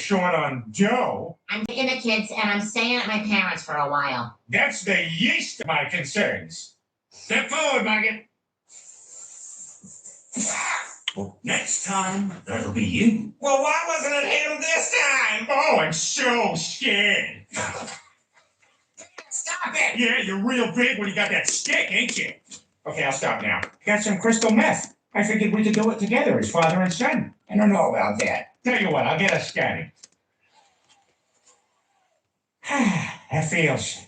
short on dough. I'm taking the kids and I'm staying at my parents' for a while. That's the yeast of my concerns. Step forward, Maggot. Well, next time, that'll be you. Well, why wasn't it him this time? Oh, I'm so scared. Stop it! Yeah, you're real big when you got that stick, ain't you? Okay, I'll stop now. Got some crystal meth. I figured we could do it together as father and son. I don't know about that. Tell you what, I'll get us started. That feels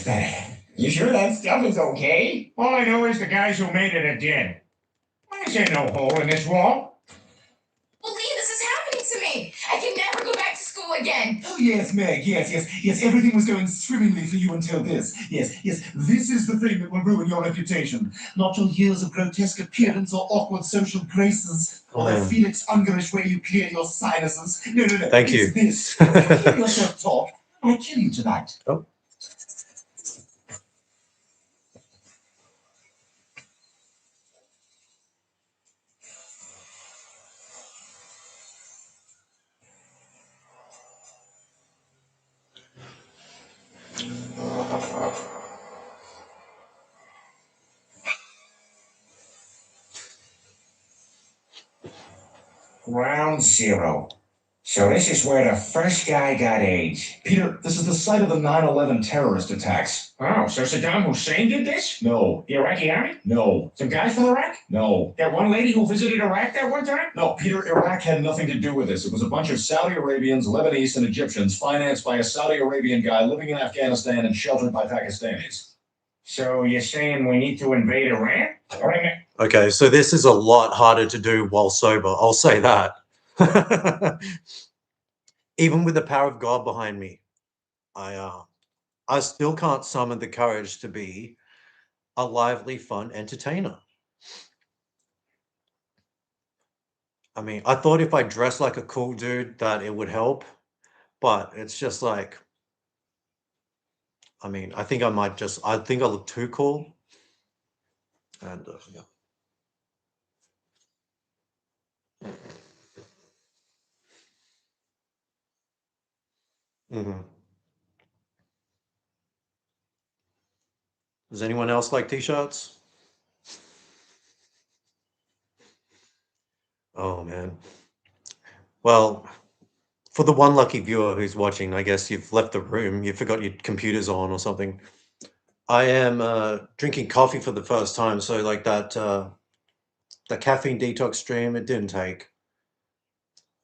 better. You sure that stuff is okay? All I know is the guys who made it are dead. Why is there no hole in this wall? Well, Lee, this is happening to me. I can never go back to school again. Oh, yes, Meg. Yes. Everything was going swimmingly for you until this. Yes. This is the thing that will ruin your reputation. Not your years of grotesque appearance or awkward social graces, or the Felix Ungarish way you clear your sinuses. No. Thank you. It's this. Hear yourself talk. I'll kill you tonight. Oh. Ground zero. So this is where the first guy got AIDS. Peter, this is the site of the 9/11 terrorist attacks. Oh, so Saddam Hussein did this? No. The Iraqi army? No. Some guys from Iraq? No. That one lady who visited Iraq that one time? No, Peter, Iraq had nothing to do with this. It was a bunch of Saudi Arabians, Lebanese, and Egyptians financed by a Saudi Arabian guy living in Afghanistan and sheltered by Pakistanis. So you're saying we need to invade Iran? Okay, so this is a lot harder to do while sober. I'll say that. Even with the power of God behind me, I still can't summon the courage to be a lively, fun entertainer. I mean, I thought if I dressed like a cool dude that it would help, but it's just like, I mean, I think I look too cool. And yeah. Does anyone else like t-shirts? Oh man. Well, for the one lucky viewer who's watching, I guess you've left the room, you forgot your computer's on or something. I am drinking coffee for the first time, so like that the caffeine detox stream, it didn't take.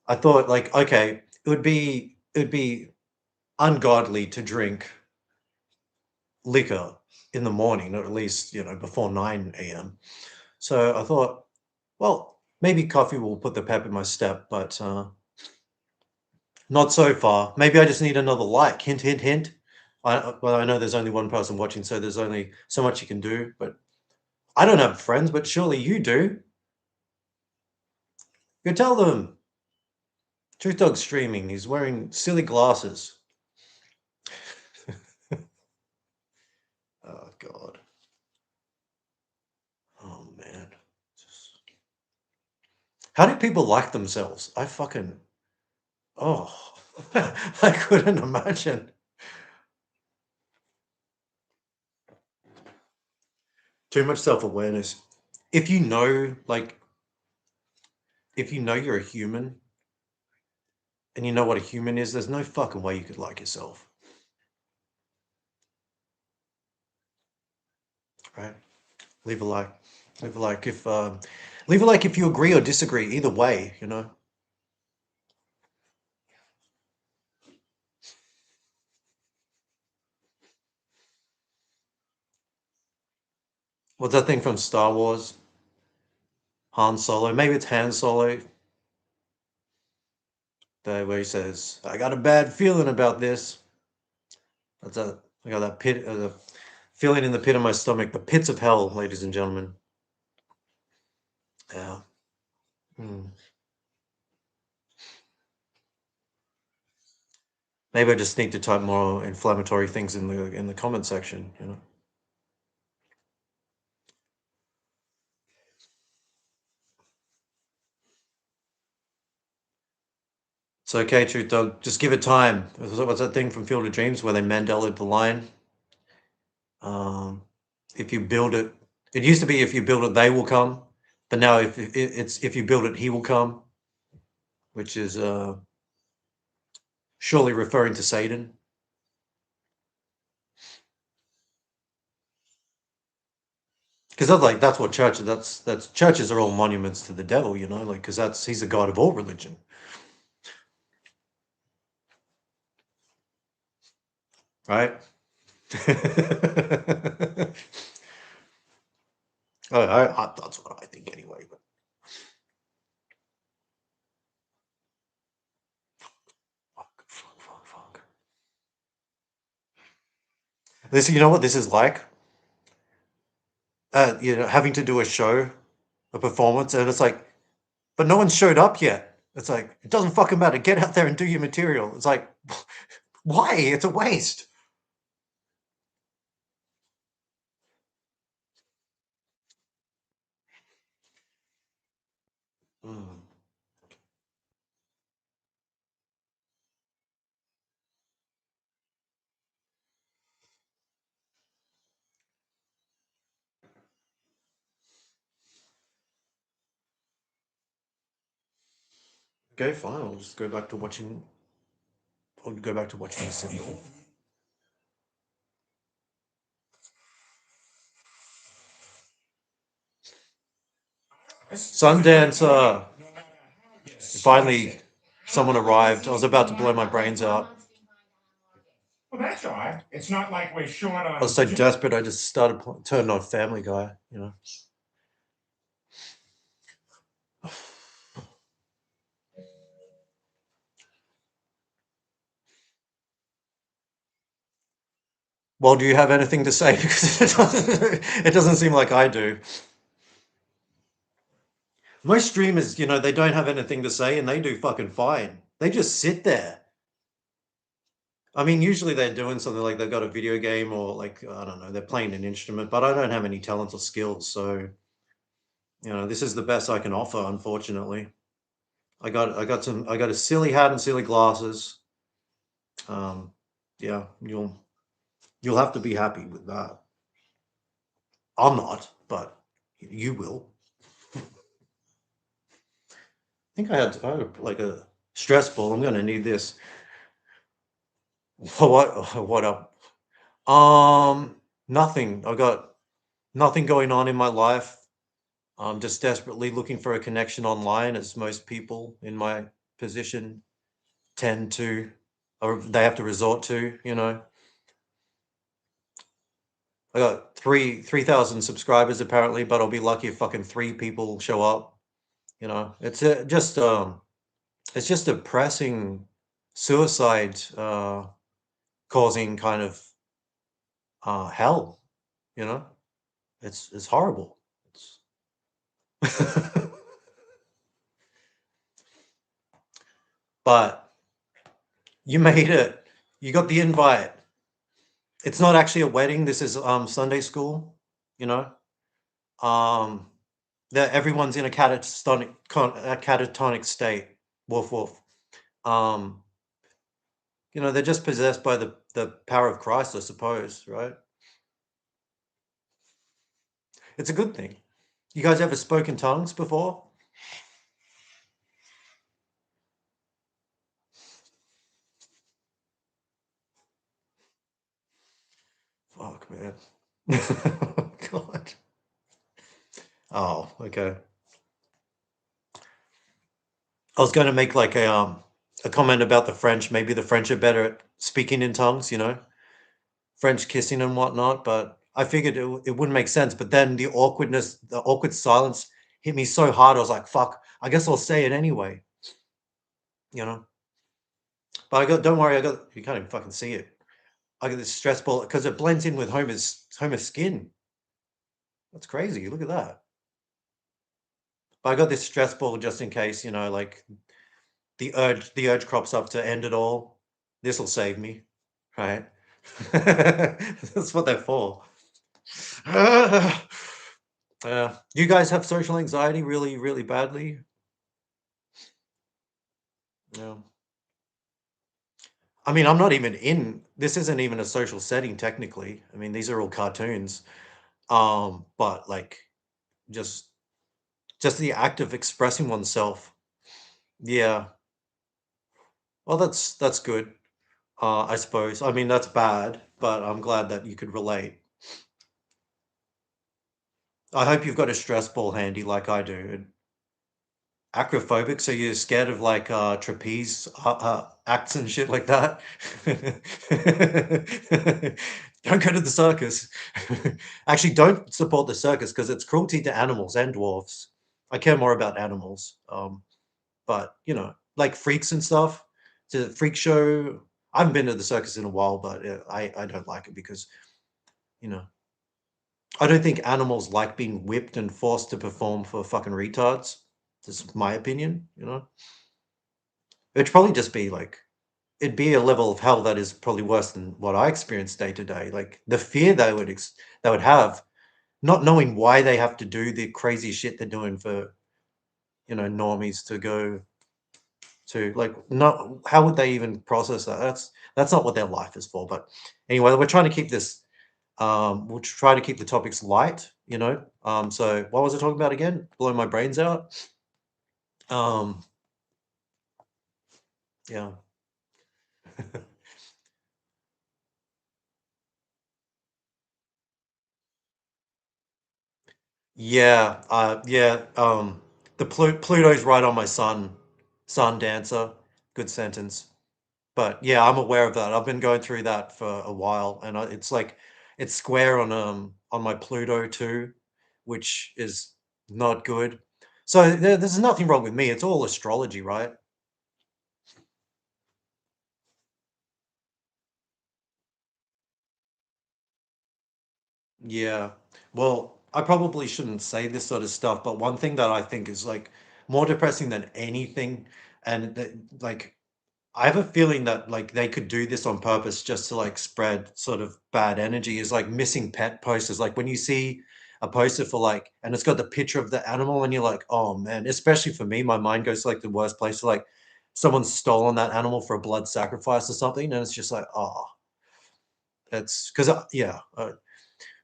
I thought like, okay, it would be ungodly to drink liquor in the morning, or at least, before 9 a.m. So I thought, well, maybe coffee will put the pep in my step, but not so far. Maybe I just need another like. Hint, hint, hint. Well, I know there's only one person watching, so there's only so much you can do, but I don't have friends, but surely you do. You tell them. Truth Dog's streaming. He's wearing silly glasses. Oh, God. Oh, man. How do people like themselves? I couldn't imagine. Too much self-awareness. If you know you're a human and you know what a human is, there's no fucking way you could like yourself. Right? Leave a like. Leave a like if you agree or disagree. Either way, What's that thing from Star Wars? Han Solo. Maybe it's Han Solo. Where he says, "I got a bad feeling about this." I got that pit, the feeling in the pit of my stomach. The pits of hell, ladies and gentlemen. Yeah. Maybe I just need to type more inflammatory things in the comment section, It's okay, Truth Dog. Just give it time. What's that thing from Field of Dreams where they Mandelaed the line? If you build it, it used to be if you build it, they will come. But now it's if you build it, he will come, which is surely referring to Satan. Because that's what churches. That's churches are all monuments to the devil, you know, like because he's the god of all religion, right? That's what I think anyway. But fuck. This, you know what this is like? Having to do a show, a performance, and it's like, but no one showed up yet. It's like, it doesn't fucking matter. Get out there and do your material. It's like, why? It's a waste. Mm. Okay, fine. I'll just go back to watching. I'll go back to watching the symbol. Sundance. Finally, someone arrived. I was about to blow my brains out. Well, that's all right. It's not like we're short on. I was so desperate. I just started turning on Family Guy. You know. Well, do you have anything to say? Because it doesn't seem like I do. Most streamers, you know, they don't have anything to say and they do fucking fine. They just sit there. I mean, usually they're doing something like they've got a video game or like, I don't know, they're playing an instrument, but I don't have any talents or skills. So, you know, this is the best I can offer, unfortunately. I got a silly hat and silly glasses. Yeah, you'll have to be happy with that. I'm not, but you will. I think I had like a stress ball. I'm gonna need this. What up? Nothing. I got nothing going on in my life. I'm just desperately looking for a connection online, as most people in my position tend to, or they have to resort to. You know, I got 3,000 subscribers apparently, but I'll be lucky if fucking 3 people show up. You know, it's just a pressing suicide causing kind of hell. You know, it's horrible. It's but you made it. You got the invite. It's not actually a wedding. This is Sunday school. You know, um, that everyone's in a catatonic state. Woof woof. Um, you know, they're just possessed by the power of Christ, I suppose. Right? It's a good thing. You guys ever spoken tongues before? Fuck, man. God. Oh, okay. I was going to make like a comment about the French. Maybe the French are better at speaking in tongues, you know, French kissing and whatnot. But I figured it wouldn't make sense. But then the awkwardness, the awkward silence hit me so hard. I was like, fuck, I guess I'll say it anyway, you know. But don't worry, you can't even fucking see it. I got this stress ball because it blends in with Homer's skin. That's crazy. Look at that. But I got this stress ball just in case, you know, like the urge crops up to end it all. This will save me, right? That's what they're for. You guys have social anxiety really, really, really badly? No. I mean, I'm not even in. This isn't even a social setting technically. I mean, these are all cartoons. But like, just just the act of expressing oneself. Yeah. Well, that's good. I suppose. I mean, that's bad, but I'm glad that you could relate. I hope you've got a stress ball handy like I do. Acrophobic, so you're scared of like trapeze acts and shit like that. Don't go to the circus. Actually, don't support the circus because it's cruelty to animals and dwarfs. I care more about animals. But you know, like freaks and stuff. It's a freak show. I haven't been to the circus in a while, but I don't like it because you know I don't think animals like being whipped and forced to perform for fucking retards. This is my opinion. You know, it'd probably just be like it'd be a level of hell that is probably worse than what I experience day to day. Like the fear they would have, not knowing why they have to do the crazy shit they're doing for normies to go to like not how would they even process that? That's not what their life is for. But anyway, we're trying to keep this we'll try to keep the topics light, you know. So what was I talking about again? Blowing my brains out. Um yeah. Yeah, the Pluto's right on my sun dancer. Good sentence. But yeah, I'm aware of that. I've been going through that for a while, and it's like it's square on my Pluto too, which is not good. So there's nothing wrong with me. It's all astrology, right? Yeah. Well, I probably shouldn't say this sort of stuff, but one thing that I think is like more depressing than anything, and that, like I have a feeling that like they could do this on purpose just to like spread sort of bad energy is like missing pet posters. Like when you see a poster for like, and it's got the picture of the animal, and you're like, oh man, especially for me, my mind goes to like the worst place. So, like someone's stolen that animal for a blood sacrifice or something, and it's just like, oh, it's because yeah,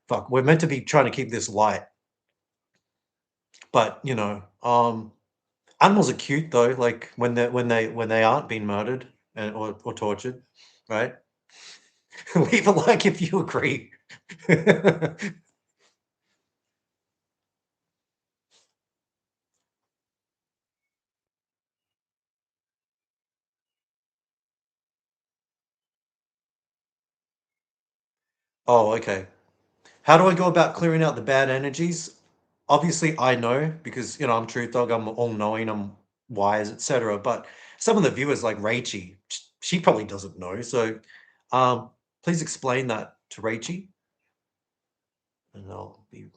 fuck, we're meant to be trying to keep this light, but animals are cute though. Like when they aren't being murdered or tortured, right? Leave a like if you agree. Oh, okay. How do I go about clearing out the bad energies? Obviously, I know because I'm Truth Dog. I'm all knowing. I'm wise, etc. But some of the viewers, like Rachie, she probably doesn't know. So, please explain that to Rachie, and I'll be.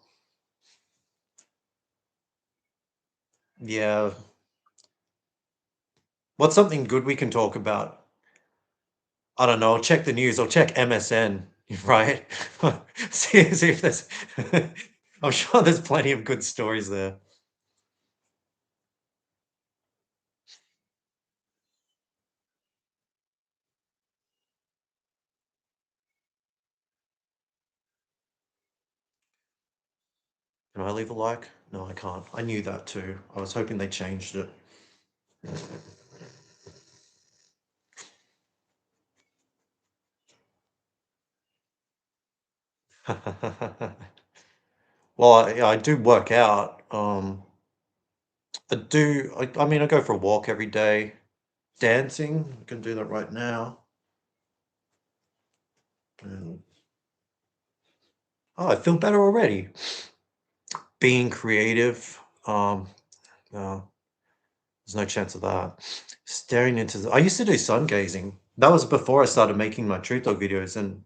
Yeah. What's something good we can talk about? I don't know. I'll check the news. I'll check MSN, right? See if there's. I'm sure there's plenty of good stories there. Can I leave a like? No, I can't. I knew that too. I was hoping they changed it. Well, I do work out. I mean, I go for a walk every day. Dancing, I can do that right now. And, oh, I feel better already. Being creative. No, there's no chance of that. Staring into I used to do sun gazing. That was before I started making my Truth Dog videos, and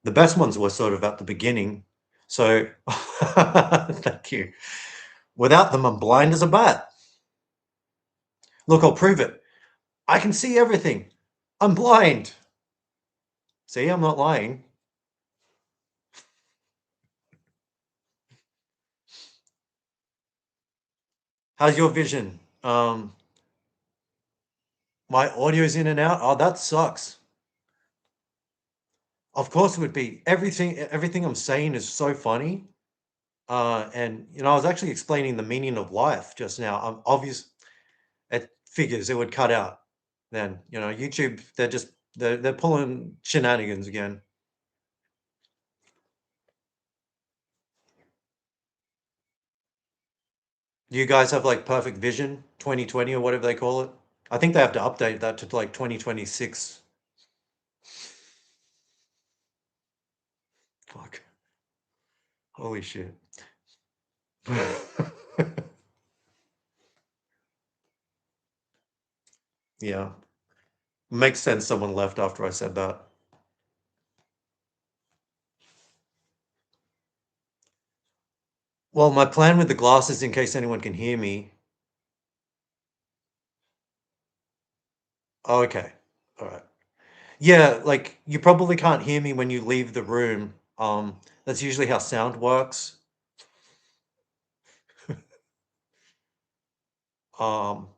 the best ones were sort of at the beginning. So, thank you. Without them, I'm blind as a bat. Look, I'll prove it. I can see everything. I'm blind. See, I'm not lying. How's your vision? My audio's in and out. Oh, that sucks. Of course it would be. Everything I'm saying is so funny. And I was actually explaining the meaning of life just now. I'm obvious it figures it would cut out. Then, YouTube, they're pulling shenanigans again. Do you guys have like perfect vision 2020 or whatever they call it? I think they have to update that to like 2026. Fuck. Holy shit. Yeah. Makes sense someone left after I said that. Well, my plan with the glasses, in case anyone can hear me. Oh, okay. All right. Yeah, like you probably can't hear me when you leave the room. That's usually how sound works. Um,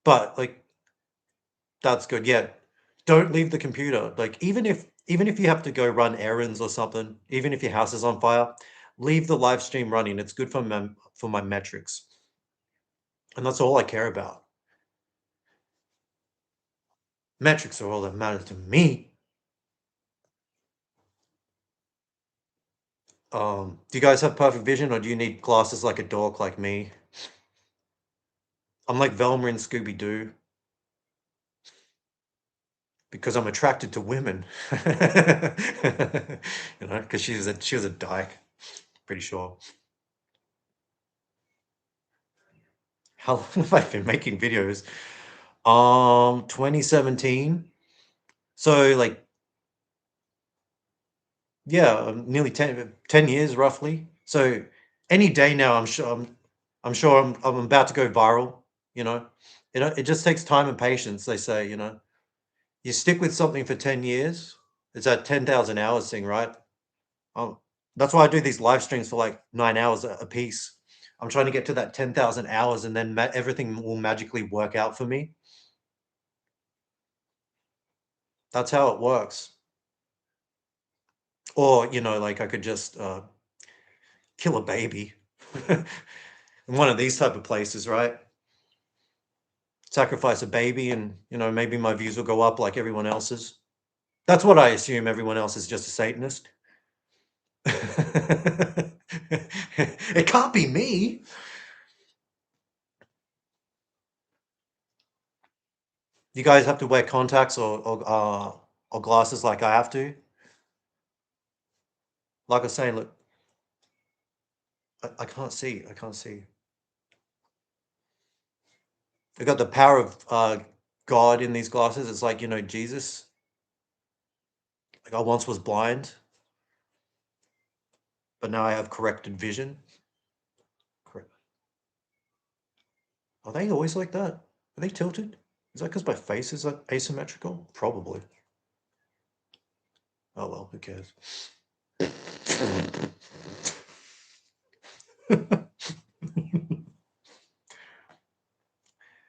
but like that's good. Yeah. Don't leave the computer. Like even if you have to go run errands or something, even if your house is on fire, leave the live stream running. It's good for my metrics. And that's all I care about. Metrics are all that matters to me. Do you guys have perfect vision or do you need glasses like a dork like me? I'm like Velma and Scooby Doo because I'm attracted to women. Because she was a dyke, pretty sure. How long have I been making videos? 2017. So like, yeah, nearly 10 years roughly. So any day now, I'm sure I'm about to go viral. You know, it just takes time and patience. They say, you stick with something for 10 years. It's that 10,000 hours thing, right? Um, that's why I do these live streams for like 9 hours a piece. I'm trying to get to that 10,000 hours and then everything will magically work out for me. That's how it works. Or, like I could just kill a baby in one of these type of places, right? Sacrifice a baby and, maybe my views will go up like everyone else's. That's what I assume. Everyone else is just a Satanist. It can't be me. You guys have to wear contacts or glasses like I have to. Like I was saying, look, I can't see. I can't see. They got the power of God in these glasses. It's like, Jesus. Like I once was blind, but now I have corrected vision. Correct. Are they always like that? Are they tilted? Is that because my face is asymmetrical? Probably. Oh well, who cares?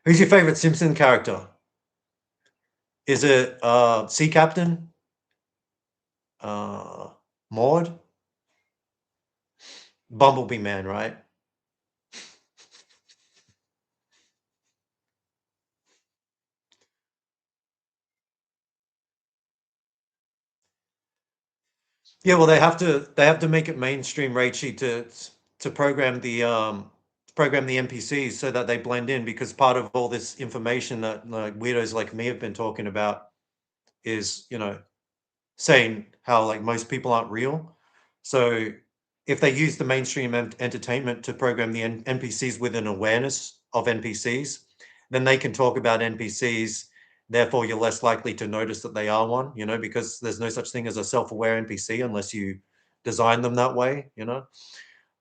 Who's your favorite Simpson character? Is it Sea Captain? Uh, Maud? Bumblebee Man, right? Yeah, well, they have to make it mainstream, Raichi, to program the NPCs so that they blend in because part of all this information that like weirdos like me have been talking about is saying how like most people aren't real. So if they use the mainstream entertainment to program the NPCs with an awareness of NPCs, then they can talk about NPCs. Therefore, you're less likely to notice that they are one, because there's no such thing as a self-aware NPC unless you design them that way,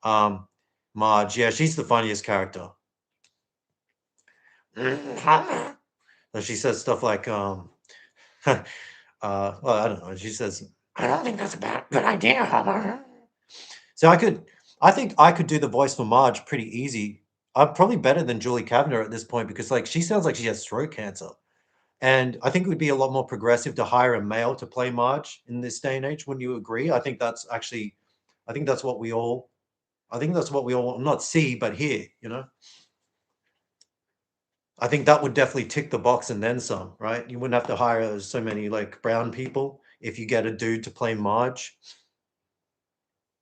Um, Marge, yeah, she's the funniest character. And she says stuff like, well, I don't know. She says, I don't think that's a good idea. So I think I could do the voice for Marge pretty easy. I'm probably better than Julie Kavner at this point because like she sounds like she has throat cancer. And I think it would be a lot more progressive to hire a male to play Marge in this day and age. Wouldn't you agree? I think that's what we all, I think that's what we all not see but hear. You know, I think that would definitely tick the box and then some, right? You wouldn't have to hire so many like brown people if you get a dude to play Marge.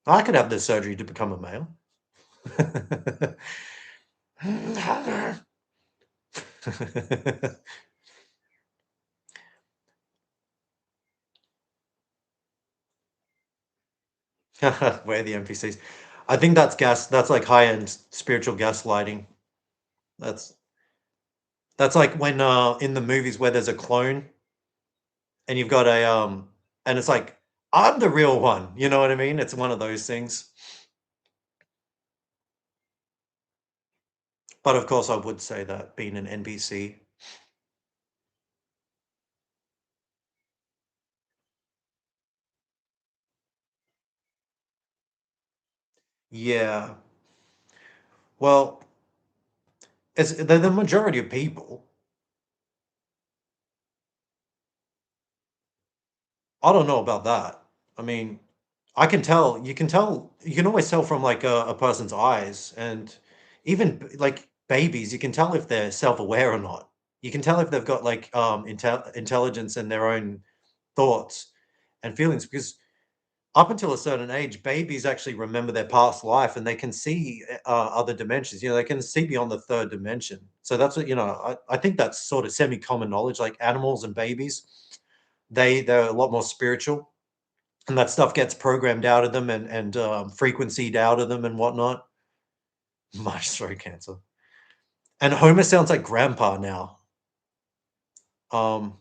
I could have the surgery to become a male. Where the NPCs? I think that's gas. That's like high end spiritual gaslighting. That's that's like when in the movies where there's a clone and you've got a and it's like I'm the real one. You know what I mean? It's one of those things. But of course, I would say that being an NPC, yeah. Well, it's the majority of people. I don't know about that. I mean, I can tell. You can tell. You can always tell from like a person's eyes, and even like babies, you can tell if they're self-aware or not. You can tell if they've got like intelligence and their own thoughts and feelings because up until a certain age, babies actually remember their past life and they can see other dimensions. You know, they can see beyond the third dimension. So that's what, I think that's sort of semi-common knowledge. Like animals and babies, they're a lot more spiritual, and that stuff gets programmed out of them and frequencied out of them and whatnot. Much throat cancer. And Homer sounds like grandpa now. Um,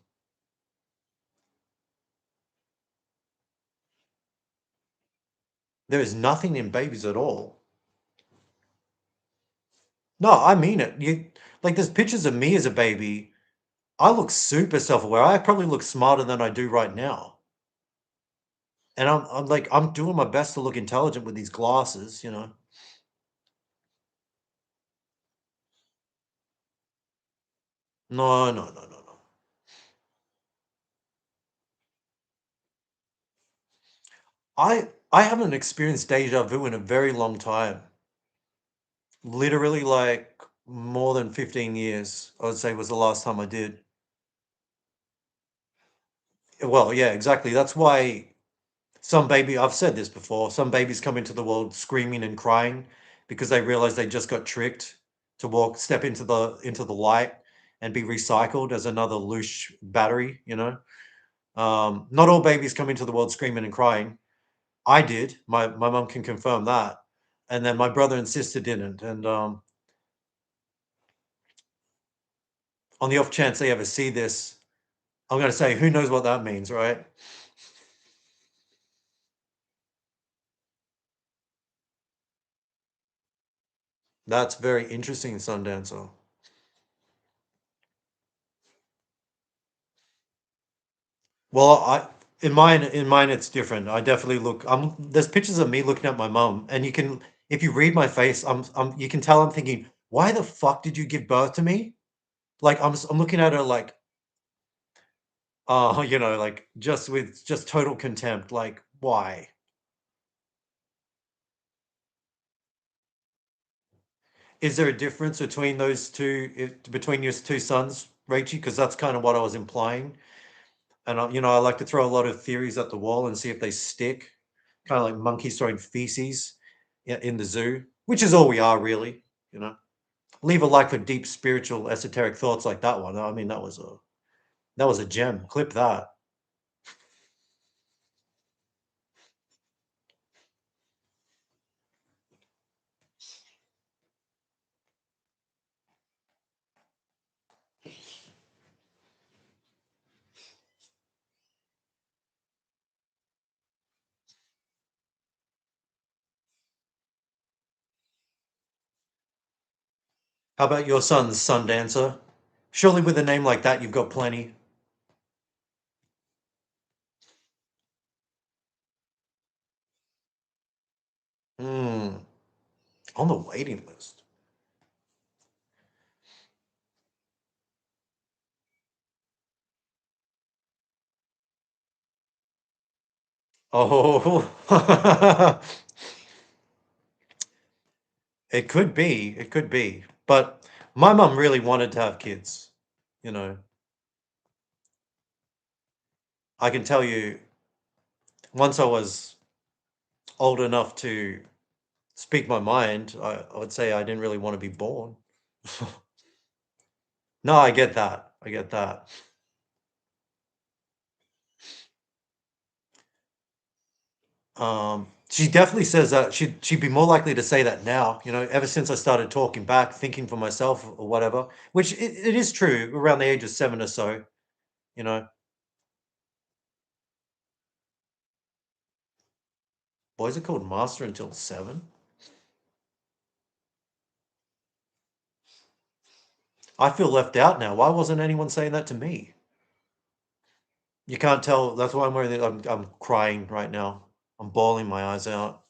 there is nothing in babies at all. No, I mean it. You like there's pictures of me as a baby. I look super self-aware. I probably look smarter than I do right now. And I'm like I'm doing my best to look intelligent with these glasses, you know. No, no, no, no, no. I haven't experienced deja vu in a very long time. Literally like more than 15 years, I would say was the last time I did. Well, yeah, exactly. That's why I've said this before, some babies come into the world screaming and crying because they realize they just got tricked to step into the light and be recycled as another loose battery, you know? Not all babies come into the world screaming and crying. I did. My mum can confirm that. And then my brother and sister didn't. And on the off chance they ever see this, I'm gonna say, who knows what that means, right? That's very interesting, Sundancer. Well, in mine it's different. I definitely look. There's pictures of me looking at my mum, and you can if you read my face, you can tell I'm thinking, why the fuck did you give birth to me? Like I'm looking at her like, like just with just total contempt. Like, why? Is there a difference between those two, between your two sons, Rachie? Because that's kind of what I was implying. And I like to throw a lot of theories at the wall and see if they stick. Kind of like monkeys throwing feces in the zoo, which is all we are, really. You know, leave a like for deep spiritual, esoteric thoughts like that one. I mean, that was a gem. Clip that. How about your son's Sundancer? Surely, with a name like that, you've got plenty. Hmm. On the waiting list. Oh, it could be. It could be. But my mum really wanted to have kids. You know, I can tell you, once I was old enough to speak my mind, I would say I didn't really want to be born. No, I get that. I get that. She definitely says that she'd be more likely to say that now, ever since I started talking back, thinking for myself or whatever, which it is true around the age of 7 or so, you know. Boys are called master until 7. I feel left out now. Why wasn't anyone saying that to me? You can't tell. That's why I'm wearing it. I'm crying right now. I'm bawling my eyes out.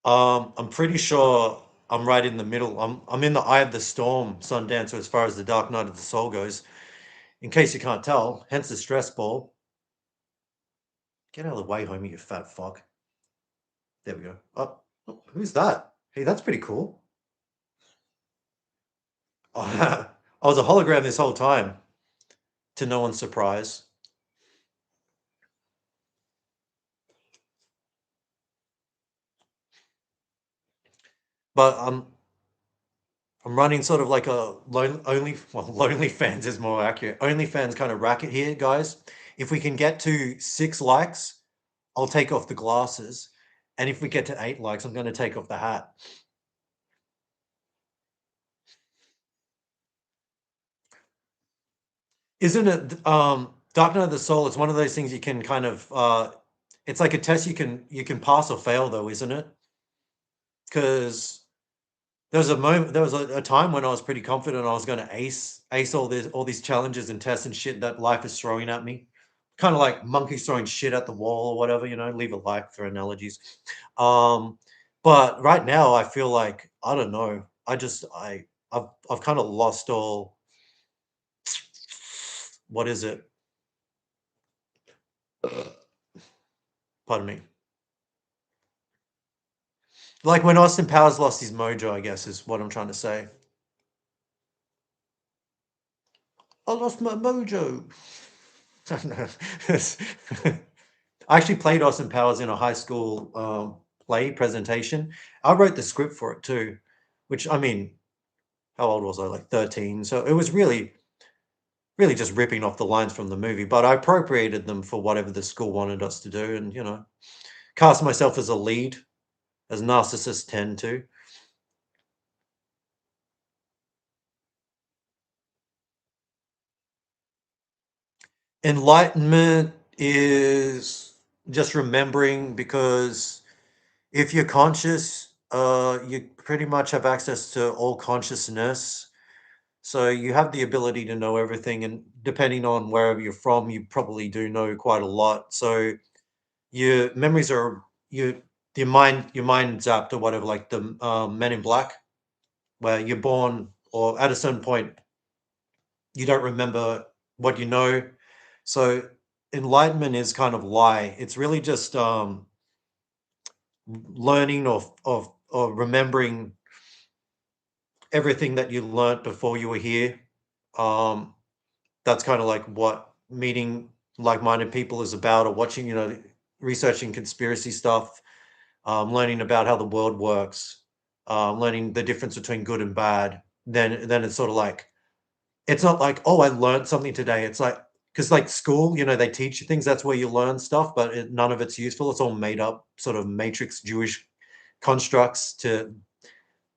I'm pretty sure I'm right in the middle. I'm in the eye of the storm, Sundancer, as far as the Dark Night of the Soul goes. In case you can't tell, hence the stress ball. Get out of the way, homie, you fat fuck. There we go. Oh, who's that? Hey, that's pretty cool. I was a hologram this whole time, to no one's surprise. But I'm running sort of like a lonely fans is more accurate. OnlyFans kind of racket here, guys. If we can get to 6 likes, I'll take off the glasses. And if we get to 8 likes, I'm going to take off the hat. Isn't it Dark Knight of the Soul? It's one of those things you can kind of it's like a test you can pass or fail though, isn't it? Because there was a time when I was pretty confident I was going to ace all these challenges and tests and shit that life is throwing at me. Kind of like monkeys throwing shit at the wall or whatever, leave a like for analogies. Um, but right now I feel like I don't know. I've kind of lost all. What is it? Pardon me. Like when Austin Powers lost his mojo, I guess is what I'm trying to say. I lost my mojo. I actually played Austin Powers in a high school play presentation. I wrote the script for it too, which I mean, how old was I? Like 13. So it was really just ripping off the lines from the movie, but I appropriated them for whatever the school wanted us to do, and cast myself as a lead, as narcissists tend to. Enlightenment is just remembering because if you're conscious, you pretty much have access to all consciousness. So you have the ability to know everything, and depending on wherever you're from, you probably do know quite a lot. So your memories are your mind zapped or whatever, like the Men in Black, where you're born or at a certain point you don't remember what you know. So enlightenment is kind of lie. It's really just learning or remembering everything that you learnt before you were here. Um, that's kind of like what meeting like-minded people is about, or watching, researching conspiracy stuff, learning about how the world works, learning the difference between good and bad. Then it's sort of like it's not like, oh, I learned something today. It's like because like school, they teach you things. That's where you learn stuff, but none of it's useful. It's all made up, sort of matrix Jewish constructs to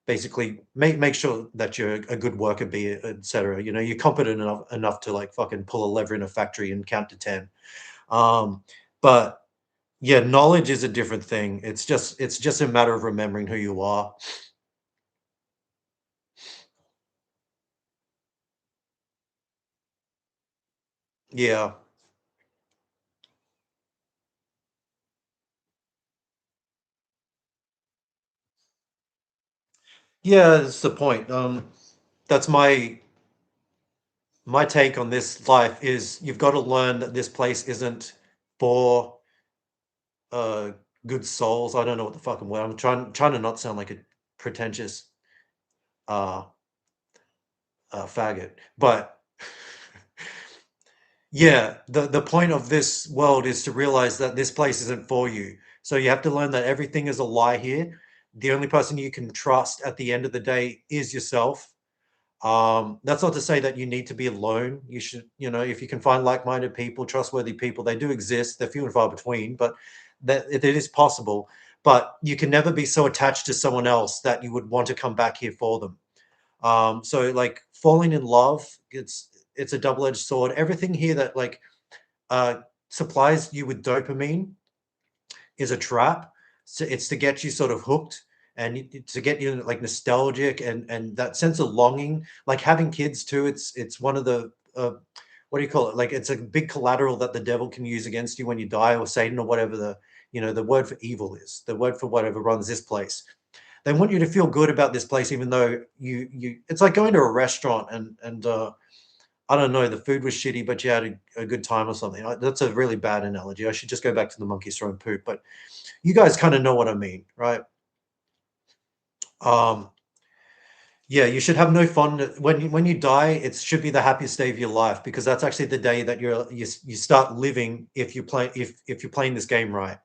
basically make sure that you're a good worker bee, etc. You're competent enough to like fucking pull a lever in a factory and count to 10. Um, but yeah, knowledge is a different thing. It's just a matter of remembering who you are. Yeah. Yeah, that's the point. That's my take on this life is you've got to learn that this place isn't for uh good souls. I don't know what the fucking word. I'm trying to not sound like a pretentious uh faggot. But yeah, the point of this world is to realize that this place isn't for you. So you have to learn that everything is a lie here. The only person you can trust at the end of the day is yourself. That's not to say that you need to be alone. You should, if you can find like-minded people, trustworthy people, they do exist. They're few and far between, but that it is possible. But you can never be so attached to someone else that you would want to come back here for them. So like falling in love, it's a double-edged sword. Everything here that like uh supplies you with dopamine is a trap. So it's to get you sort of hooked and to get you like nostalgic and that sense of longing. Like having kids too. It's one of the what do you call it? Like it's a big collateral that the devil can use against you when you die, or Satan, or whatever the word for evil is. The word for whatever runs this place. They want you to feel good about this place, even though you. It's like going to a restaurant and I don't know, the food was shitty, but you had a good time or something. That's a really bad analogy. I should just go back to the monkeys throwing poop, but you guys kind of know what I mean, right? Um, yeah, you should have no fun when you die. It should be the happiest day of your life because that's actually the day that you start living if you play if you're playing this game right.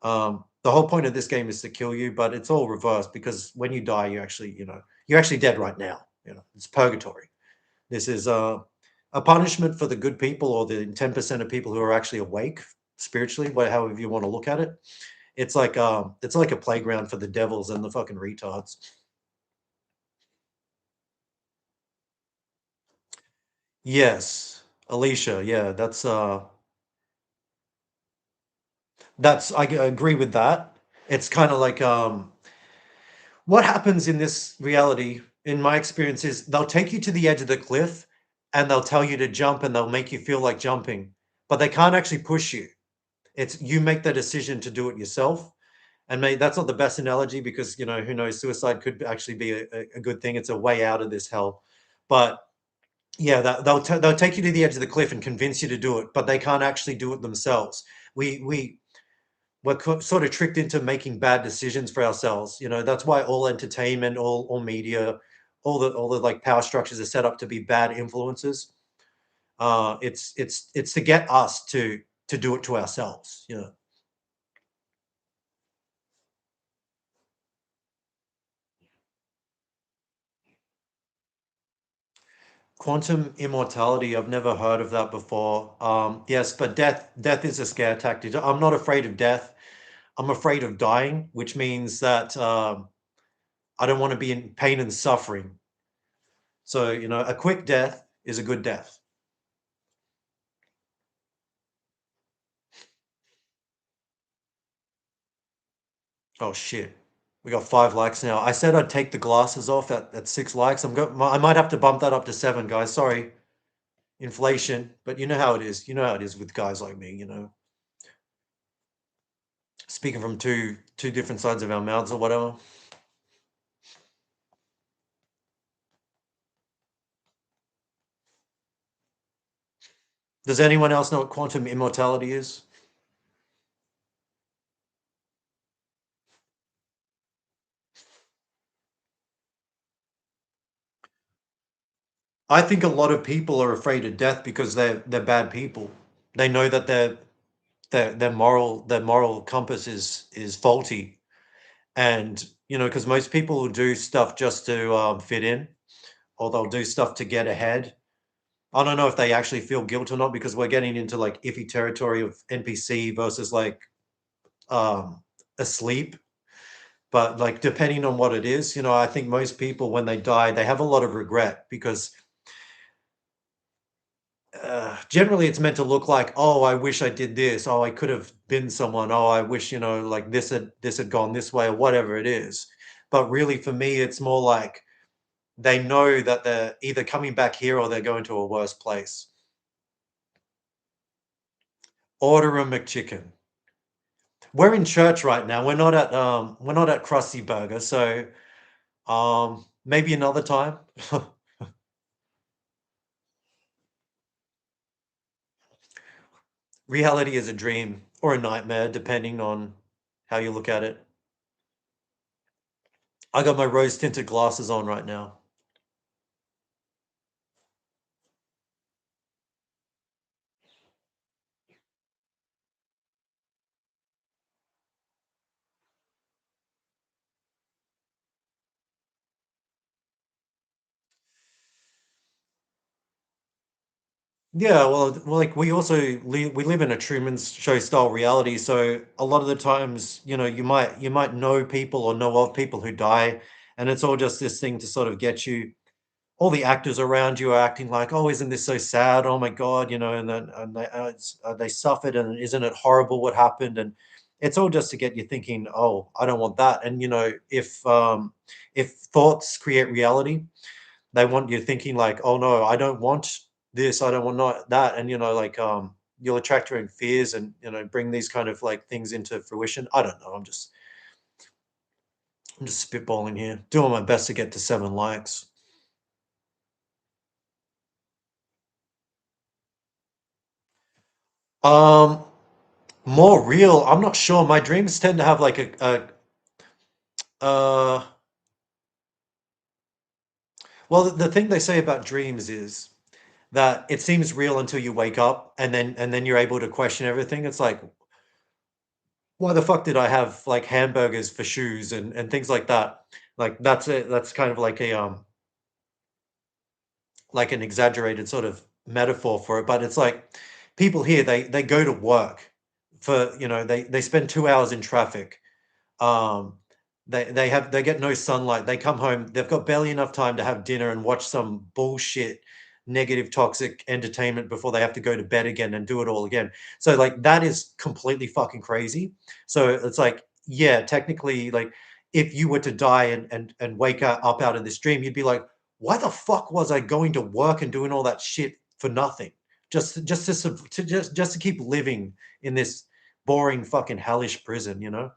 The whole point of this game is to kill you, but it's all reversed because when you die, you're actually dead right now. It's purgatory. This is a punishment for the good people or the 10% of people who are actually awake spiritually, however you want to look at it. It's like a playground for the devils and the fucking retards. Yes, Alicia. Yeah, agree with that. It's kind of like what happens in this reality. In my experience, is they'll take you to the edge of the cliff and they'll tell you to jump and they'll make you feel like jumping, but they can't actually push you. It's you make the decision to do it yourself. And maybe that's not the best analogy because who knows, suicide could actually be a good thing. It's a way out of this hell. But yeah, they'll take you to the edge of the cliff and convince you to do it, but they can't actually do it themselves. We're sort of tricked into making bad decisions for ourselves. That's why all entertainment, all media, all the like power structures are set up to be bad influences. It's to get us to do it to ourselves. Quantum immortality, I've never heard of that before. Yes, but death is a scare tactic. I'm not afraid of death. I'm afraid of dying, which means that I don't want to be in pain and suffering. So, a quick death is a good death. Oh shit. We got 5 likes now. I said I'd take the glasses off at 6 likes. I might have to bump that up to 7, guys. Sorry. Inflation, but you know how it is. You know how it is with guys like me. Speaking from two different sides of our mouths or whatever. Does anyone else know what quantum immortality is? I think a lot of people are afraid of death because they're bad people. They know that their moral compass is faulty, and because most people will do stuff just to fit in, or they'll do stuff to get ahead. I don't know if they actually feel guilt or not because we're getting into like iffy territory of NPC versus like um, asleep. But like depending on what it is, I think most people when they die, they have a lot of regret because generally it's meant to look like, oh, I wish I did this. Oh, I could have been someone. Oh, I wish, like this had gone this way or whatever it is. But really for me, it's more like they know that they're either coming back here or they're going to a worse place. Order a McChicken. We're in church right now. We're not at Krusty Burger, so Maybe another time. Reality is a dream or a nightmare, depending on how you look at it. I got my rose tinted glasses on right now. Yeah, well, like we also we live in a Truman Show style reality, so a lot of the times, you might know people or know of people who die, and it's all just this thing to sort of get you. All the actors around you are acting like, "Oh, isn't this so sad? Oh my God," and then they suffered, and isn't it horrible what happened? And it's all just to get you thinking, "Oh, I don't want that." And if thoughts create reality, they want you thinking like, "Oh no, I don't want this. I don't want not that." And you'll attract your own fears and bring these kind of like things into fruition. I don't know. I'm just spitballing here, doing my best to get to 7 likes. Um, More real. I'm not sure. My dreams tend to have like uh, well, the thing they say about dreams is that it seems real until you wake up, and then you're able to question everything. It's like, why the fuck did I have like hamburgers for shoes and things like that? Like that's it. That's kind of like an exaggerated sort of metaphor for it. But it's like people here, they go to work for they spend 2 hours in traffic. Um, they get no sunlight. They come home. They've got barely enough time to have dinner and watch some bullshit, negative, toxic entertainment before they have to go to bed again and do it all again. So like that is completely fucking crazy. So it's like, yeah, technically, like if you were to die and wake up out of this dream, you'd be like, why the fuck was I going to work and doing all that shit for nothing? Just to keep living in this boring fucking hellish prison, you know?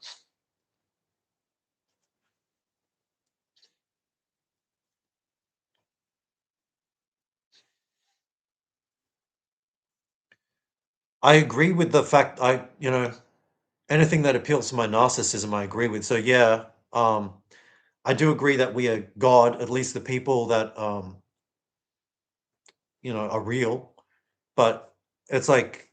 I agree with the fact anything that appeals to my narcissism, I agree with. So yeah, I do agree that we are God, at least the people that are real. But it's like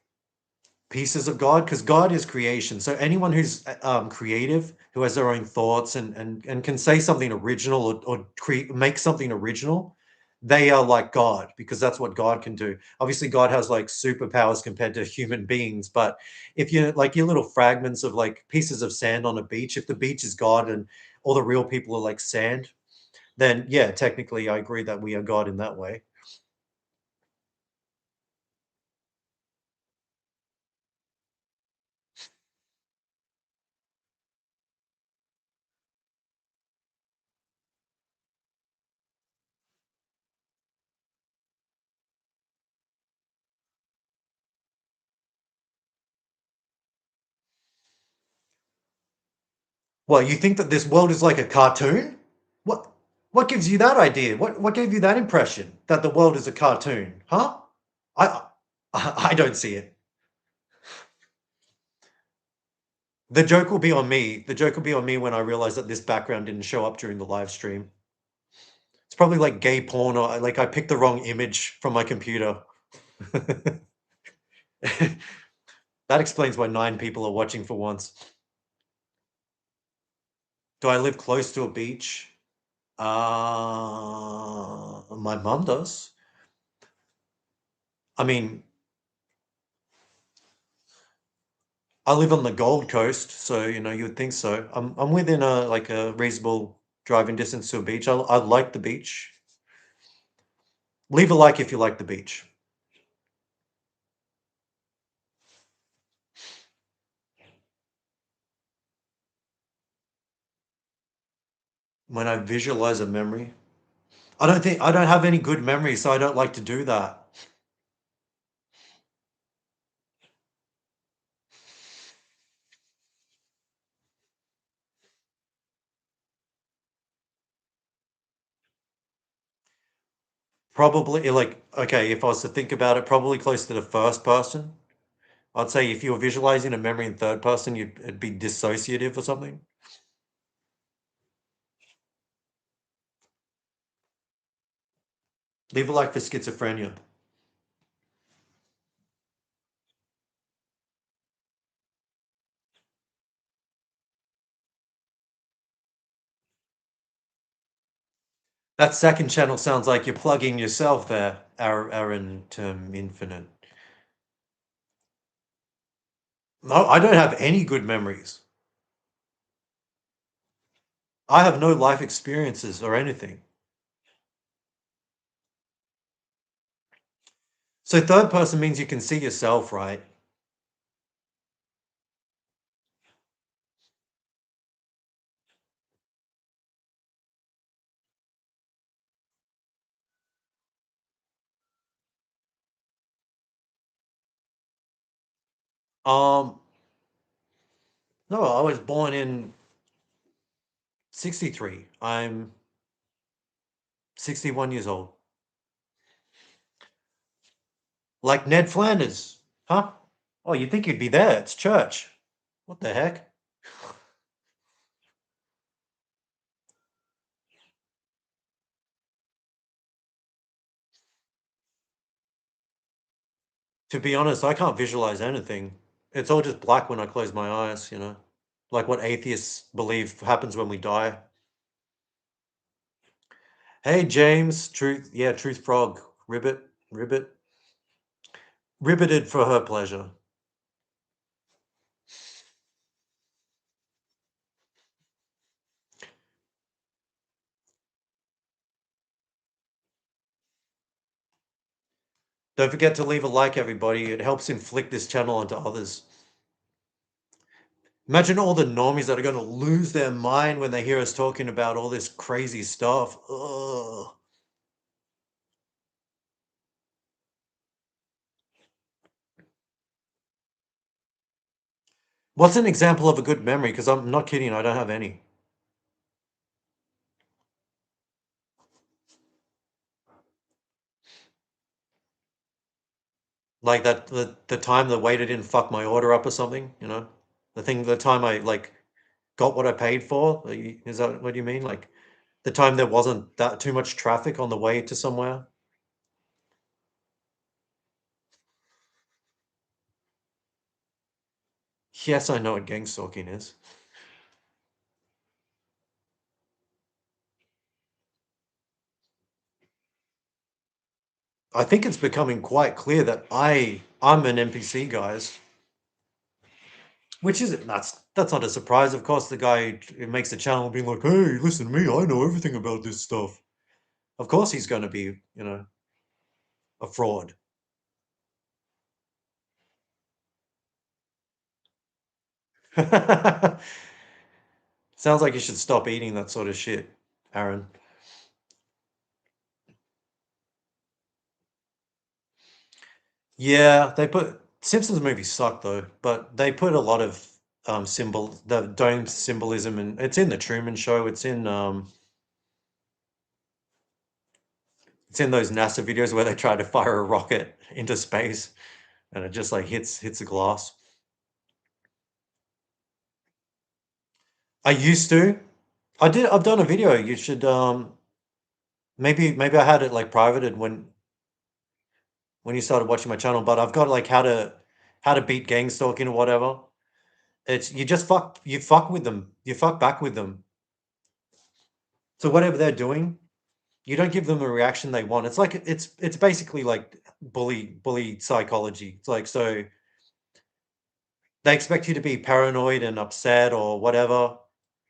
pieces of God, because God is creation. So anyone who's creative, who has their own thoughts and can say something original or create make something original, they are like God, because that's what God can do. Obviously, God has like superpowers compared to human beings, but if you like your little fragments of like pieces of sand on a beach, if the beach is God and all the real people are like sand, then yeah, technically I agree that we are God in that way. Well, you think that this world is like a cartoon? What what gives you that idea? What gave you that impression that the world is a cartoon? Huh? I I don't see it. The joke will be on me. The joke will be on me when I realize that this background didn't show up during the live stream. It's probably like gay porn or like I picked the wrong image from my computer. That explains why 9 people are watching for once. Do I live close to a beach? My mom does. I mean, I live on the Gold Coast, so you would think so. I'm within a reasonable driving distance to a beach. I like the beach. Leave a like if you like the beach. When I visualize a memory, I don't have any good memories, so I don't like to do that. Probably like, okay, if I was to think about it, probably close to the first person. I'd say if you were visualizing a memory in third person, it'd be dissociative or something. Leave a like for schizophrenia. That second channel sounds like you're plugging yourself there, Aaron Term Infinite. No, I don't have any good memories. I have no life experiences or anything. So third person means you can see yourself, right? Um, no, I was born in 63. I'm 61 years old. Like Ned Flanders. Huh? Oh, you'd think you'd be there. It's church. What the heck? To be honest, I can't visualize anything. It's all just black when I close my eyes, you know? Like what atheists believe happens when we die. Hey, James, Truth, yeah, Truth Frog, Ribbit, ribbited for her pleasure. Don't forget to leave a like, everybody. It helps inflict this channel onto others. Imagine all the normies that are going to lose their mind when they hear us talking about all this crazy stuff. Ugh. What's an example of a good memory? Because I'm not kidding, I don't have any. Like that, the time the waiter didn't fuck my order up or something, you know? The time I like got what I paid for. Is that what you mean? Like the time there wasn't that too much traffic on the way to somewhere? Yes, I know what gang stalking is. I think it's becoming quite clear that I'm an NPC, guys. Which is it? That's not a surprise. Of course, the guy who makes the channel being like, "Hey, listen to me. I know everything about this stuff." Of course, he's going to be, a fraud. Sounds like you should stop eating that sort of shit, Aaron. Yeah, they put Simpsons movies suck though, but they put a lot of the dome symbolism, and it's in the Truman Show. It's in those NASA videos where they try to fire a rocket into space and it just like hits a glass. I used to. I've done a video. You should maybe I had it like privated when you started watching my channel, but I've got like how to beat gang stalking or whatever. It's you fuck with them. You fuck back with them. So whatever they're doing, you don't give them a reaction they want. It's basically like bully psychology. It's like, so they expect you to be paranoid and upset or whatever.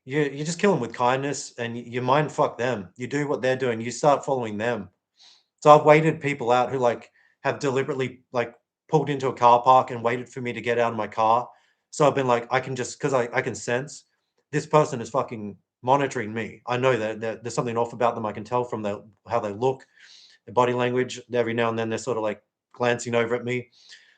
You just kill them with kindness and you mind fuck them. You do what they're doing. You start following them. So I've waited people out who like have deliberately like pulled into a car park and waited for me to get out of my car. So I've been like, I can just because I can sense this person is fucking monitoring me. I know that there's something off about them. I can tell from how they look, their body language. Every now and then they're sort of like glancing over at me.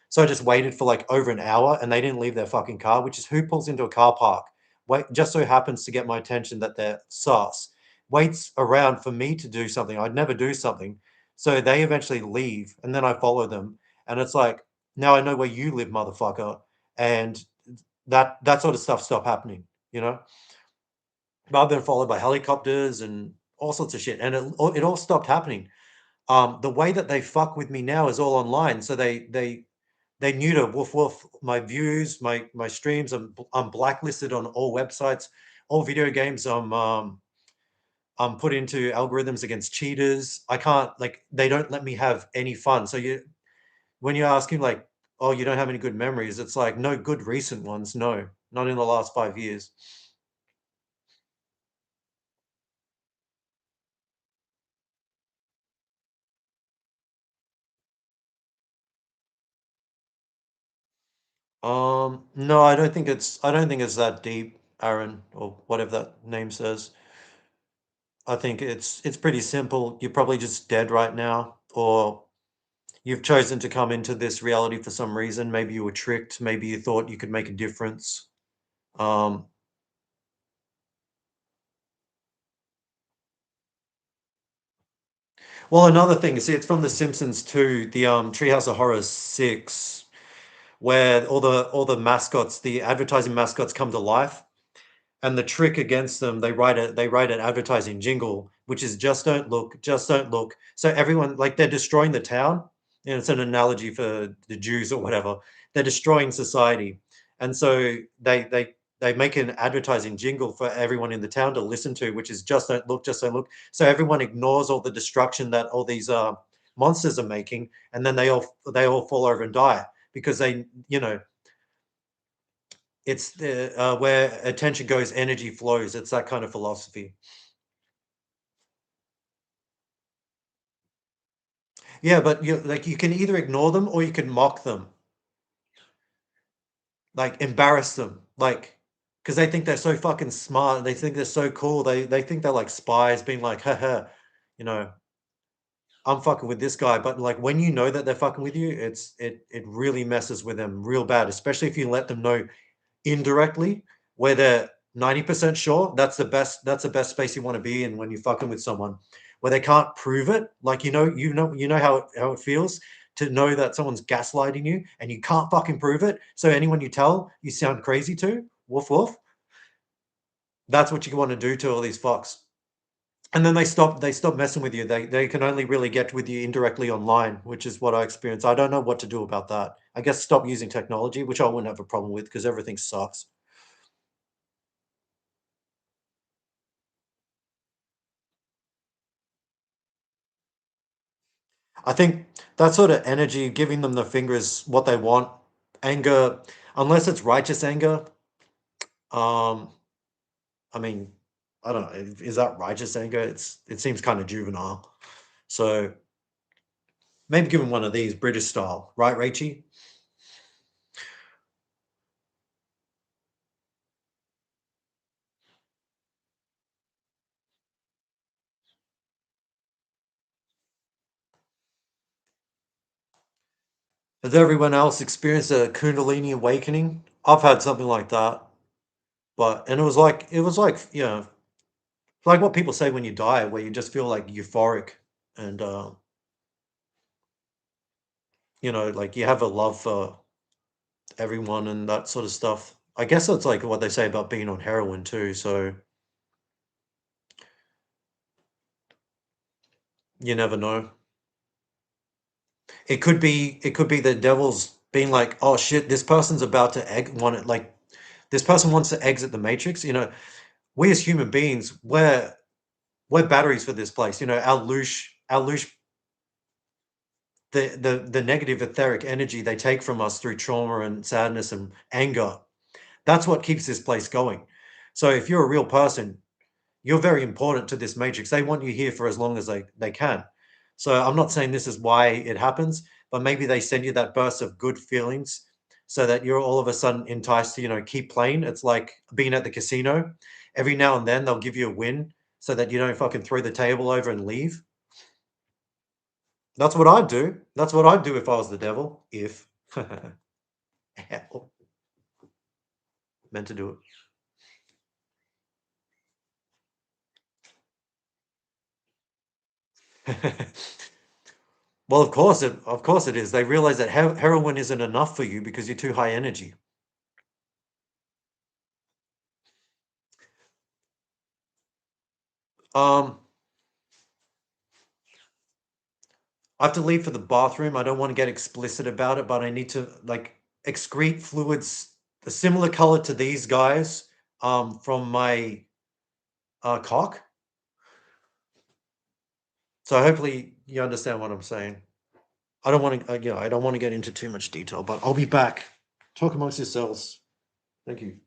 So I just waited for like over an hour and they didn't leave their fucking car, which is who pulls into a car park. Wait, just so happens to get my attention that they're sus. Waits around for me to do something. I'd never do something. So they eventually leave, and then I follow them, and it's like, now I know where you live, motherfucker, and that sort of stuff stopped happening, you know. But I've been followed by helicopters and all sorts of shit, and it all stopped happening. The way that they fuck with me now is all online, so they neuter woof woof my views, my streams. I'm blacklisted on all websites, all video games. I'm put into algorithms against cheaters. I can't like they don't let me have any fun. So when you're asking like, oh, you don't have any good memories, it's like no good recent ones. No, not in the last 5 years. No, I don't think it's that deep, Aaron, or whatever that name says. I think it's pretty simple. You're probably just dead right now, or you've chosen to come into this reality for some reason. Maybe you were tricked. Maybe you thought you could make a difference. Um, well, another thing, see, it's from The Simpsons too, the Treehouse of Horror 6, where all the mascots, the advertising mascots come to life. And the trick against them, they write an advertising jingle, which is just don't look, just don't look. So everyone like they're destroying the town. And it's an analogy for the Jews or whatever. They're destroying society. And so they make an advertising jingle for everyone in the town to listen to, which is just don't look, just don't look. So everyone ignores all the destruction that all these monsters are making, and then they all fall over and die because it's the where attention goes, energy flows. It's that kind of philosophy. Yeah, but you can either ignore them or you can mock them, like embarrass them, like because they think they're so fucking smart. They think they're so cool. They think they're like spies, being like, haha, you know, I'm fucking with this guy. But like when you know that they're fucking with you, it really messes with them real bad, especially if you let them know indirectly where they're 90% sure. That's the best space you want to be in when you're fucking with someone where they can't prove it. Like you know how it feels to know that someone's gaslighting you and you can't fucking prove it. So anyone you tell, you sound crazy to. Woof woof. That's what you want to do to all these fucks. And then they stop messing with you. They can only really get with you indirectly online, which is what I experienced. I don't know what to do about that. I guess stop using technology, which I wouldn't have a problem with because everything sucks. I think that sort of energy, giving them the finger is what they want. Anger, unless it's righteous anger, um, I mean, I don't know. Is that righteous anger? It seems kind of juvenile. So maybe give him one of these British style, right, Rachie? Has everyone else experienced a Kundalini awakening? I've had something like that, but and it was like like what people say when you die, where you just feel like euphoric and like you have a love for everyone and that sort of stuff. I guess that's like what they say about being on heroin too. So you never know. It could be the devil's being like, oh shit, this person's about to want it. Like this person wants to exit the matrix. We as human beings, we're batteries for this place. Our loosh, the negative etheric energy they take from us through trauma and sadness and anger. That's what keeps this place going. So if you're a real person, you're very important to this matrix. They want you here for as long as they can. So I'm not saying this is why it happens, but maybe they send you that burst of good feelings so that you're all of a sudden enticed to, keep playing. It's like being at the casino. Every now and then they'll give you a win so that you don't fucking throw the table over and leave. That's what I'd do. That's what I'd do if I was the devil. If meant to do it. Well, of course it is. They realize that heroin isn't enough for you because you're too high energy. Um, I have to leave for the bathroom. I don't want to get explicit about it, but I need to like excrete fluids a similar color to these guys from my cock. So hopefully you understand what I'm saying. I don't want to, I don't want to get into too much detail, but I'll be back. Talk amongst yourselves. Thank you.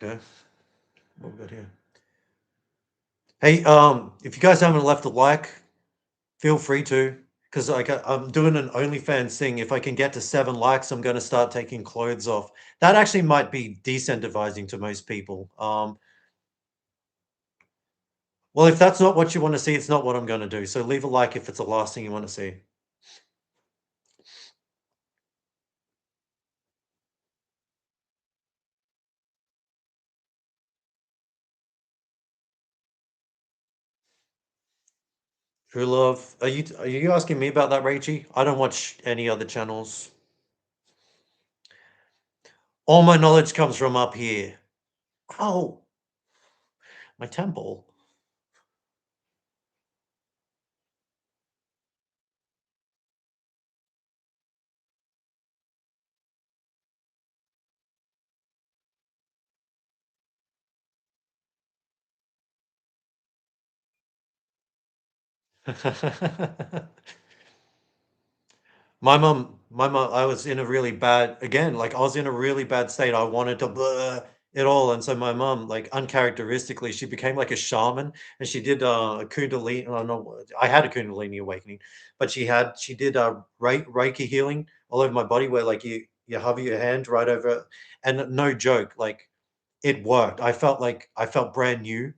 Okay. What we got here? Hey, if you guys haven't left a like, feel free to, because like I'm doing an OnlyFans thing. If I can get to 7 likes, I'm going to start taking clothes off. That actually might be decentivizing to most people. Well, if that's not what you want to see, it's not what I'm going to do. So leave a like if it's the last thing you want to see. True love. Are you asking me about that, Rachie? I don't watch any other channels. All my knowledge comes from up here. Oh, my temple. My mom, I was in a really bad, again, like I was in a really bad state. I wanted to blur it all. And so my mom, like uncharacteristically, she became like a shaman and she did a Kundalini. Oh, no, I had a Kundalini awakening, but she did Reiki healing all over my body where like you hover your hand right over it. And no joke, like it worked. I felt brand new.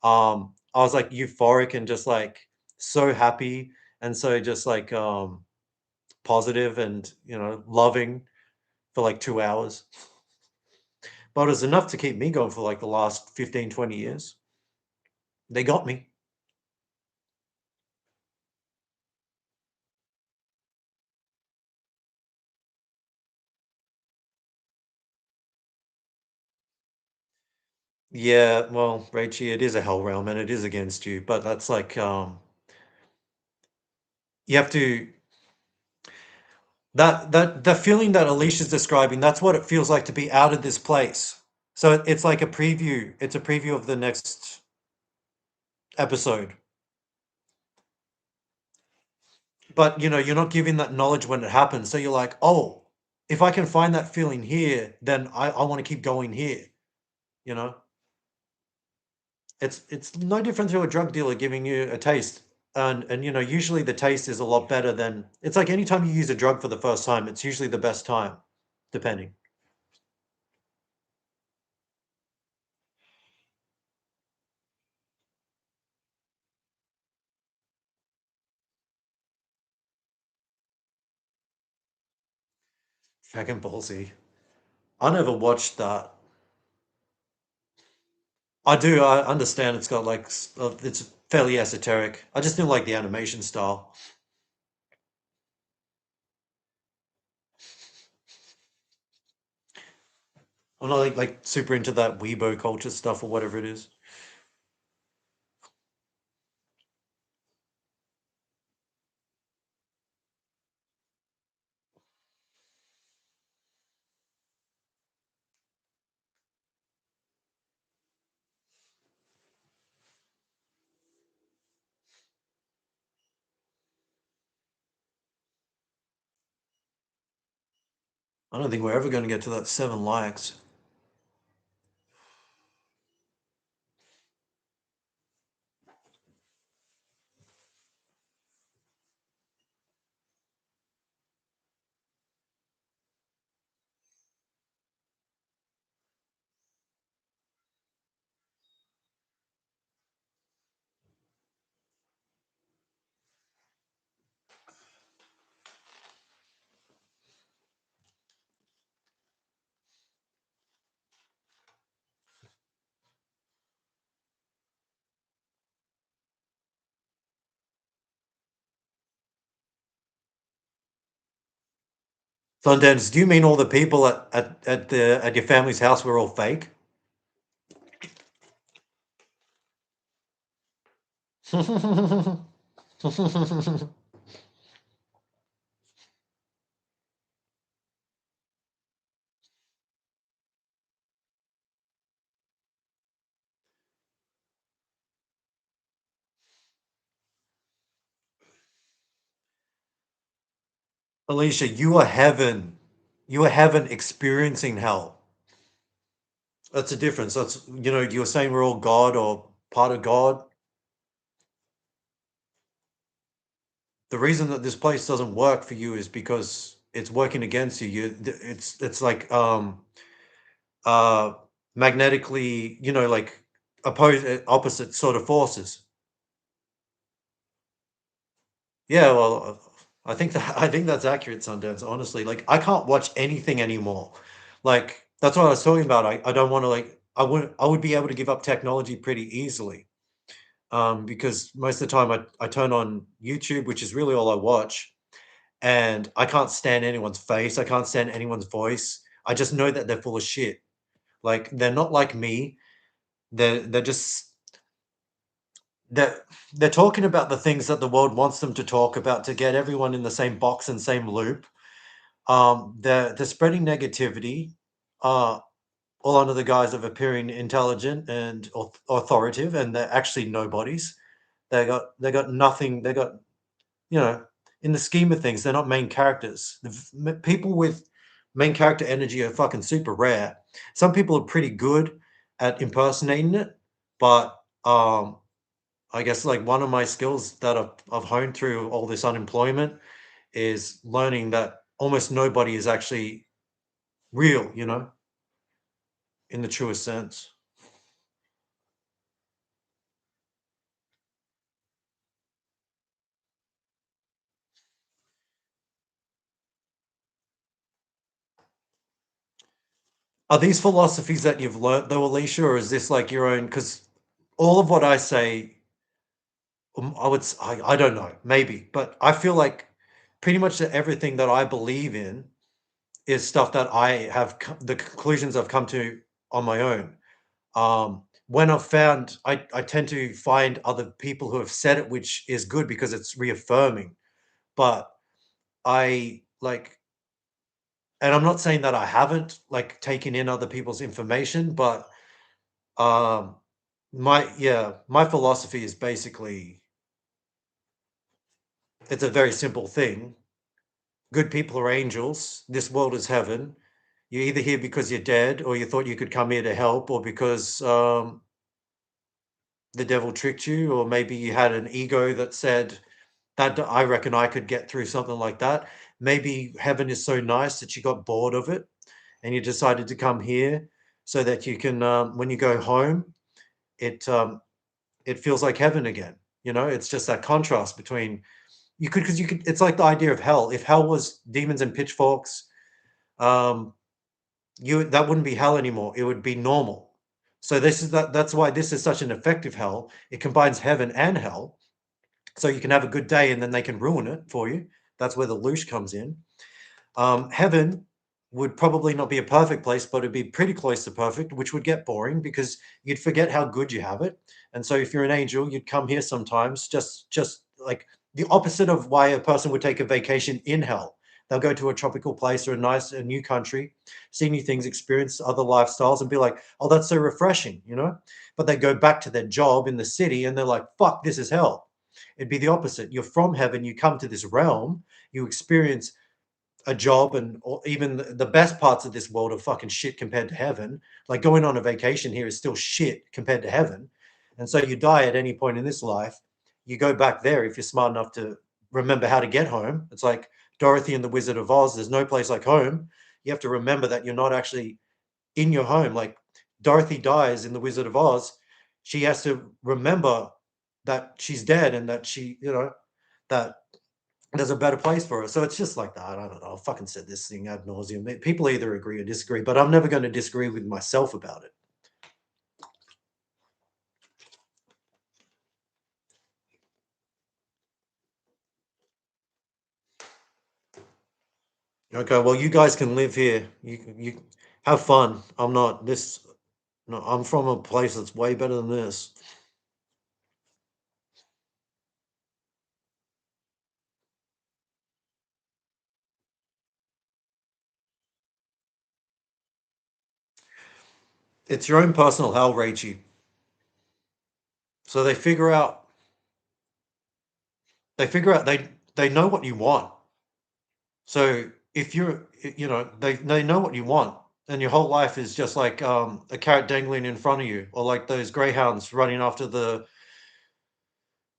I was like euphoric and just like so happy and so just like positive and loving for like 2 hours, but it was enough to keep me going for like the last 15, 20 years. They got me. Yeah, well, Rachie, it is a hell realm and it is against you, but that's like you have to that the feeling that Alicia's describing, that's what it feels like to be out of this place. So it's like a preview. It's a preview of the next episode. But you're not giving that knowledge when it happens. So you're like, oh, if I can find that feeling here, then I want to keep going here. You know, it's no different to a drug dealer giving you a taste. And usually the taste is a lot better than it's like anytime you use a drug for the first time, it's usually the best time, depending. Dragon Ball Z. I never watched that. I do. I understand it's got like it's fairly esoteric. I just didn't like the animation style. I'm not like super into that Weibo culture stuff or whatever it is. I don't think we're ever going to get to that 7 likes. Sundance, do you mean all the people at your family's house were all fake? Alicia, you are heaven. You are heaven experiencing hell. That's a difference. That's, you're saying we're all God or part of God. The reason that this place doesn't work for you is because it's working against you. It's like uh magnetically, like opposite sort of forces. Yeah, well, I think that's accurate, Sundance. Honestly, like I can't watch anything anymore. Like that's what I was talking about. I don't want to like I would be able to give up technology pretty easily. Because most of the time I turn on YouTube, which is really all I watch, and I can't stand anyone's face. I can't stand anyone's voice. I just know that they're full of shit. Like they're not like me. They're just they're they're talking about the things that the world wants them to talk about to get everyone in the same box and same loop. They're spreading negativity, uh, all under the guise of appearing intelligent and authoritative, and they're actually nobodies. They got nothing. They got you know, in the scheme of things, they're not main characters. People with main character energy are fucking super rare. Some people are pretty good at impersonating it, but I guess like one of my skills that I've honed through all this unemployment is learning that almost nobody is actually real, in the truest sense. Are these philosophies that you've learnt though, Alicia, or is this like your own? Because all of what I say, I don't know, maybe, but I feel like pretty much that everything that I believe in is stuff that the conclusions I've come to on my own. When I tend to find other people who have said it, which is good because it's reaffirming. But I like, and I'm not saying that I haven't like taken in other people's information, but um, my philosophy is basically it's a very simple thing. Good people are angels. This world is heaven. You're either here because you're dead, or you thought you could come here to help, or because the devil tricked you, or maybe you had an ego that said that I reckon I could get through something like that. Maybe heaven is so nice that you got bored of it and you decided to come here so that you can, when you go home, it it feels like heaven again. It's just that contrast between because you could. It's like the idea of hell. If hell was demons and pitchforks, um, that wouldn't be hell anymore. It would be normal. So that's why this is such an effective hell. It combines heaven and hell. So you can have a good day and then they can ruin it for you. That's where the loosh comes in. Heaven, would probably not be a perfect place, but it'd be pretty close to perfect, which would get boring because you'd forget how good you have it. And so if you're an angel, you'd come here sometimes, just like the opposite of why a person would take a vacation in hell. They'll go to a tropical place or a new country, see new things, experience other lifestyles, and be like, "Oh, that's so refreshing," you know. But they go back to their job in the city, and they're like, "Fuck, this is hell." It'd be the opposite. You're from heaven, you come to this realm, you experience a job, and or even the best parts of this world are fucking shit compared to heaven. Like going on a vacation here is still shit compared to heaven. And so you die at any point in this life, you go back there if you're smart enough to remember how to get home. It's like Dorothy and the Wizard of Oz. There's no place like home. You have to remember that you're not actually in your home. Like Dorothy dies in the Wizard of Oz. She has to remember that she's dead and that that there's a better place for it. So it's just like that. I don't know. I've fucking said this thing ad nauseum. People either agree or disagree, but I'm never going to disagree with myself about it. Okay, well, you guys can live here. You have fun. I'm not this. No, I'm from a place that's way better than this. It's your own personal hell, Rachie. So they know what you want. So if they know what you want, and your whole life is just like a carrot dangling in front of you, or like those greyhounds running after the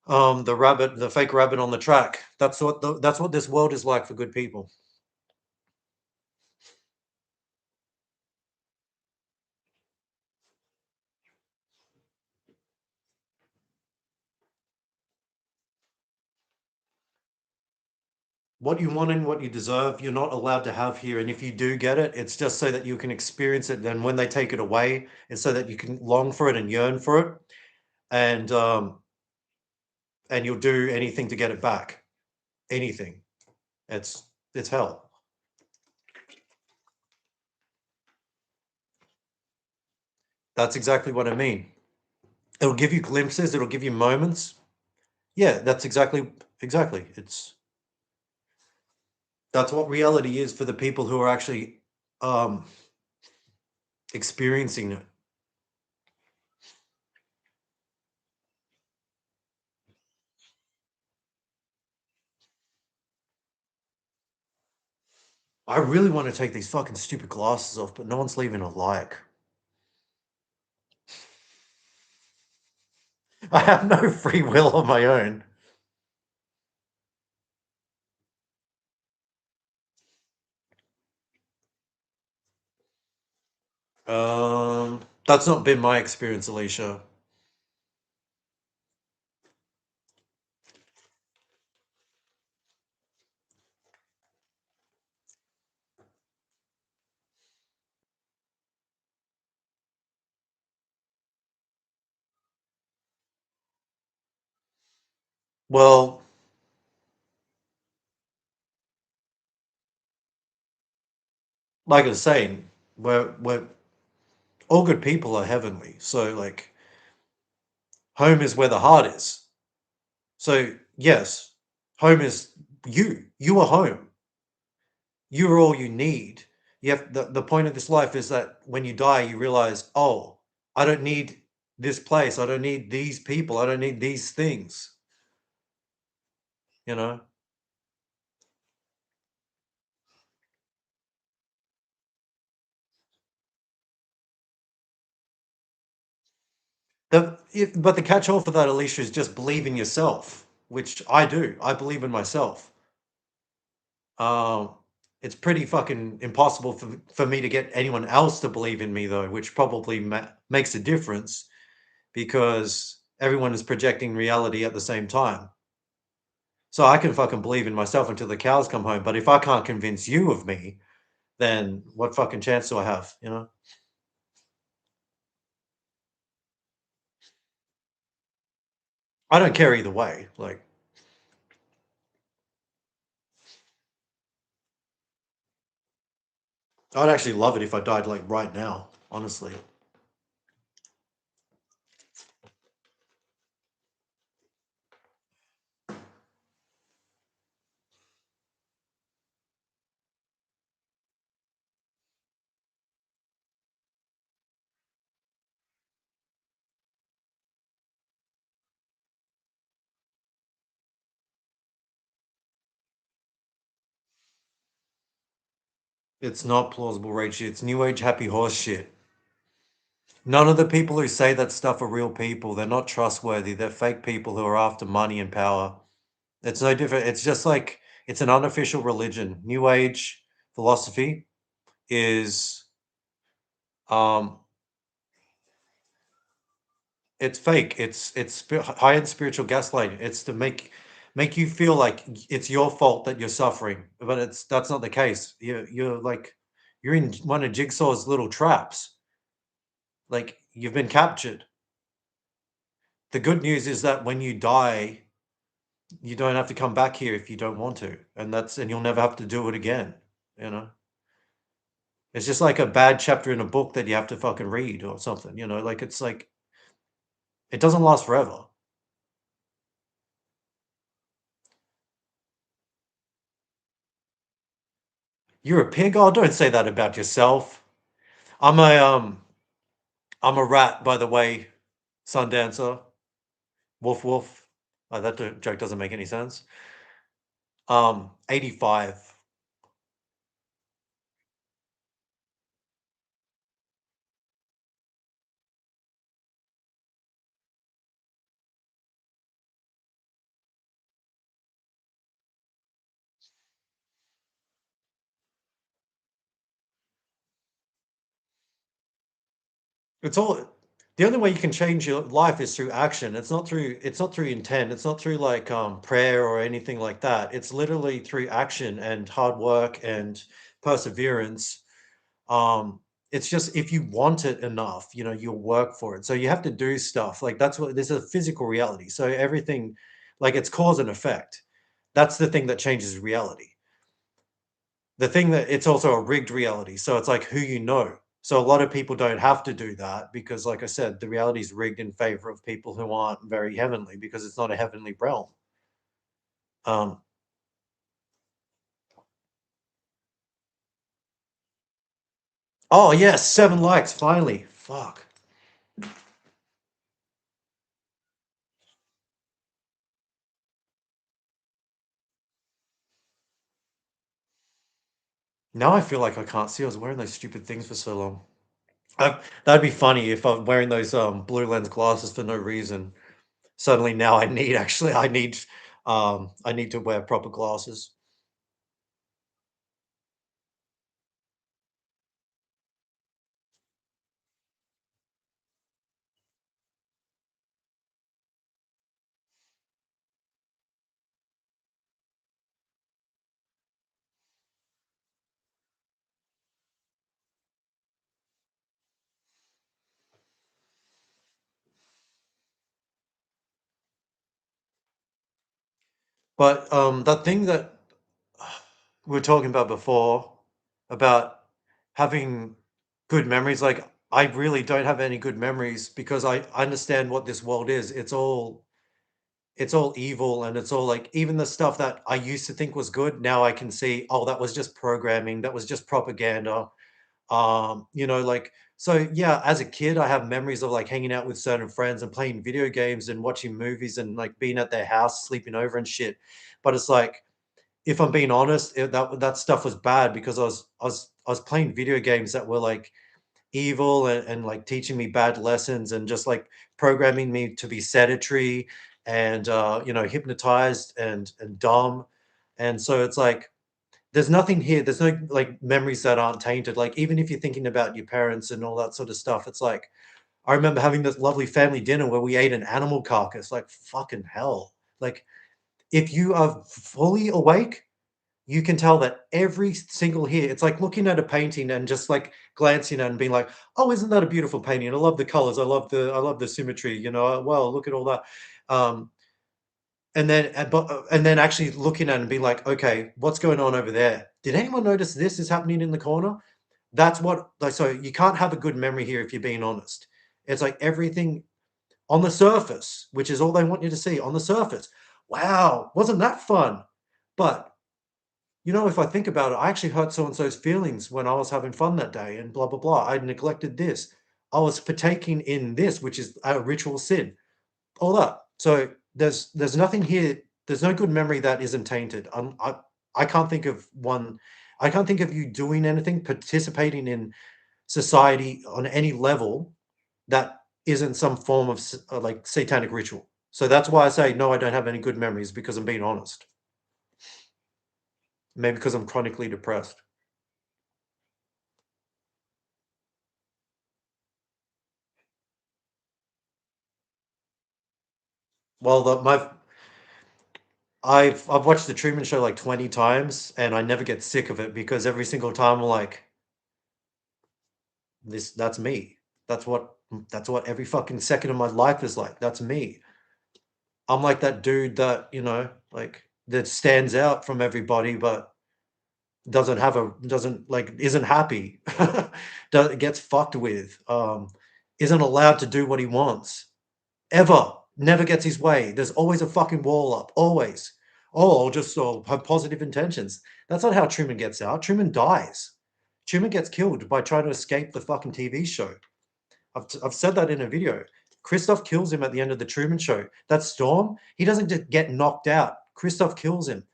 rabbit, the fake rabbit on the track. That's what this world is like for good people. What you want and what you deserve, you're not allowed to have here. And if you do get it, it's just so that you can experience it. Then when they take it away, it's so that you can long for it and yearn for it, and and you'll do anything to get it back. Anything. It's hell. That's exactly what I mean. It'll give you glimpses. It'll give you moments. Yeah, that's exactly. That's what reality is for the people who are actually um experiencing it. I really want to take these fucking stupid glasses off, but no one's leaving a like. I have no free will of my own. That's not been my experience, Alicia. Well, like I was saying, we're all good people are heavenly. So like home is where the heart is. So yes, home is you. You are home. You're all you need. You have the point of this life is that when you die, you realize, oh, I don't need this place. I don't need these people. I don't need these things. You know, but the catch-all for that, Alicia, is just believe in yourself, which I do. I believe in myself. Um, it's pretty fucking impossible for me to get anyone else to believe in me, though, which probably makes a difference because everyone is projecting reality at the same time. So I can fucking believe in myself until the cows come home. But if I can't convince you of me, then what fucking chance do I have? You know? I don't care either way. Like, I'd actually love it if I died like right now, honestly. It's not plausible rage shit. It's new age happy horse shit. None of the people who say that stuff are real people. They're not trustworthy. They're fake people who are after money and power. It's no different. It's just like it's an unofficial religion. New age philosophy is um it's fake. It's high end spiritual gaslighting. It's to make you feel like it's your fault that you're suffering, but that's not the case. You're like you're in one of Jigsaw's little traps. Like you've been captured. The good news is that when you die, you don't have to come back here if you don't want to, and you'll never have to do it again. You know, it's just like a bad chapter in a book that you have to fucking read or something. You know, like it's like it doesn't last forever. You're a pig. Oh, don't say that about yourself. I'm a um I'm a rat, by the way, Sundancer. Woof woof. Joke doesn't make any sense. 85. It's all the only way you can change your life is through action. It's not through intent. It's not through like prayer or anything like that. It's literally through action and hard work and perseverance. Um, it's just if you want it enough, you'll work for it. So you have to do stuff. Like that's what there's a physical reality. So everything like it's cause and effect. That's the thing that changes reality. The thing that it's also a rigged reality, so it's like who you know. So a lot of people don't have to do that because, like I said, the reality is rigged in favor of people who aren't very heavenly because it's not a heavenly realm. Um, oh yes, 7 likes finally. Fuck. Now I feel like I can't see. I was wearing those stupid things for so long. That'd be funny if I'm wearing those blue lens glasses for no reason. Suddenly now I need to wear proper glasses. But that thing that we were talking about before about having good memories, like I really don't have any good memories because I understand what this world is. It's all evil and it's all like even the stuff that I used to think was good, now I can see, oh, that was just programming, that was just propaganda. Like so yeah, as a kid I have memories of like hanging out with certain friends and playing video games and watching movies and like being at their house, sleeping over and shit. But it's like if I'm being honest, that stuff was bad because I was playing video games that were like evil and like teaching me bad lessons and just like programming me to be sedentary and hypnotized and dumb. And so it's like there's nothing here. There's no like memories that aren't tainted. Like even if you're thinking about your parents and all that sort of stuff, it's like I remember having this lovely family dinner where we ate an animal carcass. Like fucking hell. Like if you are fully awake, you can tell that every single here, it's like looking at a painting and just like glancing at it and being like, "Oh, isn't that a beautiful painting? I love the colors. I love the symmetry. Well, look at all that." Um, and then actually looking at it and being like, "Okay, what's going on over there? Did anyone notice this is happening in the corner? That's what, like, so you can't have a good memory here if you're being honest. It's like everything on the surface, which is all they want you to see on the surface. Wow, wasn't that fun? But if I think about it, I actually hurt so and so's feelings when I was having fun that day, and blah blah blah. I neglected this. I was partaking in this, which is a ritual sin. All that. So there's nothing here. There's no good memory that isn't tainted. I can't think of one. I can't think of you doing anything, participating in society on any level that isn't some form of like satanic ritual. So that's why I say no. I don't have any good memories because I'm being honest. Maybe because I'm chronically depressed. Well, I've watched the Truman Show like 20 times, and I never get sick of it because every single time I'm like, that's me. That's what every fucking second of my life is like. That's me. I'm like that dude that, like that stands out from everybody, but doesn't like isn't happy. Gets fucked with. Isn't allowed to do what he wants. Ever. Never gets his way. There's always a fucking wall up. Always. Oh, I'll just have positive intentions. That's not how Truman gets out. Truman dies. Truman gets killed by trying to escape the fucking TV show. I've said that in a video. Christoph kills him at the end of the Truman Show. That storm, he doesn't just get knocked out. Christoph kills him.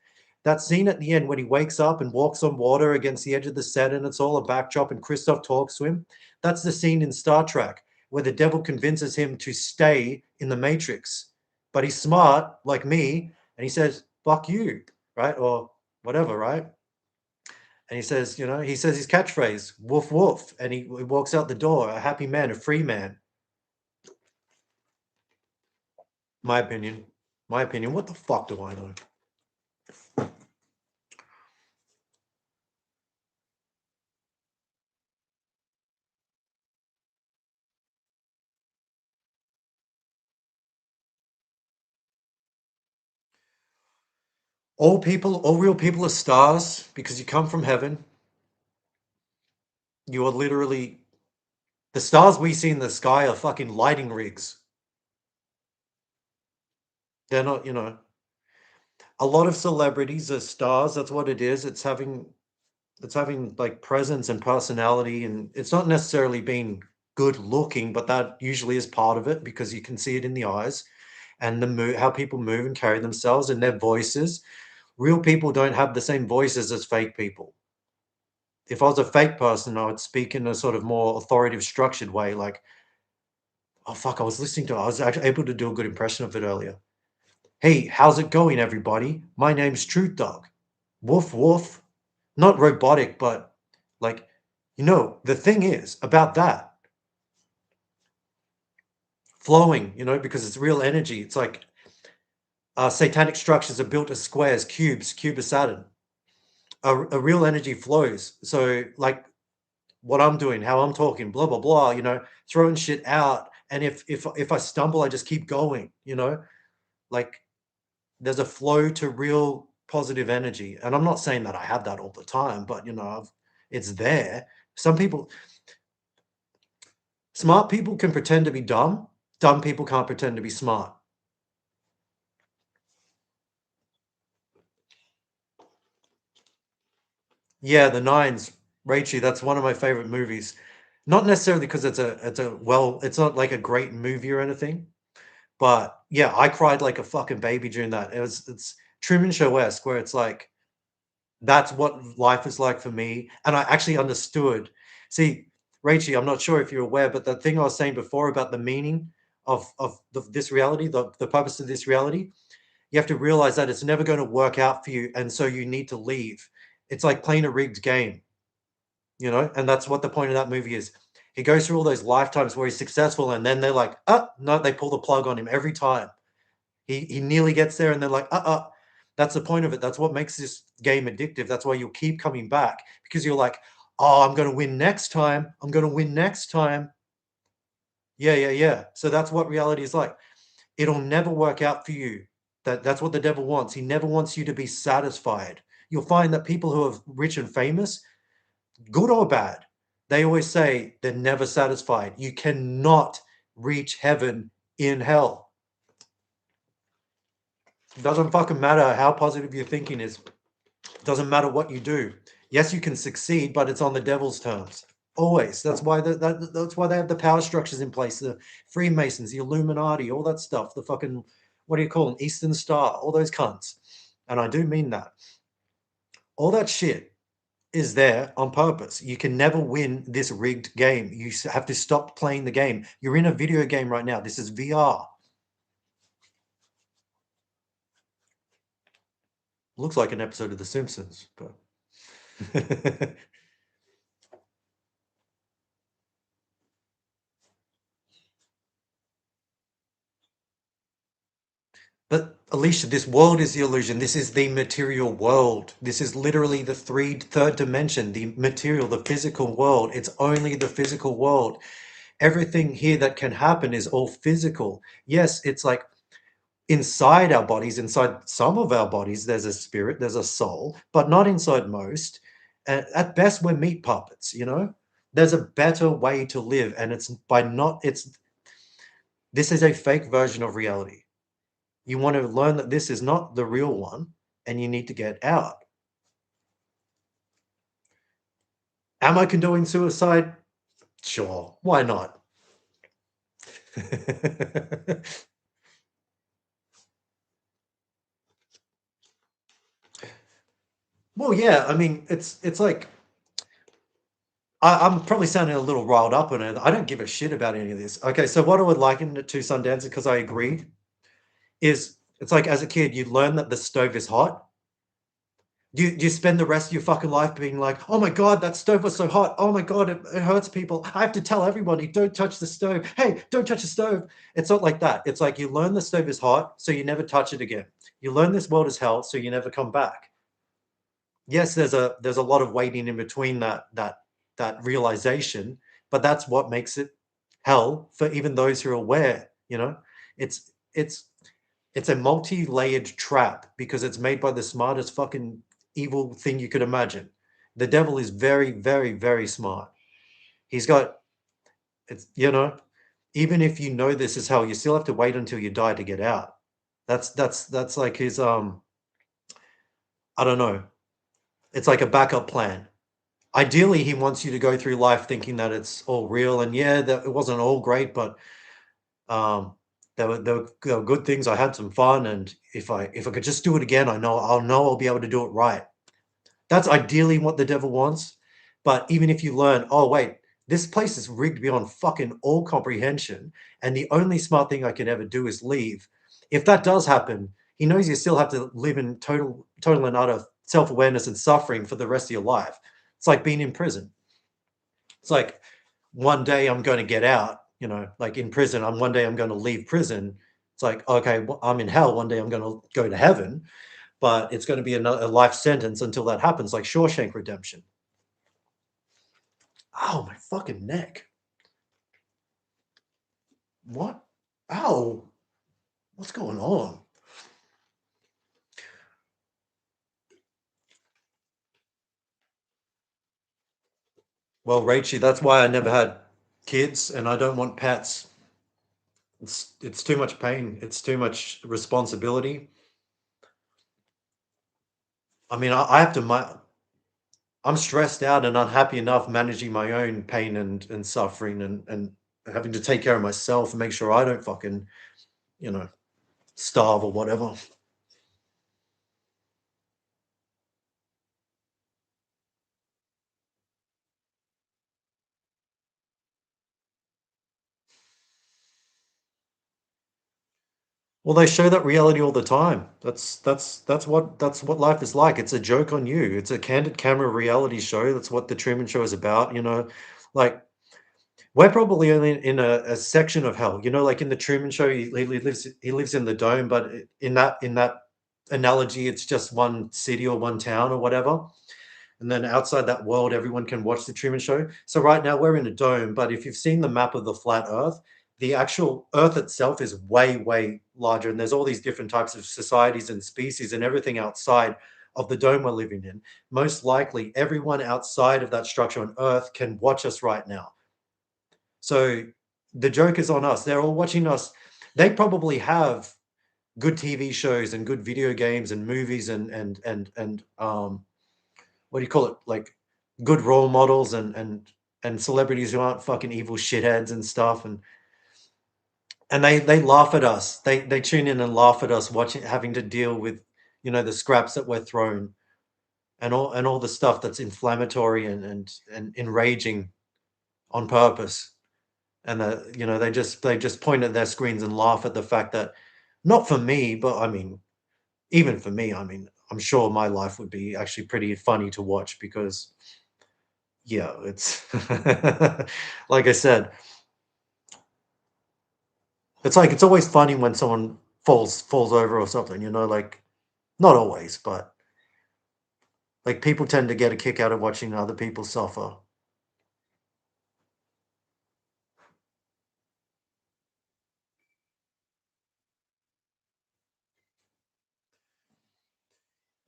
That scene at the end when he wakes up and walks on water against the edge of the set and it's all a backdrop and Christoph talks to him. That's the scene in Star Trek where the devil convinces him to stay in the Matrix. But he's smart, like me, and he says, fuck you, right? Or whatever, right? And he says, he says his catchphrase, woof, woof. And he walks out the door, a happy man, a free man. My opinion. My opinion. What the fuck do I know? All real people are stars because you come from heaven. You are literally the stars we see in the sky are fucking lighting rigs. They're not, a lot of celebrities are stars. That's what it is. It's having like presence and personality, and it's not necessarily being good looking, but that usually is part of it because you can see it in the eyes and how people move and carry themselves and their voices. Real people don't have the same voices as fake people. If I was a fake person, I would speak in a sort of more authoritative, structured way. Like, oh fuck, I was actually able to do a good impression of it earlier. Hey, how's it going, everybody? My name's Truth Dog. Woof woof. Not robotic, but like, the thing is about that flowing, because it's real energy. It's like satanic structures are built as squares, cubes, cube of Saturn. A real energy flows. So, like, what I'm doing, how I'm talking, blah blah blah, throwing shit out. And if I stumble, I just keep going, like there's a flow to real positive energy. And I'm not saying that I have that all the time, but it's there. Some people, smart people can pretend to be dumb. Dumb people can't pretend to be smart. Yeah, The Nines, Rachie, that's one of my favorite movies. Not necessarily because it's not like a great movie or anything. But yeah, I cried like a fucking baby during that. It's Truman Show-esque, where it's like that's what life is like for me, and I actually understood. See, Rachie, I'm not sure if you're aware, but the thing I was saying before about the meaning of this reality, the purpose of this reality, you have to realize that it's never going to work out for you, and so you need to leave. It's like playing a rigged game, and that's what the point of that movie is. He goes through all those lifetimes where he's successful, and then they're like, oh no, they pull the plug on him every time. He nearly gets there, and they're like, that's the point of it. That's what makes this game addictive. That's why you'll keep coming back because you're like, oh, I'm going to win next time. I'm going to win next time. Yeah, yeah, yeah. So that's what reality is like. It'll never work out for you. That's what the devil wants. He never wants you to be satisfied. You'll find that people who are rich and famous, good or bad, They always say they're never satisfied. You cannot reach heaven in hell. It doesn't fucking matter how positive your thinking is. It doesn't matter what you do. Yes, you can succeed, but it's on the devil's terms. Always. That's why that's why they have the power structures in place. The Freemasons, the Illuminati, all that stuff. The fucking, what do you call them? Eastern Star, all those cunts. And I do mean that. All that shit is there on purpose. You can never win this rigged game. You have to stop playing the game. You're in a video game right now. This is VR. Looks like an episode of The Simpsons, but but Alicia, this world is the illusion. This is the material world. This is literally the third dimension, the material, the physical world. It's only the physical world. Everything here that can happen is all physical. Yes, it's like inside our bodies, inside some of our bodies, there's a spirit, there's a soul, but not inside most. At best, we're meat puppets, you know? There's a better way to live, and it's by not, this is a fake version of reality. You want to learn that this is not the real one, and you need to get out. Am I condoning suicide? Sure, why not? Well, yeah, I mean, it's like I'm probably sounding a little riled up on it. I don't give a shit about any of this. Okay, so what I would liken it to, Sundancer, because I agree, is it's like as a kid, you learn that the stove is hot. You spend the rest of your fucking life being like, oh my God, that stove was so hot. Oh my God, it hurts people. I have to tell everybody, don't touch the stove. Hey, don't touch the stove. It's not like that. It's like you learn the stove is hot, so you never touch it again. You learn this world is hell, so you never come back. Yes, there's a lot of waiting in between that realization, but that's what makes it hell for even those who are aware, you know? It's it's it's a multi-layered trap because it's made by the smartest fucking evil thing you could imagine. The devil is very, very, very smart. He's got it's even if you know this is hell, you still have to wait until you die to get out. That's like his I don't know. It's like a backup plan. Ideally, he wants you to go through life thinking that it's all real, and yeah, that it wasn't all great, but um, there were good things. I had some fun, and if I could just do it again, I'll know I'll be able to do it right. That's ideally what the devil wants. But even if you learn, oh wait, this place is rigged beyond fucking all comprehension, and the only smart thing I can ever do is leave. If that does happen, he knows you still have to live in total and utter self-awareness and suffering for the rest of your life. It's like being in prison. It's like one day I'm going to get out, like in prison. One day I'm going to leave prison. It's like, okay, well, I'm in hell. One day I'm going to go to heaven, but it's going to be a life sentence until that happens, like Shawshank Redemption. Ow, my fucking neck. What? Ow. What's going on? Well, Rachie, that's why I never had kids and I don't want pets. It's too much pain. It's too much responsibility. I mean, I have to I'm stressed out and unhappy enough managing my own pain and suffering and having to take care of myself and make sure I don't fucking, you know, starve or whatever. Well, they show that reality all the time. That's what life is like. It's a joke on you. It's a candid camera reality show. That's what the Truman Show is about. Like we're probably only in a section of hell. Like in the Truman Show, he lives in the dome, but in that analogy, it's just one city or one town or whatever. And then outside that world, everyone can watch the Truman Show. So right now we're in a dome, but if you've seen the map of the flat Earth, the actual Earth itself is way, way larger. And there's all these different types of societies and species and everything outside of the dome we're living in, most likely everyone outside of that structure on Earth can watch us right now. So the joke is on us. They're all watching us. They probably have good TV shows and good video games and movies and what do you call it? Like good role models and celebrities who aren't fucking evil shitheads and stuff. And they laugh at us. They tune in and laugh at us watching having to deal with, the scraps that we're thrown and all the stuff that's inflammatory and enraging on purpose. And they just point at their screens and laugh at the fact that, not for me, but I mean, even for me, I mean, I'm sure my life would be actually pretty funny to watch because, yeah, it's like I said, it's like it's always funny when someone falls over or something, like not always, but like people tend to get a kick out of watching other people suffer.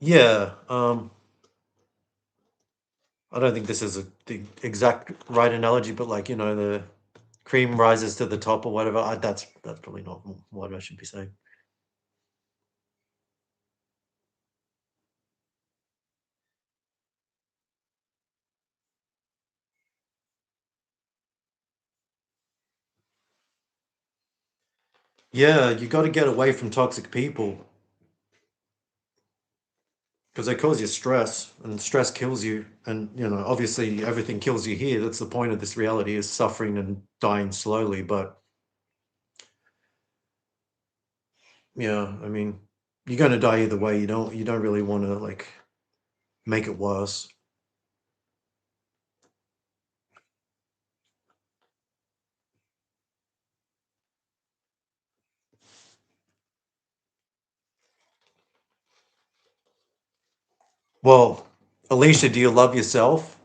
Yeah, I don't think this is the exact right analogy, but like, the cream rises to the top or whatever. That's probably not what I should be saying. Yeah, you got to get away from toxic people because they cause you stress, and stress kills you. And obviously, everything kills you here. That's the point of this reality: is suffering and dying slowly. But yeah, I mean, you're going to die either way. You don't really want to like make it worse. Well, Alicia, do you love yourself?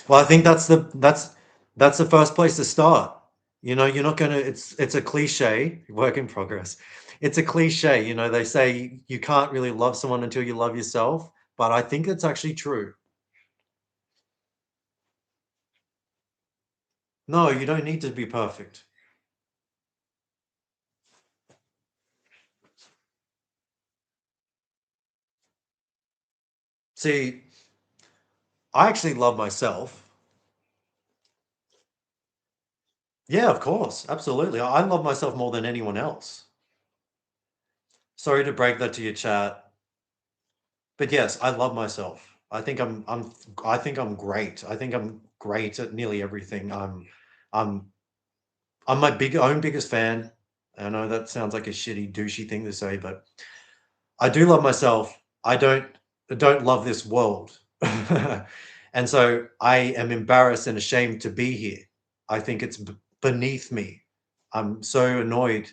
Well, I think that's the first place to start. You're not gonna. It's a cliche. Work in progress. It's a cliche. They say you can't really love someone until you love yourself, but I think it's actually true. No, you don't need to be perfect. See, I actually love myself. Yeah, of course, absolutely. I love myself more than anyone else. Sorry to break that to your chat. But yes, I love myself. I think I'm great. I think I'm great at nearly everything. I'm I'm my biggest fan. I know that sounds like a shitty douchey thing to say, but I do love myself. I don't love this world. And so I am embarrassed and ashamed to be here. I think it's beneath me. I'm so annoyed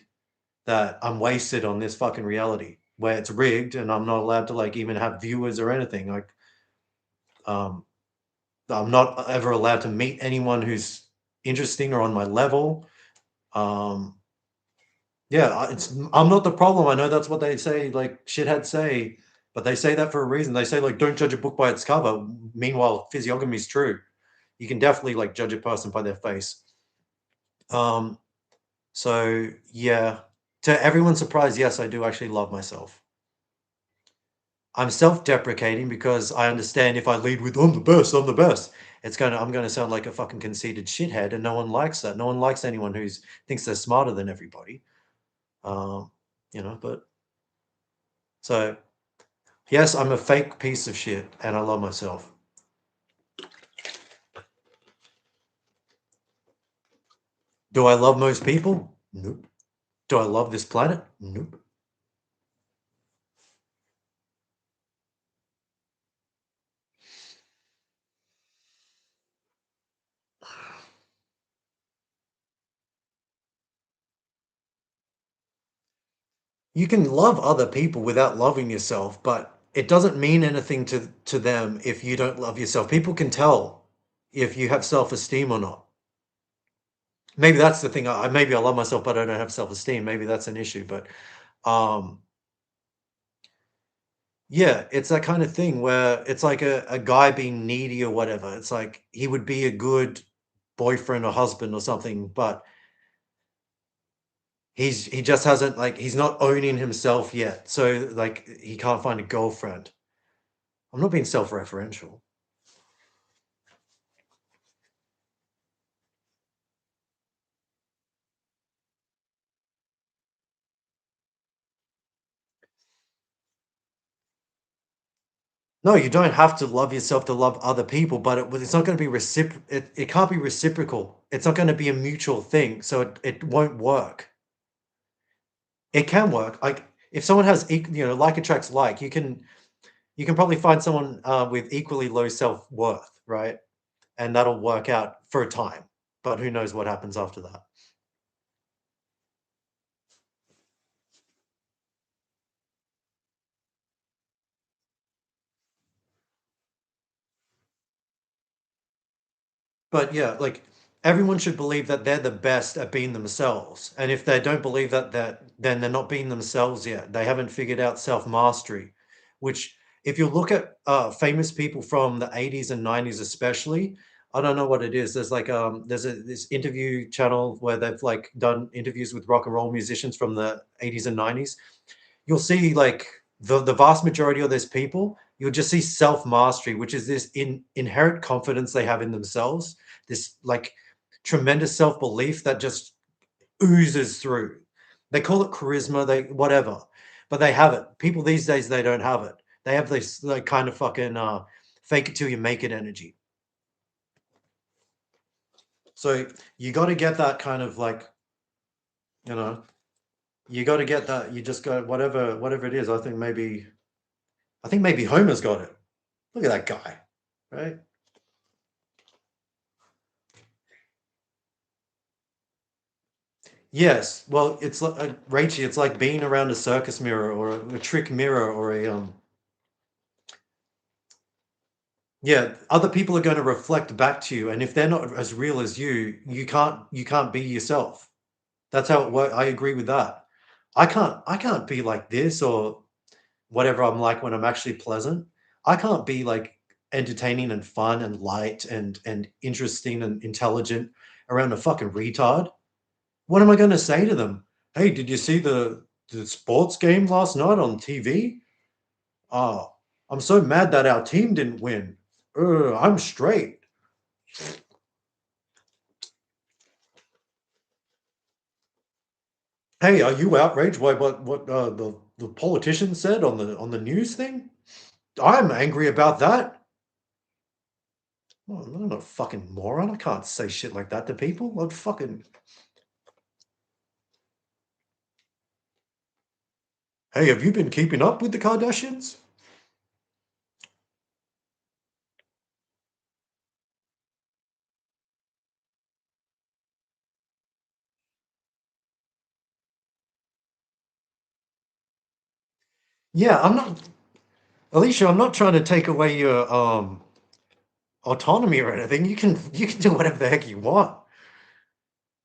that I'm wasted on this fucking reality where it's rigged and I'm not allowed to like even have viewers or anything. Like um I'm not ever allowed to meet anyone who's interesting or on my level. Um yeah, I'm not the problem. I know that's what they say, like shitheads say, but they say that for a reason. They say like don't judge a book by its cover. Meanwhile, physiognomy is true. You can definitely like judge a person by their face. Um so yeah, to everyone's surprise, yes, I do actually love myself. I'm self-deprecating because I understand if I lead with I'm the best, I'm gonna sound like a fucking conceited shithead, and no one likes that. No one likes anyone who's thinks they're smarter than everybody. Um, but so yes, I'm a fake piece of shit, and I love myself. Do I love most people? Nope. Do I love this planet? Nope. You can love other people without loving yourself, but it doesn't mean anything to them if you don't love yourself. People can tell if you have self-esteem or not. Maybe that's the thing. Maybe I love myself, but I don't have self-esteem. Maybe that's an issue. But um, yeah, it's that kind of thing where it's like a guy being needy or whatever. It's like he would be a good boyfriend or husband or something, but he just hasn't like he's not owning himself yet. So like he can't find a girlfriend. I'm not being self-referential. No, you don't have to love yourself to love other people, but it's not going to be it can't be reciprocal. It's not going to be a mutual thing, so it won't work. It can work. Like if someone has like attracts like, you can probably find someone with equally low self-worth, right? And that'll work out for a time. But who knows what happens after that. But yeah, like everyone should believe that they're the best at being themselves. And if they don't believe that, then they're not being themselves yet. They haven't figured out self-mastery, which if you look at famous people from the 80s and 90s especially, I don't know what it is. There's like there's this interview channel where they've like done interviews with rock and roll musicians from the 80s and 90s. You'll see like the vast majority of those people, you'll just see self-mastery, which is this inherent confidence they have in themselves, this like tremendous self-belief that just oozes through. They call it charisma, they whatever, but they have it. People these days they don't have it. They have this like kind of fucking fake it till you make it energy. So you got to get that kind of like, you know, you got to get that. You just got whatever it is. I think maybe Homer's got it. Look at that guy, right? Yes. Well, it's like Rachie. It's like being around a circus mirror or a trick mirror or a yeah. Other people are going to reflect back to you, and if they're not as real as you can't be yourself. That's how it works. I agree with that. I can't be like this or whatever I'm like when I'm actually pleasant. I can't be like entertaining and fun and light and interesting and intelligent around a fucking retard. What am I gonna say to them? "Hey, did you see the sports game last night on TV? Oh, I'm so mad that our team didn't win. I'm straight. Hey, are you outraged by what the politician said on the news thing? I'm angry about that. Well, I'm not a fucking moron. I can't say shit like that to people. I'd fucking Hey, have you been keeping up with the Kardashians? Yeah, I'm not Alicia, I'm not trying to take away your autonomy or anything. You can do whatever the heck you want.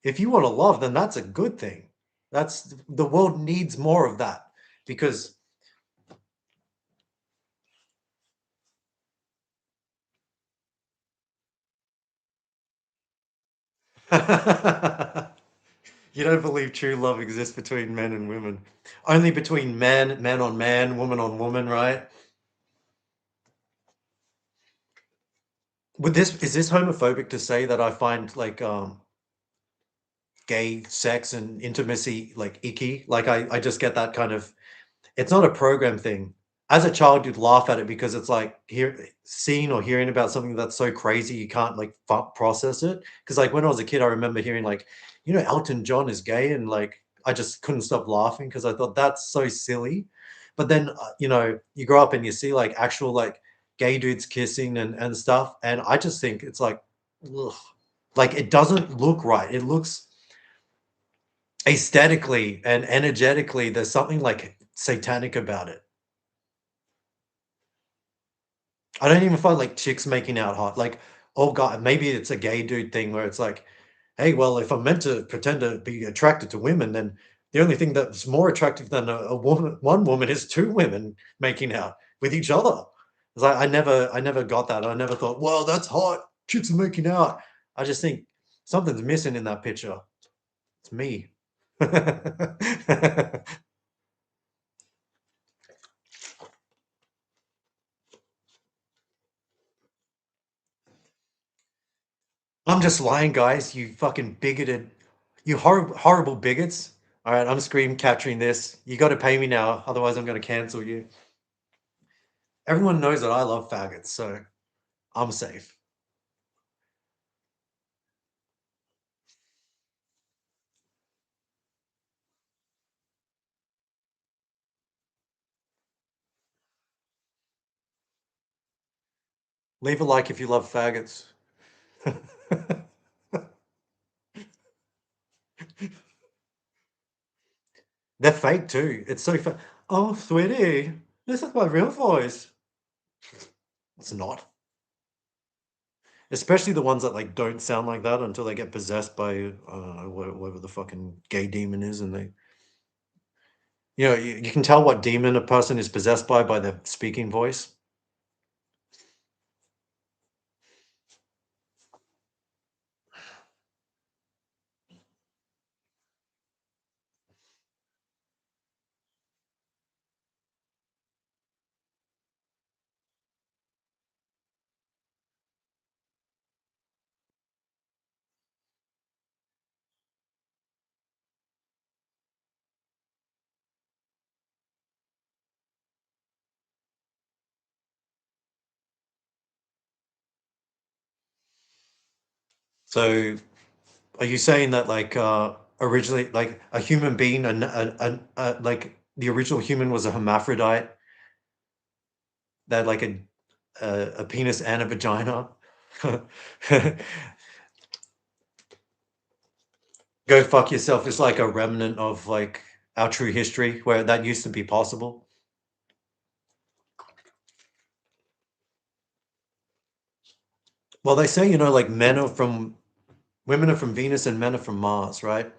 If you want to love, then that's a good thing. That's the world needs more of that because you don't believe true love exists between men and women. Only between men, man on man, woman on woman, right? Would this is this homophobic to say that I find like gay sex and intimacy like icky? Like I just get that kind of it's not a program thing. As a child, you'd laugh at it because it's like seeing or hearing about something that's so crazy you can't like process it. Because like when I was a kid, I remember hearing like, Elton John is gay, and like I just couldn't stop laughing because I thought that's so silly. But then you grow up and you see like actual like gay dudes kissing and stuff, and I just think it's like, ugh. Like it doesn't look right. It looks aesthetically and energetically, there's something like satanic about it. I don't even find like chicks making out hot. Like, oh god, maybe it's a gay dude thing where it's like, hey, well, if I'm meant to pretend to be attracted to women, then the only thing that's more attractive than a woman, one woman, is two women making out with each other. It's like I never got that. I never thought, well, that's hot. Chicks are making out. I just think something's missing in that picture. It's me. I'm just lying, guys. You fucking bigoted, you horrible bigots. All right, I'm screen capturing this. You got to pay me now, otherwise I'm going to cancel you. Everyone knows that I love faggots, so I'm safe. Leave a like if you love faggots. They're fake too. It's so fake. Oh, sweetie, this is my real voice. It's not. Especially the ones that like don't sound like that until they get possessed by whatever the fucking gay demon is, and they, you know, you can tell what demon a person is possessed by their speaking voice. So, are you saying that like originally, like a human being, like the original human was a hermaphrodite that had like a penis and a vagina? Go fuck yourself is like a remnant of like our true history where that used to be possible. Well, they say, you know, like women are from Venus and men are from Mars, right?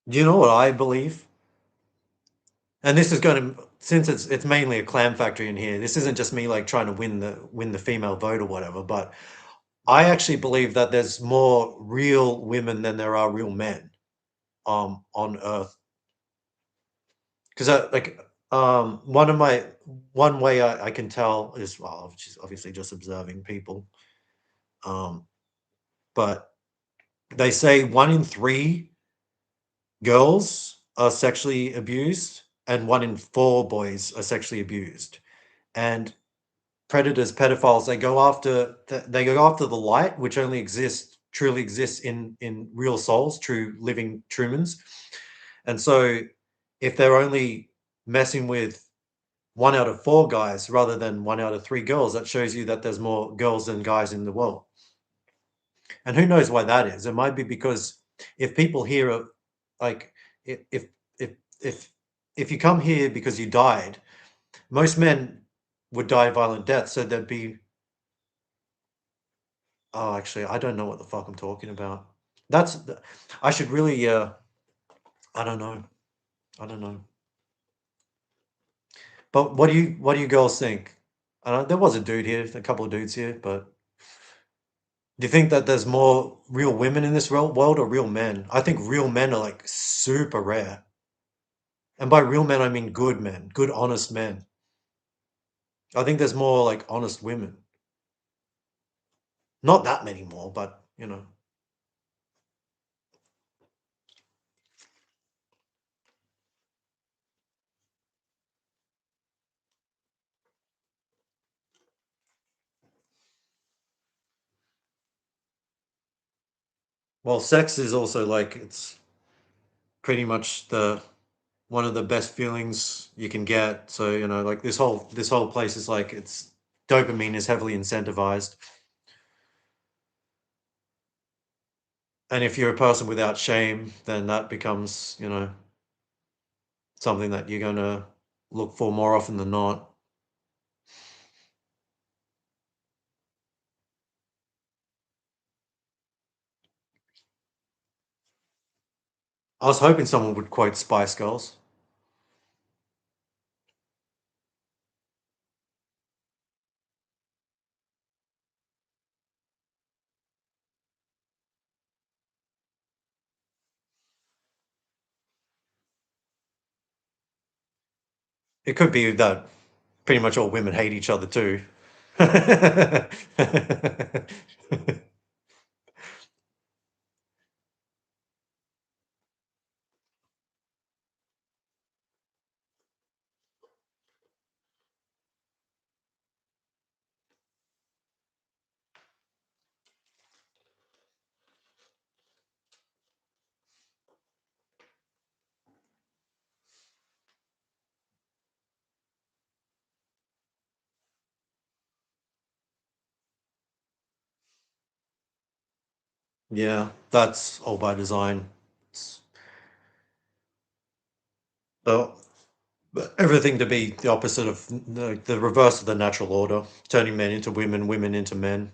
Do you know what I believe? And this is going to, since it's mainly a clam factory in here. This isn't just me like trying to win the female vote or whatever. But I actually believe that there's more real women than there are real men on Earth. Because like one way I can tell is, well, just obviously just observing people. Um, but they say 1 in 3 girls are sexually abused and 1 in 4 boys are sexually abused. And predators, pedophiles, they go after the light, which only truly exists in real souls, true living Trumans. And so, if they're only messing with 1 out of 4 guys rather than 1 out of 3 girls, that shows you that there's more girls than guys in the world. And who knows why that is? It might be because if people here are like, if if if if you come here because you died, most men would die a violent death, so there'd be, oh, actually, I don't know what the fuck I'm talking about. That's I should really, I don't know. I don't know. But what do you girls think? I don't, there was a dude here, a couple of dudes here, but do you think that there's more real women in this world or real men? I think real men are like super rare. And by real men, I mean good men, good, honest men. I think there's more like honest women. Not that many more, but you know. Well, sex is also like, it's pretty much the one of the best feelings you can get. So, you know, like this whole place is like it's dopamine is heavily incentivized. And if you're a person without shame, then that becomes, you know, something that you're gonna look for more often than not. I was hoping someone would quote Spice Girls. It could be that pretty much all women hate each other too. Yeah, that's all by design. S- So but everything to be the opposite of the reverse of the natural order, turning men into women, women into men.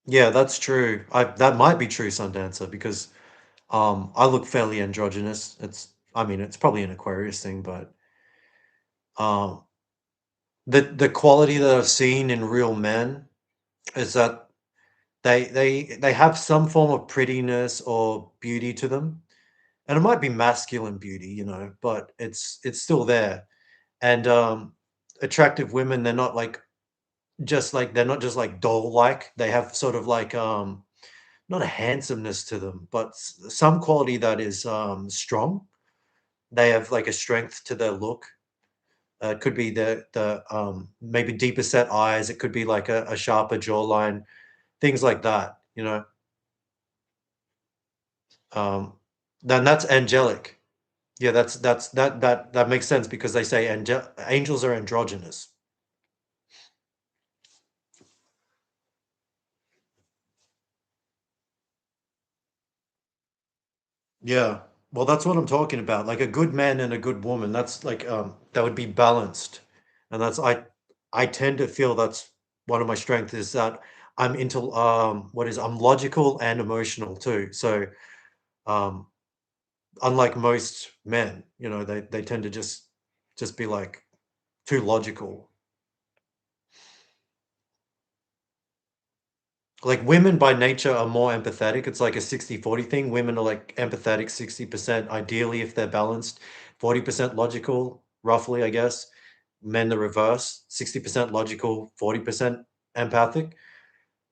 Yeah, that's true. That might be true, Sundancer, because I look fairly androgynous. I mean, it's probably an Aquarius thing, but um the quality that I've seen in real men is that they have some form of prettiness or beauty to them. And it might be masculine beauty, you know, but it's still there. And attractive women, they're not just like doll like. They have sort of like not a handsomeness to them, but some quality that is strong. They have like a strength to their look. It could be the maybe deeper set eyes. It could be like a sharper jawline, things like that. You know, um, then that's angelic. Yeah, that makes sense because they say angels are androgynous. Yeah. Well, that's what I'm talking about. Like a good man and a good woman. That's like that would be balanced. And I tend to feel that's one of my strengths is that I'm into I'm logical and emotional too. So um unlike most men, you know, they tend to just be like too logical. Like women by nature are more empathetic. It's like a 60-40 thing. Women are like empathetic 60%, ideally if they're balanced, 40% logical, roughly, I guess. Men the reverse, 60% logical, 40% empathic.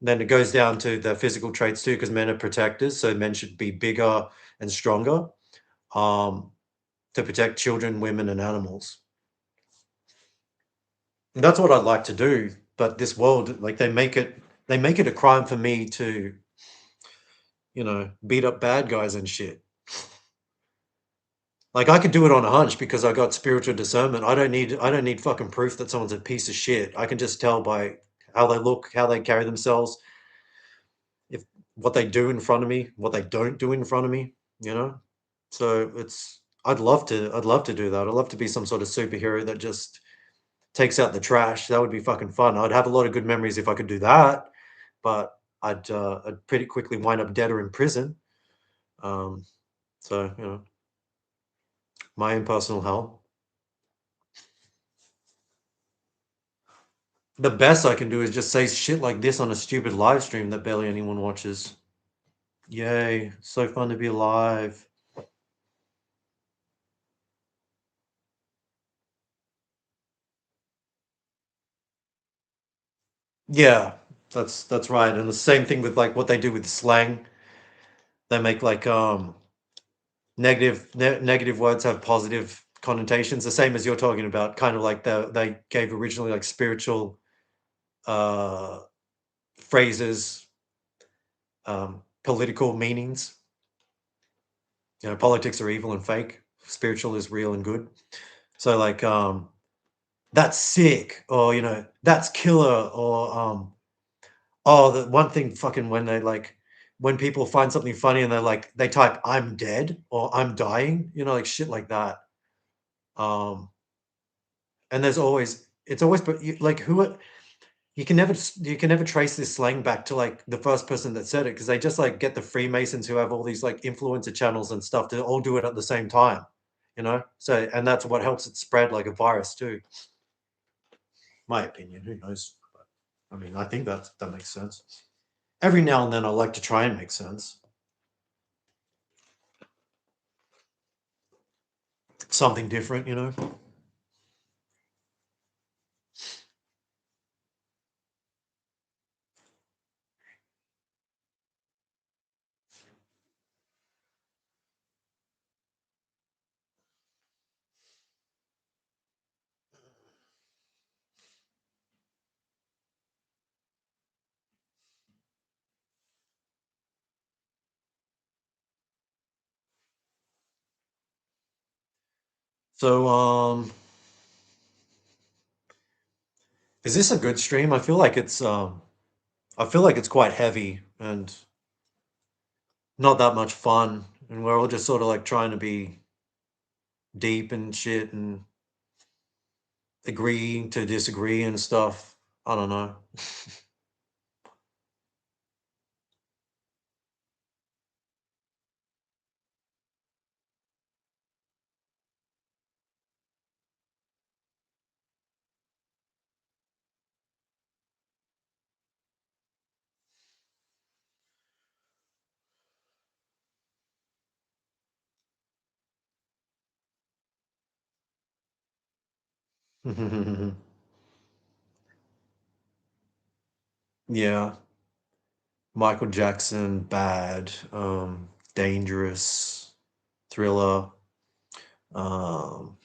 Then it goes down to the physical traits too, because men are protectors, so men should be bigger and stronger um, to protect children, women, and animals. And that's what I'd like to do. But this world, like they make it a crime for me to beat up bad guys and shit. Like I could do it on a hunch because I got spiritual discernment. I don't need fucking proof that someone's a piece of shit. I can just tell by how they look, how they carry themselves, if what they do in front of me, what they don't do in front of me, you know? So I'd love to do that. I'd love to be some sort of superhero that just takes out the trash. That would be fucking fun. I'd have a lot of good memories if I could do that, but I'd pretty quickly wind up dead or in prison. Um, so, my own personal hell. The best I can do is just say shit like this on a stupid live stream that barely anyone watches. Yay, so fun to be alive. Yeah, that's right. And the same thing with like what they do with slang. They make like negative words have positive connotations, the same as you're talking about, kind of like they gave originally like spiritual uh phrases, political meanings. politics are evil and fake. Spiritual is real and good. So like, that's sick, or that's killer, or oh, the one thing fucking when they like when people find something funny and they type "I'm dead" or "I'm dying," like shit like that. Um, and there's always it's always but like you can never trace this slang back to like the first person that said it because they just like get the Freemasons who have all these like influencer channels and stuff to all do it at the same time. So and that's what helps it spread like a virus too. My opinion, who knows? I mean, I think that makes sense. Every now and then I like to try and make sense. Something different. So, is this a good stream? I feel like it's quite heavy and not that much fun, and we're all just sort of like trying to be deep and shit and agreeing to disagree and stuff. I don't know. Yeah, Michael Jackson, bad, dangerous, thriller, um,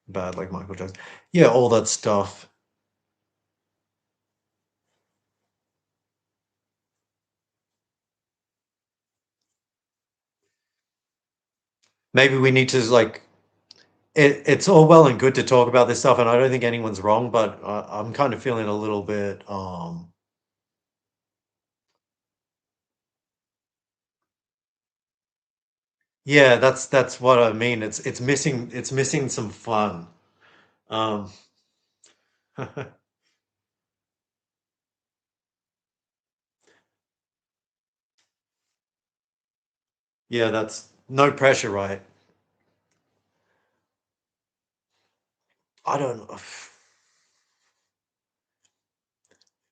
bad like Michael Jackson. Yeah, all that stuff. Maybe we need to like it's all well and good to talk about this stuff, and I don't think anyone's wrong, but I'm kind of feeling a little bit. Yeah, that's what I mean. It's missing some fun. Um, yeah, that's no pressure, right? I don't.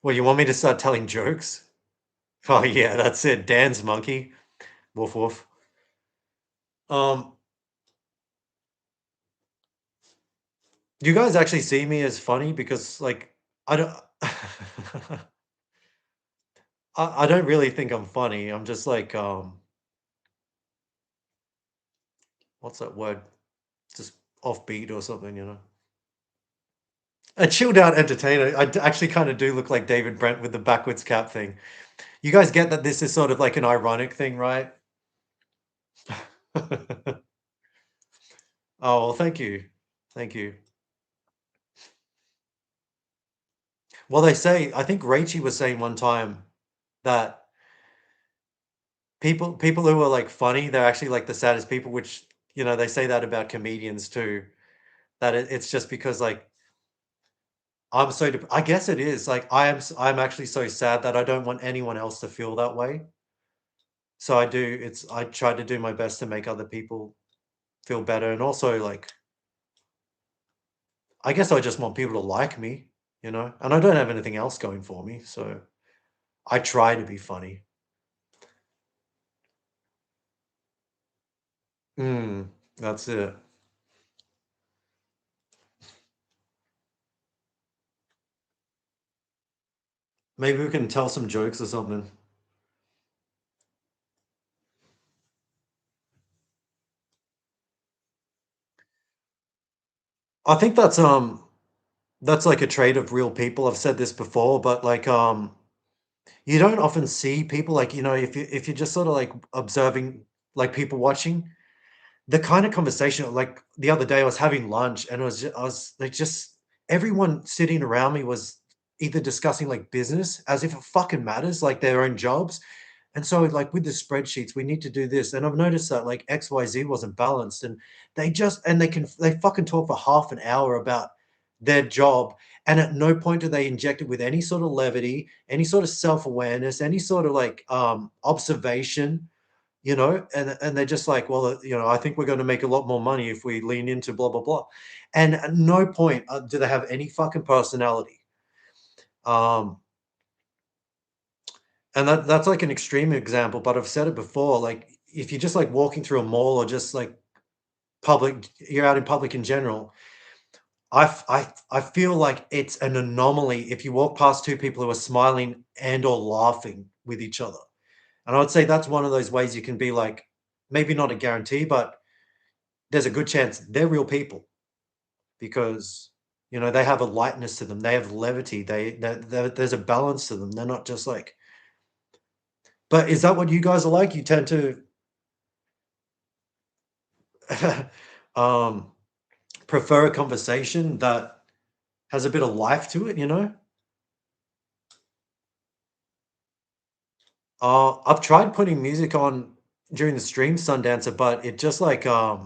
Well, you want me to start telling jokes? Oh yeah, that's it. Dan's monkey. Woof woof. Um, you guys actually see me as funny because like I don't. I don't really think I'm funny. I'm just like what's that word? Just offbeat or something. A chilled out entertainer. Actually kind of do look like David Brent with the backwards cap thing. You guys get that this is sort of like an ironic thing, right? Oh, well, thank you. Thank you. Well, they say, I think Rachie was saying one time that people who are like funny, they're actually like the saddest people, which, they say that about comedians too. That it's just because like I guess it is like I'm actually so sad that I don't want anyone else to feel that way. So I try to do my best to make other people feel better, and also, like, I guess I just want people to like me, and I don't have anything else going for me, so I try to be funny. That's it. Maybe we can tell some jokes or something. I think that's like a trait of real people. I've said this before, but like you don't often see people like, if you're just sort of like observing like people watching, the kind of conversation, like the other day I was having lunch and I was like, just everyone sitting around me was either discussing like business as if it fucking matters, like their own jobs. And so like with the spreadsheets, we need to do this. And I've noticed that like XYZ wasn't balanced, and they fucking talk for half an hour about their job. And at no point do they inject it with any sort of levity, any sort of self-awareness, any sort of like observation, and they're just like, well, I think we're going to make a lot more money if we lean into blah blah blah, and at no point do they have any fucking personality. um and that's like an extreme example, but I've said it before, like if you're just like walking through a mall or just like you're out in public in general, I feel like it's an anomaly if you walk past two people who are smiling and or laughing with each other. And I would say that's one of those ways you can be like, maybe not a guarantee, but there's a good chance they're real people, because they have a lightness to them, they have levity, there's a balance to them, they're not just like. But is that what you guys are like? You tend to um prefer a conversation that has a bit of life to it? I've tried putting music on during the stream, Sundancer, but it just like I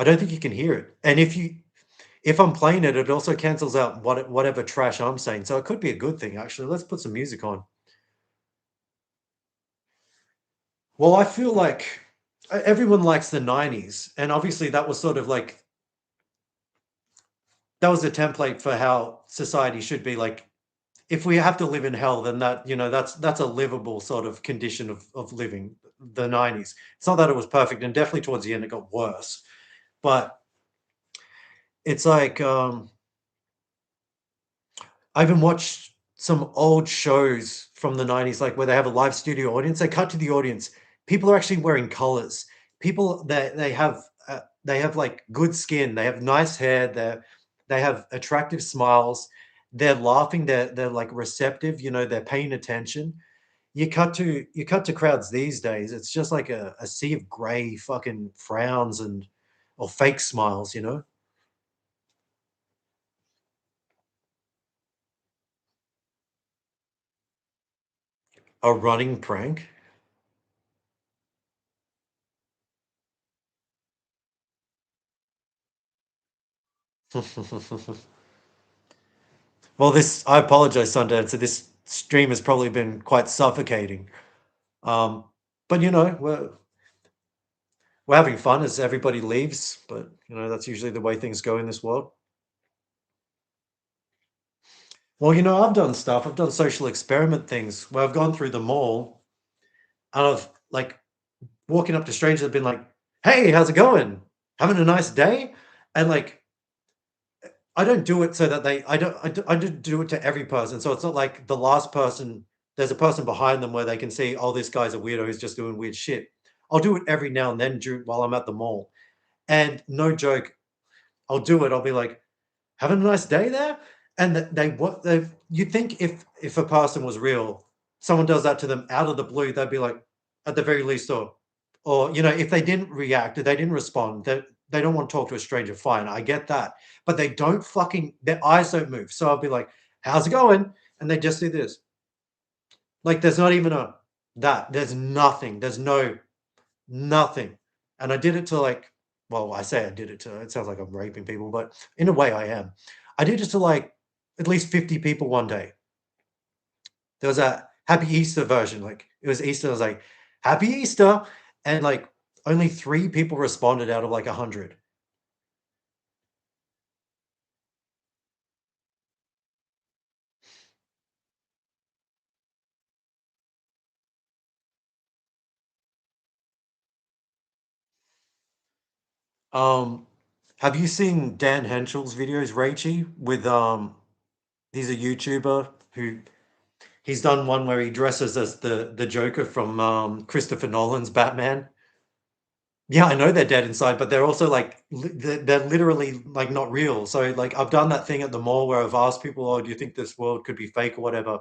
don't think you can hear it. And if I'm playing it, it also cancels out whatever trash I'm saying. So it could be a good thing, actually. Let's put some music on. Well, I feel like everyone likes the 90s, and obviously that was sort of like that was a template for how society should be. Like, if we have to live in hell, then that's a livable sort of condition of living. The 90s. It's not that it was perfect, and definitely towards the end it got worse. But it's like I even watched some old shows from the 90s, like where they have a live studio audience. They cut to the audience. People are actually wearing colors. People that they have like good skin. They have nice hair. They have attractive smiles. They're laughing. They're like receptive. They're paying attention. You cut to crowds these days. It's just like a sea of gray fucking frowns and or fake smiles. A running prank. Well, I apologize, Sundancer. This stream has probably been quite suffocating. Um, but we're having fun as everybody leaves. But that's usually the way things go in this world. Well, I've done stuff. I've done social experiment things where I've gone through the mall and I've like walking up to strangers have been like, "Hey, how's it going? Having a nice day?" And like I don't do it so that I don't do it to every person. So it's not like the last person, there's a person behind them where they can see, oh, this guy's a weirdo who's just doing weird shit. I'll do it every now and then while I'm at the mall. And no joke, I'll do it. I'll be like, having a nice day there? And you'd think if a person was real, someone does that to them out of the blue, they'd be like, at the very least, or if they didn't react, if they didn't respond, they don't want to talk to a stranger. Fine, I get that, but they don't their eyes don't move. So I'll be like, "How's it going?" And they just do this. Like there's not even there's nothing. There's nothing. And I did it to like, well, I say I did it to. It sounds like I'm raping people, but in a way, I am. I did it to like at least 50 people one day. There was a Happy Easter version. Like it was Easter. I was like, Happy Easter. And like only 3 people responded out of like 100. Um, have you seen Dan Henschel's videos, Rachie? He's a YouTuber who he's done one where he dresses as the Joker from Christopher Nolan's Batman. Yeah, I know they're dead inside, but they're also like they're literally like not real. So like I've done that thing at the mall where I've asked people, "Oh, do you think this world could be fake or whatever?"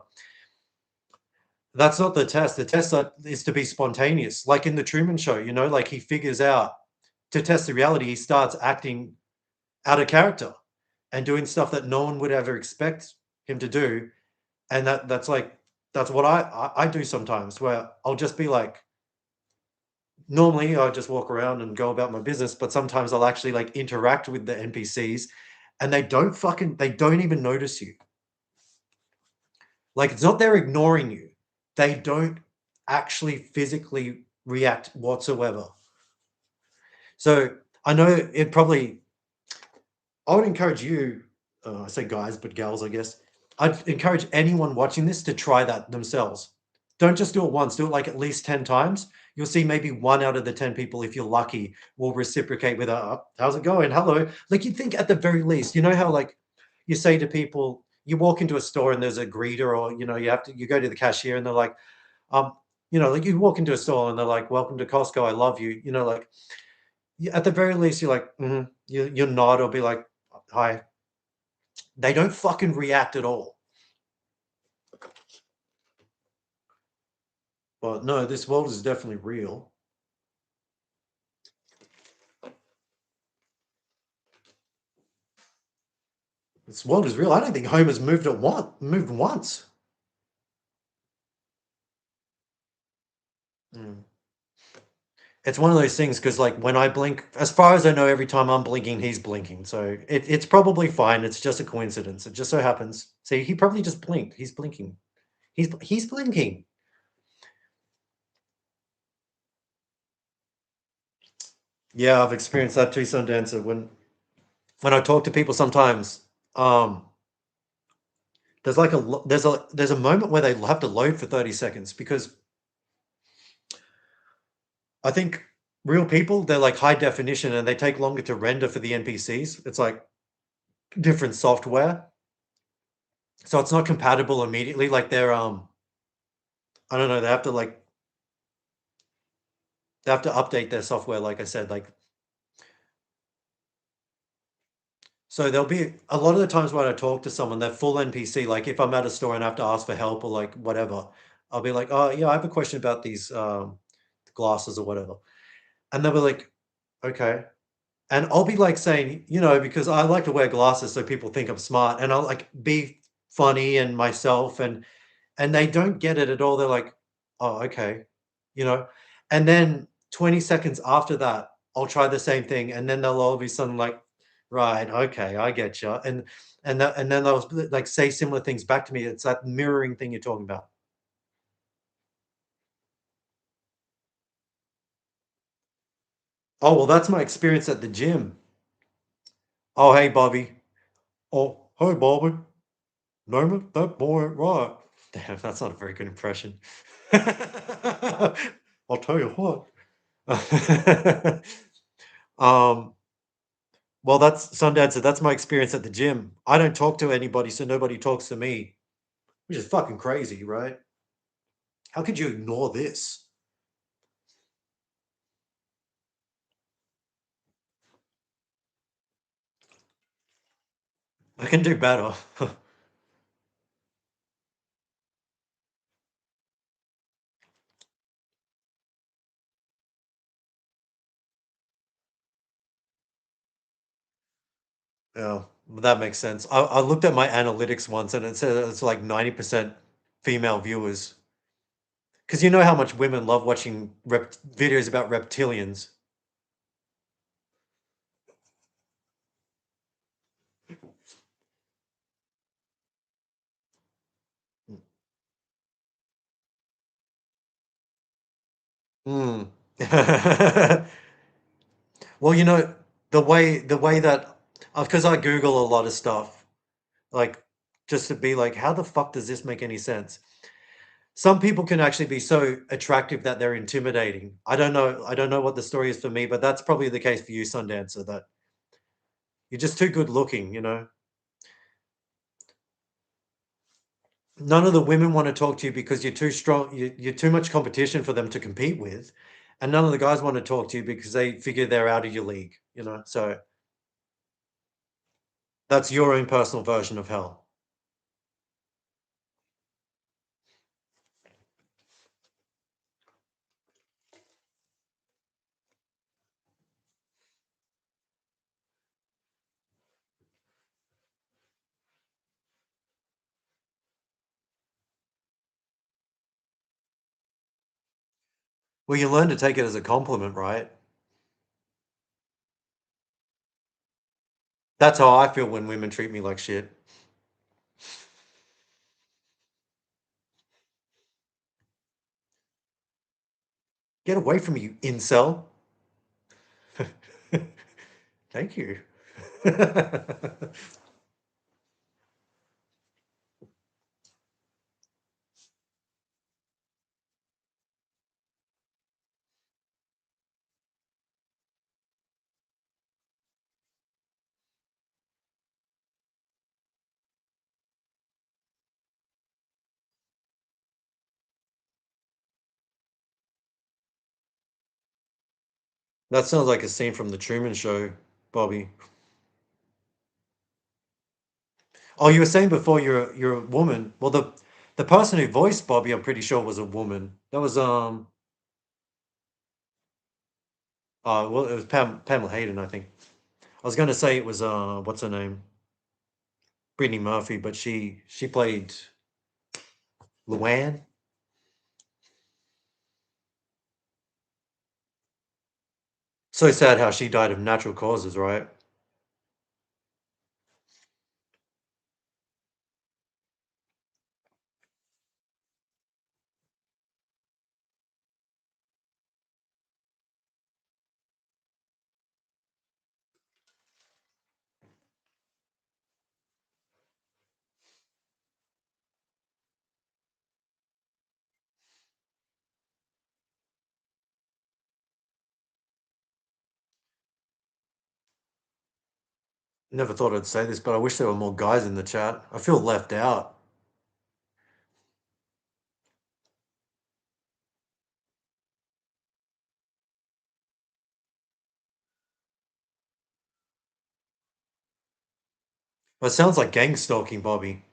That's not the test. The test is to be spontaneous, like in the Truman Show. Like he figures out to test the reality, he starts acting out of character and doing stuff that no one would ever expect him to do. And that's what I do sometimes, where I'll just be like, normally I just walk around and go about my business, but sometimes I'll actually like interact with the NPCs and they don't even notice you. Like, it's not they're ignoring you. They don't actually physically react whatsoever. So I know it probably, I would encourage you, I say guys, but gals, I guess. I'd encourage anyone watching this to try that themselves. Don't just do it once, do it like at least 10 times. You'll see maybe one out of the 10 people, if you're lucky, will reciprocate with a, how's it going? Hello. Like, you'd think at the very least, you know how like you say to people, you walk into a store and there's a greeter, or you go to the cashier and they're like, um, like you walk into a store and they're like, welcome to Costco, I love you. Like at the very least, you're like, you nod or be like, hi. They don't fucking react at all. But no, this world is definitely real. This world is real. I don't think Homer's moved once. Mm. It's one of those things because, like, when I blink, as far as I know, every time I'm blinking, he's blinking. So it's probably fine. It's just a coincidence. It just so happens. See, he probably just blinked. He's blinking. He's blinking. Yeah, I've experienced that too, Sundancer. When I talk to people sometimes, um, there's like there's a moment where they have to load for 30 seconds because I think real people, they're like high definition and they take longer to render for the NPCs. It's like different software. So it's not compatible immediately. Like they're I don't know, they have to update their software, like I said. Like, so there'll be a lot of the times when I talk to someone, they're full NPC. Like if I'm at a store and I have to ask for help or like whatever, I'll be like, oh yeah, I have a question about these glasses or whatever. And they'll be like, okay. And I'll be like saying, because I like to wear glasses so people think I'm smart, and I'll like be funny and myself, and they don't get it at all. They're like, "Oh, okay," you know. And then 20 seconds after that, I'll try the same thing, and then they'll all of a sudden like, "Right, okay, I get you." And then they'll like say similar things back to me. It's that mirroring thing you're talking about. Oh well, that's my experience at the gym. Oh hey Bobby. Oh hey Bobby. Name it, that boy ain't right. Damn, that's not a very good impression. I'll tell you what. um, well, that's Sundance. That's my experience at the gym. I don't talk to anybody, so nobody talks to me, which is fucking crazy, right? How could you ignore this? I can do better. Yeah, that makes sense. I looked at my analytics once, and it said it's like 90% female viewers. Because you know how much women love watching videos about reptilians. Mm. Well, the way that, because I Google a lot of stuff, like just to be like, how the fuck does this make any sense? Some people can actually be so attractive that they're intimidating. I don't know what the story is for me, but that's probably the case for you, Sundancer, that you're just too good looking. None of the women want to talk to you because you're too strong, you're too much competition for them to compete with. And none of the guys want to talk to you because they figure they're out of your league. So that's your own personal version of hell. Well, you learn to take it as a compliment, right? That's how I feel when women treat me like shit. Get away from me, you incel. Thank you. That sounds like a scene from the Truman Show, Bobby. Oh, you were saying before you're a woman. Well, the person who voiced Bobby, I'm pretty sure was a woman. That was well, it was Pamela Hayden, I think. I was going to say it was what's her name, Brittany Murphy, but she played Luann. So sad how she died of natural causes, right? Never thought I'd say this, but I wish there were more guys in the chat. I feel left out. Well, it sounds like gang stalking, Bobby.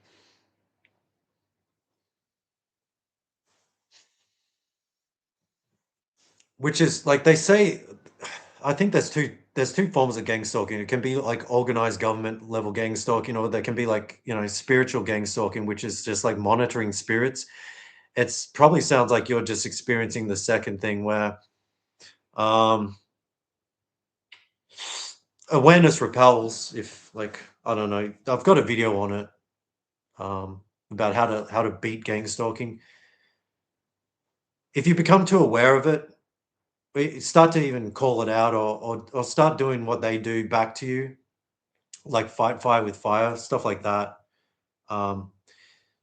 Which is like they say, I think there's two forms of gang stalking. It can be like organized government level gang stalking, or there can be like, spiritual gang stalking, which is just like monitoring spirits. It's probably sounds like you're just experiencing the second thing where um awareness repels. If like, I don't know, I've got a video on it, about how to beat gang stalking. If you become too aware of it, start to even call it out, or start doing what they do back to you, like fight fire with fire, stuff like that. Um,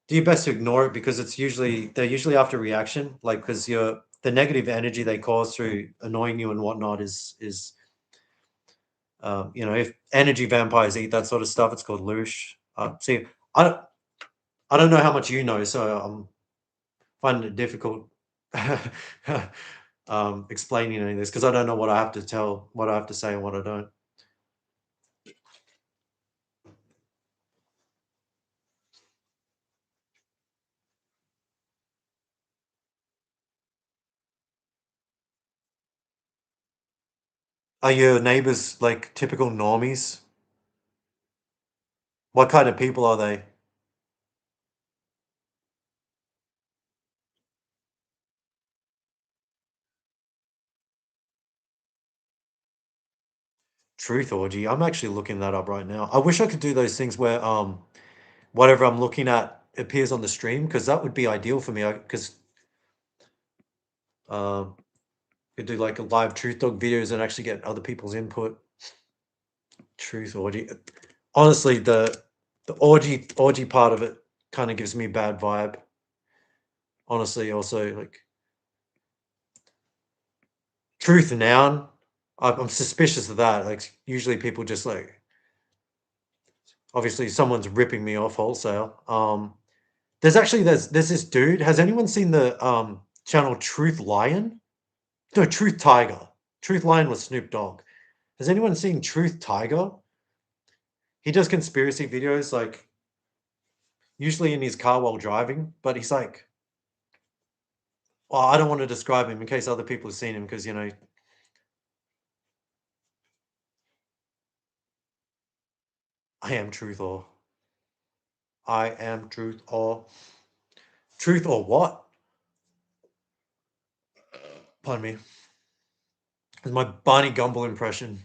do your best to ignore it, because they're usually after reaction, like because the negative energy they cause through annoying you and whatnot is if energy vampires eat that sort of stuff, it's called loosh. See, I don't I don't know how much you know, so I'm finding it difficult explaining any of this, because I don't know what I have to say and what I don't. Are your neighbors like typical normies? What kind of people are they? Truth orgy. I'm actually looking that up right now. I wish I could do those things where whatever I'm looking at appears on the stream, because that would be ideal for me. Because um could do like a live truth dog videos and actually get other people's input. Truth orgy. Honestly, the orgy part of it kind of gives me a bad vibe. Honestly, also like truth noun. I'm suspicious of that. Like usually people just like, obviously someone's ripping me off wholesale. There's this dude. Has anyone seen the channel Truth Lion? No, Truth Tiger. Truth Lion was Snoop Dogg. Has anyone seen Truth Tiger? He does conspiracy videos, like usually in his car while driving, but he's like, well, I don't want to describe him in case other people have seen him, because I am truth, or I am truth or what? Pardon me. It's my Barney Gumble impression.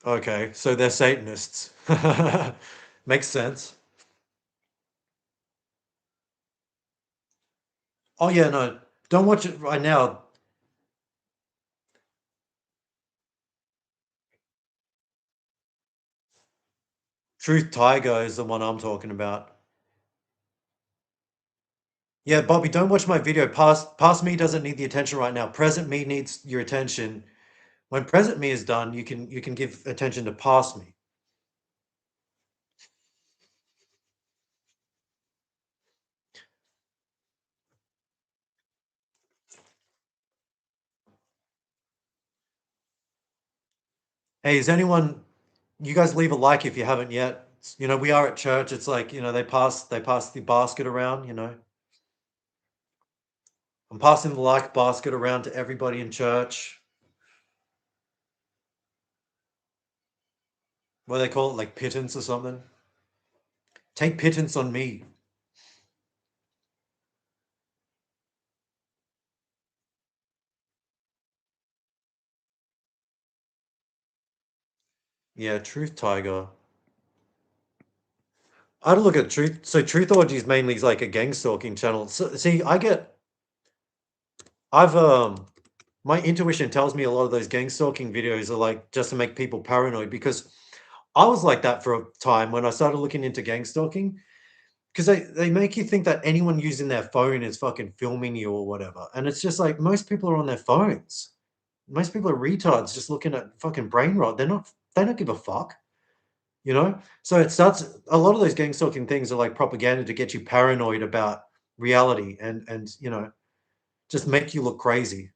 Okay, so they're Satanists. Makes sense. Oh yeah, no, don't watch it right now. Truth Tiger is the one I'm talking about. Yeah, Bobby, don't watch my video. Past me doesn't need the attention right now. Present me needs your attention. When present me is done, you can give attention to past me. Hey, is anyone? You guys leave a like if you haven't yet. You know, we are at church. It's like, you know, they pass the basket around, you know. I'm passing the like basket around to everybody in church. What do they call it? Like pittance or something? Take pittance on me. Yeah, Truth Tiger. I had to look at Truth. So Truth Orgies mainly is like a gang stalking channel. So, see, I've my intuition tells me a lot of those gang stalking videos are like just to make people paranoid because I was like that for a time when I started looking into gang stalking because they make you think that anyone using their phone is fucking filming you or whatever. And it's just like most people are on their phones. Most people are retards just looking at fucking brain rot. They don't give a fuck, you know? So it starts a lot of those gang stalking things are like propaganda to get you paranoid about reality and you know, just make you look crazy.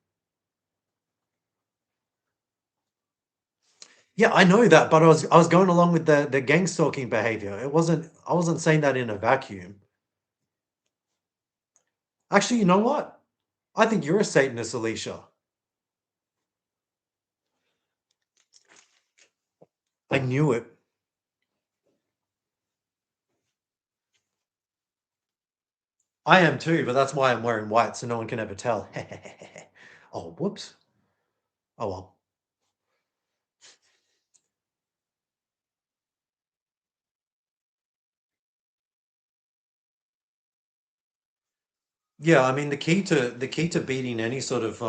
Yeah, I know that, but I was going along with the gang stalking behavior. I wasn't saying that in a vacuum. Actually, you know what? I think you're a Satanist, Alicia. I knew it. I am too, but that's why I'm wearing white so no one can ever tell. Oh, whoops. Oh well. Yeah, I mean the key to beating any sort of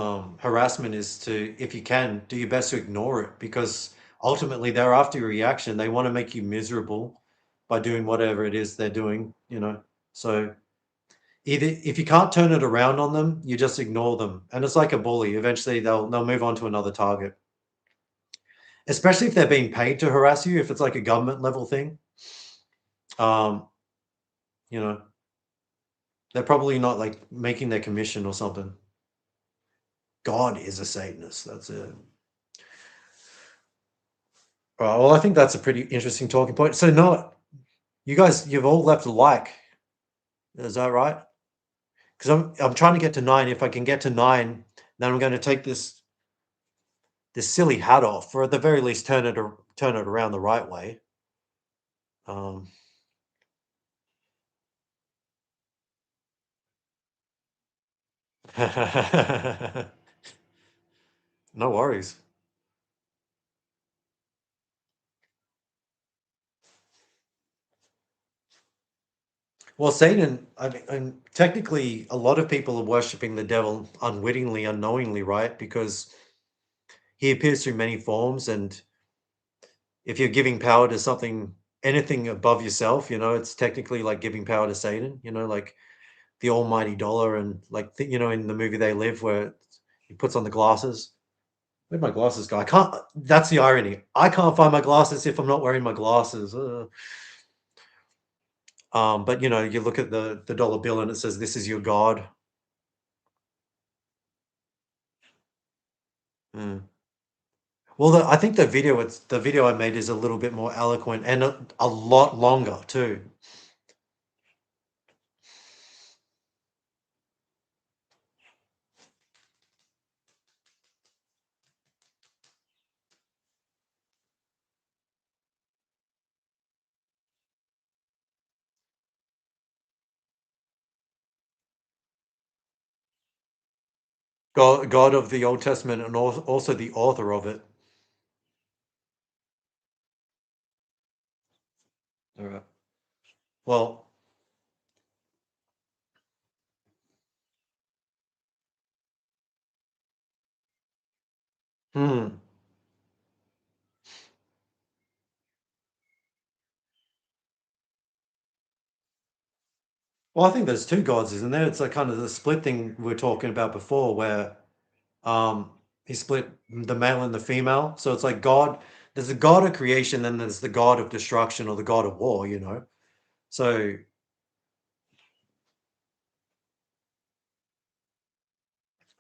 harassment is to, if you can, do your best to ignore it because ultimately they're after your reaction. They want to make you miserable by doing whatever it is they're doing, you know. So either if you can't turn it around on them, you just ignore them. And it's like a bully. Eventually they'll move on to another target. Especially if they're being paid to harass you, if it's like a government level thing. Um, you know, they're probably not like making their commission or something. God is a Satanist. That's it. Well, I think that's a pretty interesting talking point. So, no, you guys, you've all left a like. Is that right? Because I'm trying to get to 9. If I can get to 9, then I'm going to take this silly hat off, or at the very least, turn it around the right way. Um, no worries. Well, Satan, I mean, and technically, a lot of people are worshiping the devil unwittingly, unknowingly, right? Because he appears through many forms, and if you're giving power to something, anything above yourself, you know, it's technically like giving power to Satan, you know, like the almighty dollar and like, you know, in the movie They Live where he puts on the glasses. Where'd my glasses go? I can't, that's the irony. I can't find my glasses if I'm not wearing my glasses. But you know, you look at the dollar bill and it says, "This is your God." Mm. Well, I think the video I made is a little bit more eloquent and a lot longer too. God of the Old Testament and also the author of it. All right. Well, hmm. Well, I think there's two gods, isn't there? It's like kind of the split thing we were talking about before, where um he split the male and the female. So it's like God, there's the God of creation, then there's the God of destruction or the God of war, you know. So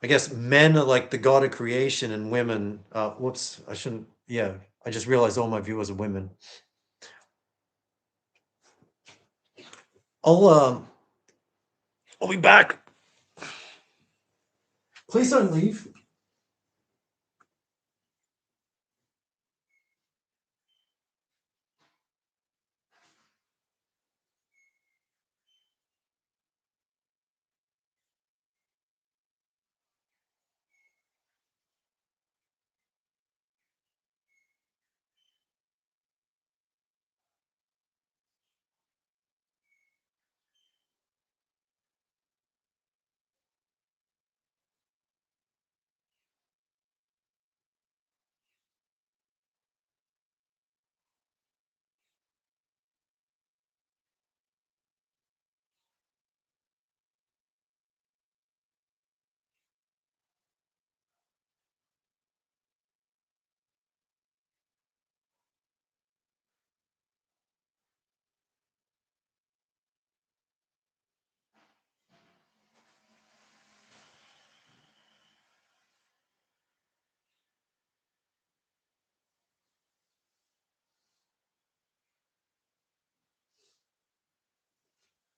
I guess men are like the God of creation and women, whoops, I shouldn't, yeah, I just realized all my viewers are women. I'll I'll be back. Please don't leave.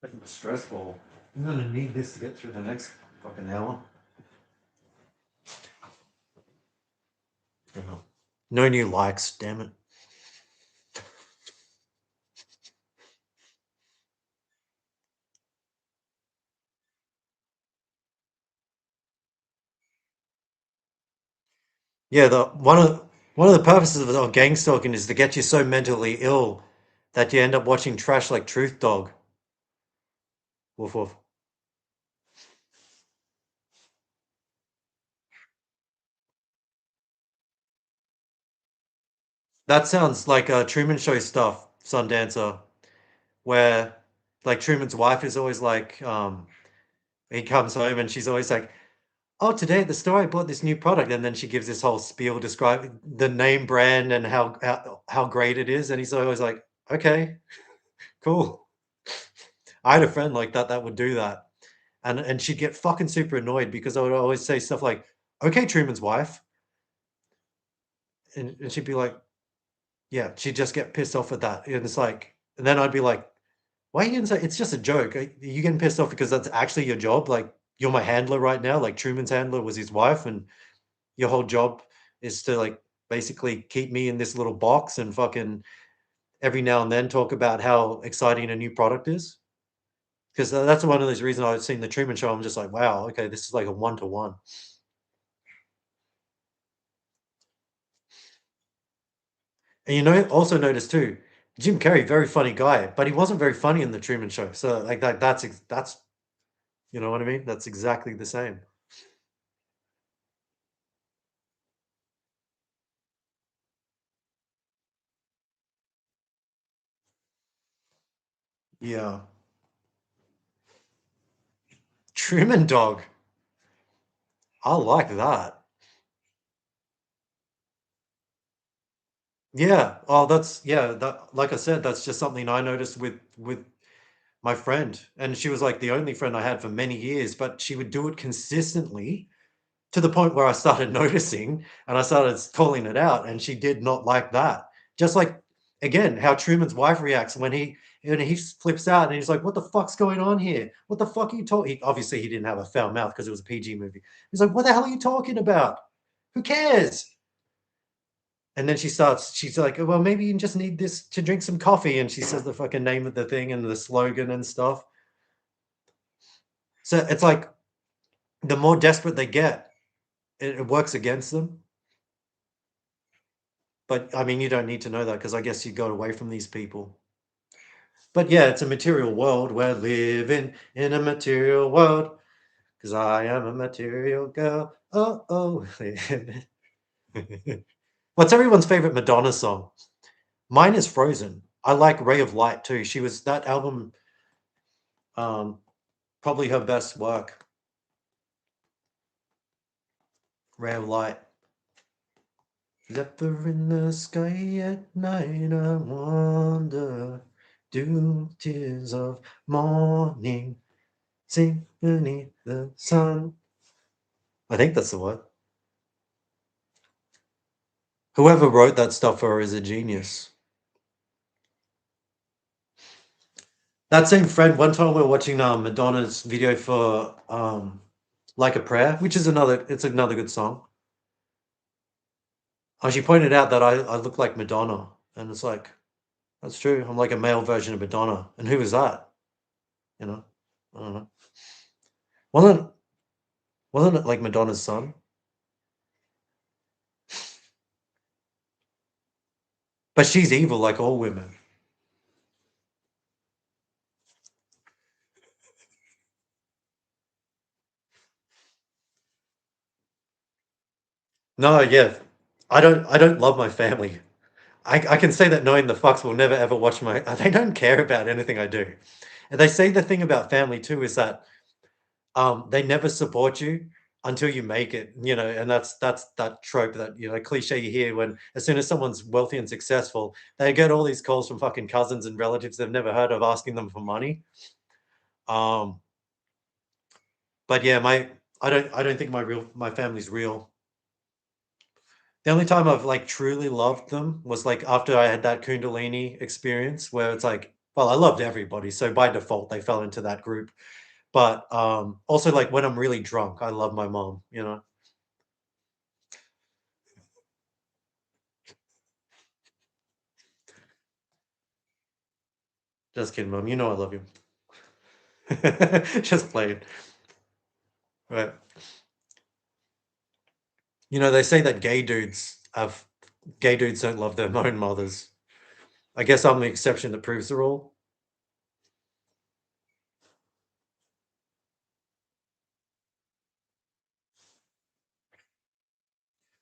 Fucking stressful. I'm gonna need this to get through the next fucking hour. Yeah. No new likes, damn it. Yeah, the one of the purposes of gang stalking is to get you so mentally ill that you end up watching trash like Truth Dog. Woof woof. That sounds like Truman Show stuff, Sundancer, where like Truman's wife is always like, he comes home and she's always like, "Oh, today at the store I bought this new product," and then she gives this whole spiel describing the name brand and how great it is, and he's always like, "Okay, cool." I had a friend like that that would do that, and she'd get fucking super annoyed because I would always say stuff like, "Okay, Truman's wife," and she'd be like, "Yeah," she'd just get pissed off at that, and it's like, and then I'd be like, "Why are you gonna say it's just a joke? Are you getting pissed off because that's actually your job? Like, you're my handler right now. Like Truman's handler was his wife, and your whole job is to like basically keep me in this little box and fucking every now and then talk about how exciting a new product is." Because that's one of those reasons I've seen the Truman Show. I'm just like, wow, okay, this is like a one to one. And you know, also notice too, Jim Carrey, very funny guy, but he wasn't very funny in the Truman Show. So like that's you know what I mean? That's exactly the same. Yeah. Truman Dog. I like that. Yeah. Oh, that's yeah, that like I said, that's just something I noticed with my friend. And she was like the only friend I had for many years, but she would do it consistently to the point where I started noticing and I started calling it out, and she did not like that. Just like again, how Truman's wife reacts when he flips out and he's like, "What the fuck's going on here? What the fuck are you talking?" Obviously, he didn't have a foul mouth because it was a PG movie. He's like, "What the hell are you talking about? Who cares?" And then she's like, "Well, maybe you just need this to drink some coffee." And she says the fucking name of the thing and the slogan and stuff. So it's like the more desperate they get, it works against them. But I mean, you don't need to know that because I guess you got away from these people. But yeah, it's a material world. We're living in a material world because I am a material girl. Oh, oh. What's everyone's favorite Madonna song? Mine is Frozen. I like Ray of Light too. She was that album, um, probably her best work. Ray of Light. Zephyr in the sky at night, I wonder, do tears of morning sing beneath the sun? I think that's the one. Whoever wrote that stuff for her is a genius. That same friend, one time we were watching Madonna's video for Like a Prayer, which is another good song. She pointed out that I look like Madonna, and it's like, that's true. I'm like a male version of Madonna. And who is that? You know? I don't know. Wasn't wasn't it like Madonna's son? But she's evil like all women. No, yeah. I don't love my family. I can say that knowing the fucks will never ever watch my they don't care about anything I do. And they say the thing about family too is that they never support you until you make it, and that's that trope, that cliche you hear when as soon as someone's wealthy and successful, they get all these calls from fucking cousins and relatives they've never heard of asking them for money. Um, but yeah, I don't think my family's real. The only time I've like truly loved them was like after I had that Kundalini experience where it's like, well, I loved everybody, so by default they fell into that group. But also like when I'm really drunk, I love my mom. Just kidding, mom. You know I love you. Just playing. Right. They say that gay dudes don't love their own mothers. I guess I'm the exception that proves the rule.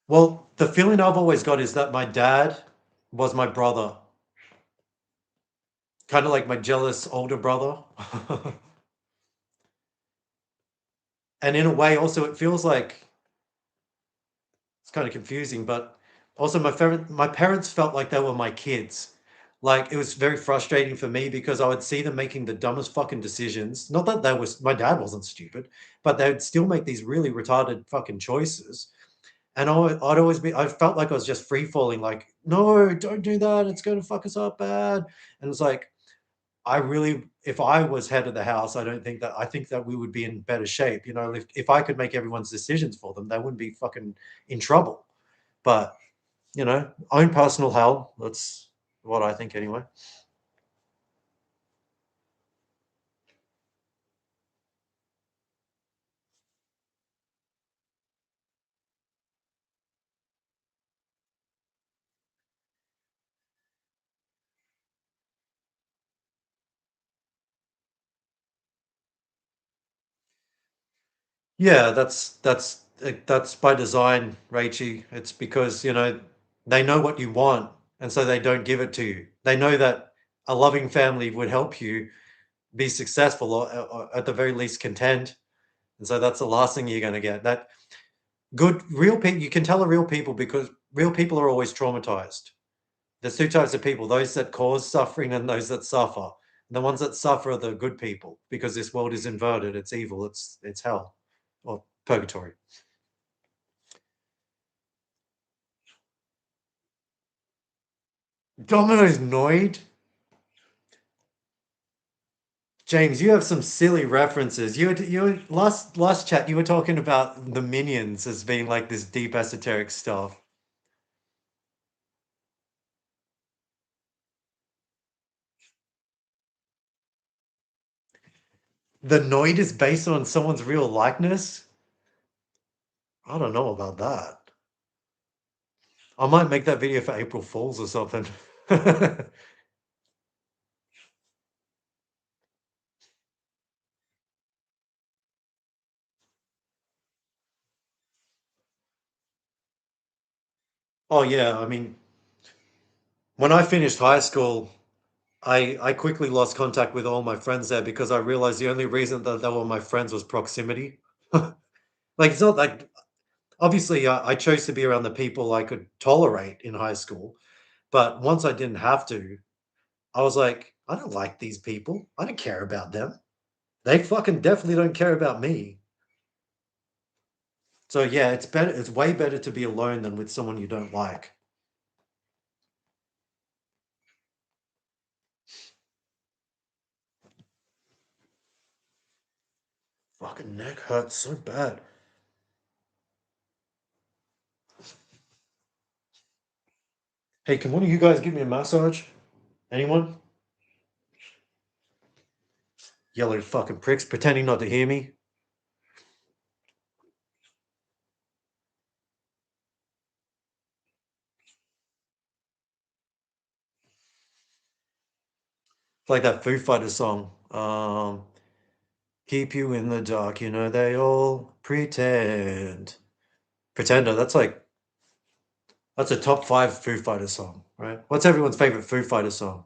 Well, the feeling I've always got is that my dad was my brother, kind of like my jealous older brother. And in a way, also, it feels like it's kind of confusing, but also my parents felt like they were my kids. Like it was very frustrating for me because I would see them making the dumbest fucking decisions. Not that my dad wasn't stupid, but they would still make these really retarded fucking choices. And I felt like I was just free falling, like, no, don't do that. It's going to fuck us up bad. And it's like, if I was head of the house, I think that we would be in better shape. If I could make everyone's decisions for them, they wouldn't be fucking in trouble. But, own personal hell. That's what I think anyway. Yeah, that's by design, Rachie. It's because, they know what you want, and so they don't give it to you. They know that a loving family would help you be successful, or at the very least content. And so that's the last thing you're gonna get. That good real people, you can tell are real people because real people are always traumatized. There's two types of people: those that cause suffering and those that suffer. And the ones that suffer are the good people because this world is inverted. It's evil. It's hell or purgatory. Domino's Noid? James, you have some silly references. Last chat, you were talking about the Minions as being like this deep esoteric stuff. The Noid is based on someone's real likeness? I don't know about that. I might make that video for April Fools or something. Oh yeah, I mean, when I finished high school, I quickly lost contact with all my friends there because I realized the only reason that they were my friends was proximity. Like, it's not like obviously I chose to be around the people I could tolerate in high school, but once I didn't have to, I was like, I don't like these people. I don't care about them. They fucking definitely don't care about me. So yeah, it's better. It's way better to be alone than with someone you don't like. Fucking neck hurts so bad. Hey, can one of you guys give me a massage? Anyone? Yellow fucking pricks pretending not to hear me. It's like that Foo Fighters song. Keep you in the dark, you know they all pretend. Pretender, that's a top 5 Foo Fighters song, right? What's everyone's favorite Foo Fighters song?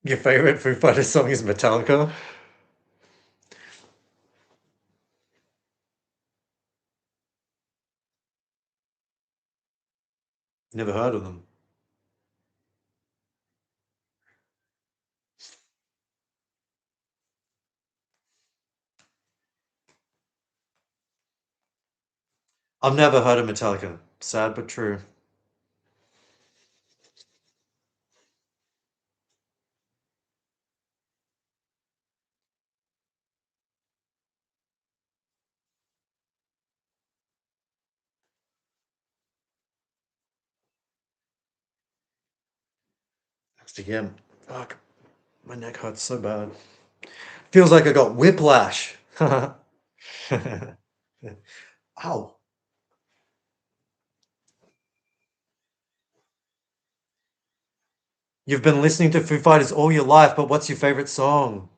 Your favorite Foo Fighters song is Metallica? Never heard of them. I've never heard of Metallica. Sad but true. Next again. Fuck. My neck hurts so bad. Feels like I got whiplash. Ow. You've been listening to Foo Fighters all your life, but what's your favorite song?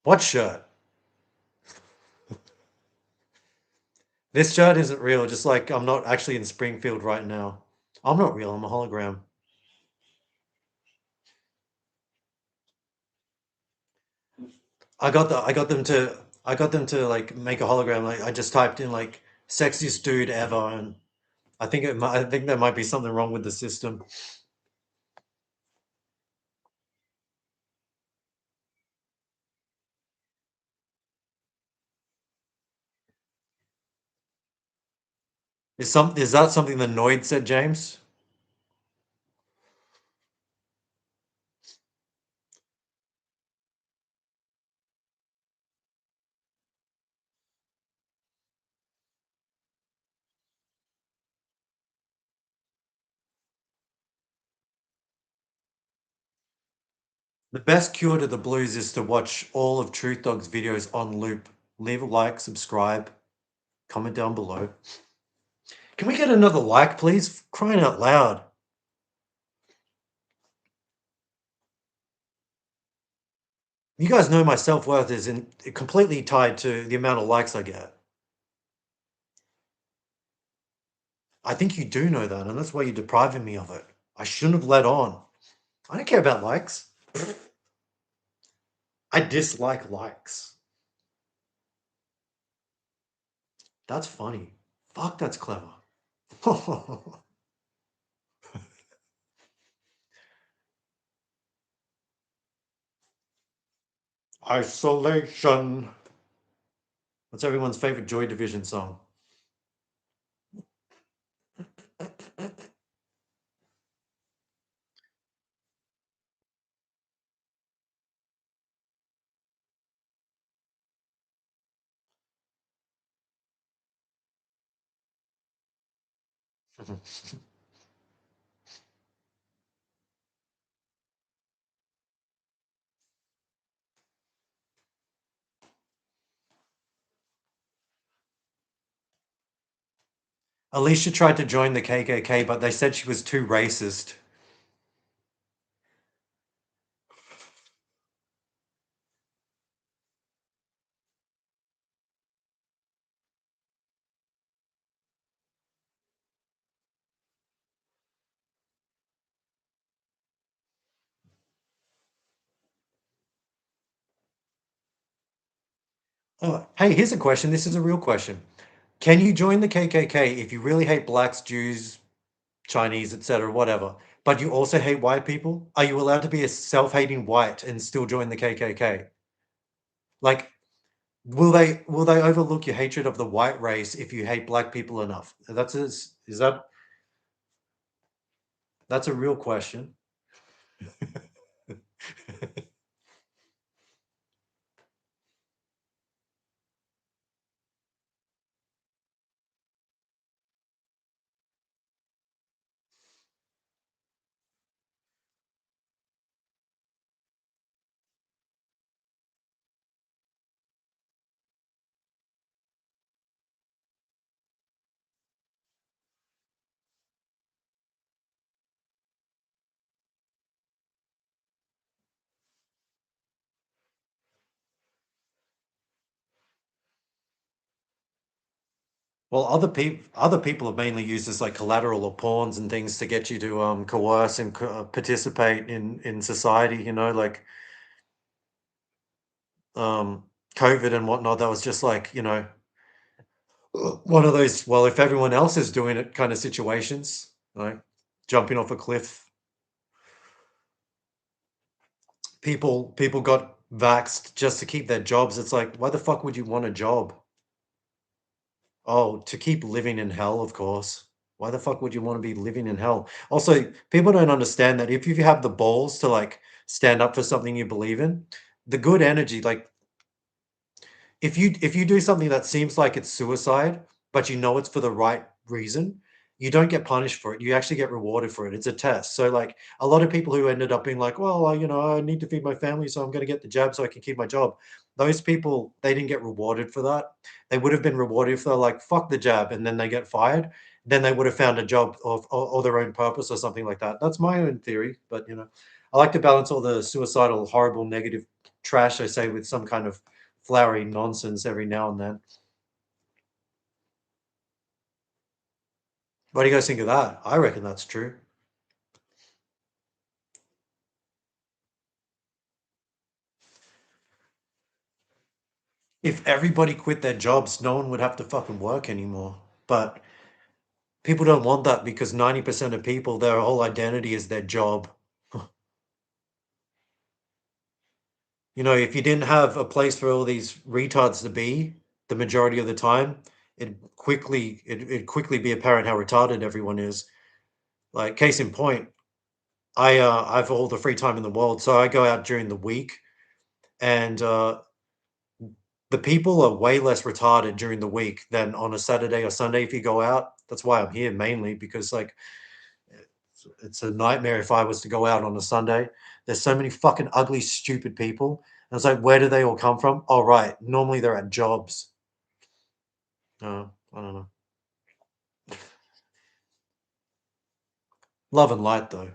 What shirt? This shirt isn't real, just like I'm not actually in Springfield right now. I'm not real, I'm a hologram. I got them to like make a hologram. Like I just typed in like sexiest dude ever, and I think there might be something wrong with the system. Is that something the Noid said, James? The best cure to the blues is to watch all of Truth Dog's videos on loop. Leave a like, subscribe, comment down below. Can we get another like, please? Crying out loud. You guys know my self-worth is completely tied to the amount of likes I get. I think you do know that, and that's why you're depriving me of it. I shouldn't have let on. I don't care about likes. I dislike likes. That's funny. Fuck, that's clever. Isolation. What's everyone's favorite Joy Division song? Alicia tried to join the KKK, but they said she was too racist. Oh, hey, here's a question. This is a real question. Can you join the KKK if you really hate blacks, Jews, Chinese, etc., whatever, but you also hate white people? Are you allowed to be a self-hating white and still join the KKK? Like, will they overlook your hatred of the white race if you hate black people enough? Is that's a real question. Well, other people have mainly used as like collateral or pawns and things to get you to coerce and participate in society. Like um, COVID and whatnot. That was just like one of those. Well, if everyone else is doing it, kind of situations, like jumping off a cliff. People got vaxxed just to keep their jobs. It's like, why the fuck would you want a job? Oh, to keep living in hell, of course. Why the fuck would you want to be living in hell? Also, people don't understand that if you have the balls to like stand up for something you believe in, the good energy, like if you do something that seems like it's suicide, but you know it's for the right reason, you don't get punished for it. You actually get rewarded for it. It's a test. So like a lot of people who ended up being like, well, I need to feed my family, so I'm going to get the jab so I can keep my job. Those people, they didn't get rewarded for that. They would have been rewarded if they're like, fuck the jab, and then they get fired. Then they would have found a job or their own purpose or something like that. That's my own theory, but I like to balance all the suicidal, horrible, negative trash I say with some kind of flowery nonsense every now and then. What do you guys think of that? I reckon that's true. If everybody quit their jobs, no one would have to fucking work anymore. But people don't want that because 90% of people, their whole identity is their job. If you didn't have a place for all these retards to be the majority of the time, it'd quickly be apparent how retarded everyone is. Like case in point, I've all the free time in the world, so I go out during the week, and the people are way less retarded during the week than on a Saturday or Sunday if you go out. That's why I'm here mainly because like it's a nightmare if I was to go out on a Sunday. There's so many fucking ugly, stupid people. And it's like, where do they all come from? Oh, right. Normally they're at jobs. I don't know. Love and light though.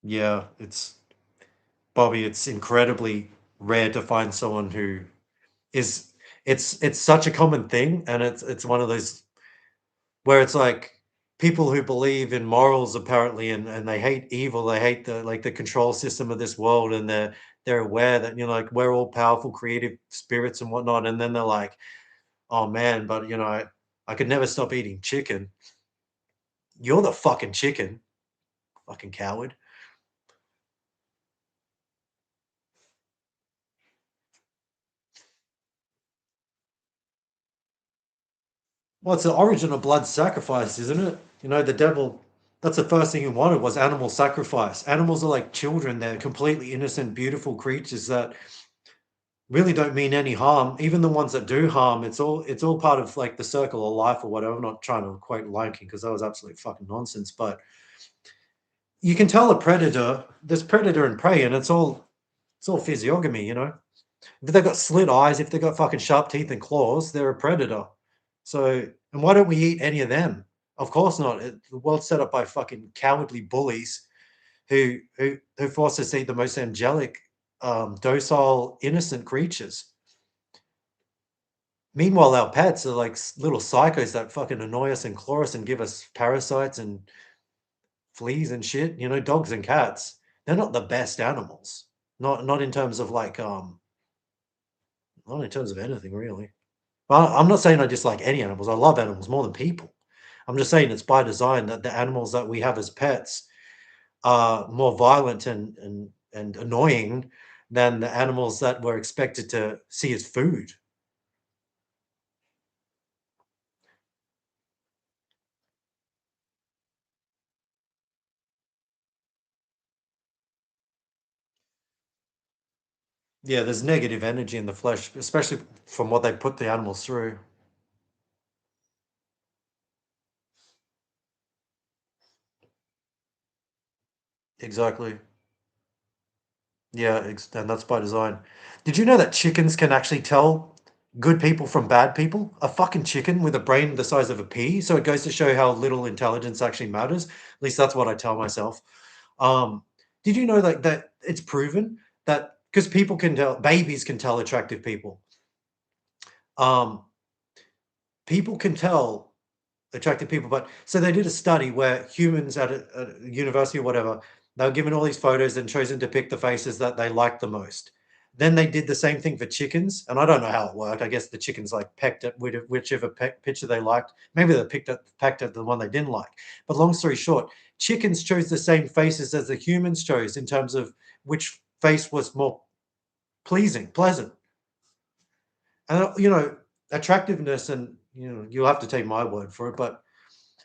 Yeah, it's incredibly rare to find someone who is it's such a common thing, and it's one of those where it's like people who believe in morals apparently, and they hate evil, they hate the control system of this world, and they're aware that, like, we're all powerful creative spirits and whatnot, and then they're like, oh man, but I could never stop eating chicken. You're the fucking chicken, fucking coward. Well, it's the origin of blood sacrifice, isn't it? The devil, that's the first thing he wanted, was animal sacrifice. Animals are like children. They're completely innocent, beautiful creatures that really don't mean any harm. Even the ones that do harm, it's all part of like the circle of life or whatever. I'm not trying to equate Lion King because that was absolute fucking nonsense. But you can tell a predator, there's predator and prey, and it's all physiognomy. If they've got slit eyes, if they've got fucking sharp teeth and claws, they're a predator. So, and why don't we eat any of them? Of course not. The world's set up by fucking cowardly bullies who force us to eat the most angelic, docile, innocent creatures. Meanwhile, our pets are like little psychos that fucking annoy us and claw us and give us parasites and fleas and shit. Dogs and cats. They're not the best animals. Not in terms of like not in terms of anything really. Well, I'm not saying I dislike any animals. I love animals more than people. I'm just saying it's by design that the animals that we have as pets are more violent and annoying than the animals that we're expected to see as food. Yeah, there's negative energy in the flesh, especially from what they put the animals through. Exactly. Yeah, and that's by design. Did you know that chickens can actually tell good people from bad people? A fucking chicken with a brain the size of a pea. So it goes to show how little intelligence actually matters. At least that's what I tell myself. Um, did you know that it's proven that because people can tell, babies can tell attractive people. Um, People can tell attractive people. But so they did a study where humans at a university or whatever, they were given all these photos and chosen to pick the faces that they liked the most. Then they did the same thing for chickens, and I don't know how it worked. I guess the chickens like pecked at whichever picture they liked. Maybe they pecked at the one they didn't like. But long story short, chickens chose the same faces as the humans chose in terms of which face was more pleasant. And attractiveness, and you'll have to take my word for it, but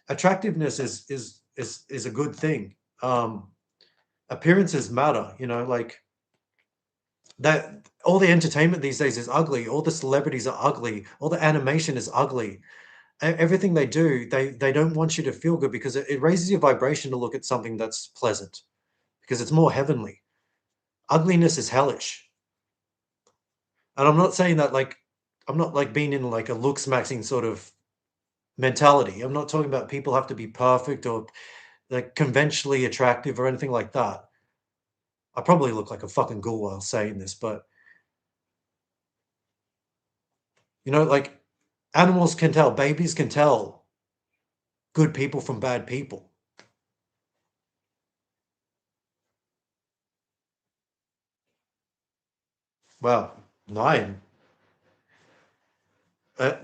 attractiveness is a good thing. Appearances matter, like that. All the entertainment these days is ugly. All the celebrities are ugly. All the animation is ugly. Everything they do, they don't want you to feel good because it raises your vibration to look at something that's pleasant because it's more heavenly. Ugliness is hellish, and I'm not saying that like I'm not like being in like a looks maxing sort of mentality. I'm not talking about people have to be perfect or like conventionally attractive or anything like that. I probably look like a fucking ghoul while saying this, but like animals can tell, babies can tell good people from bad people. Well, 9. Uh,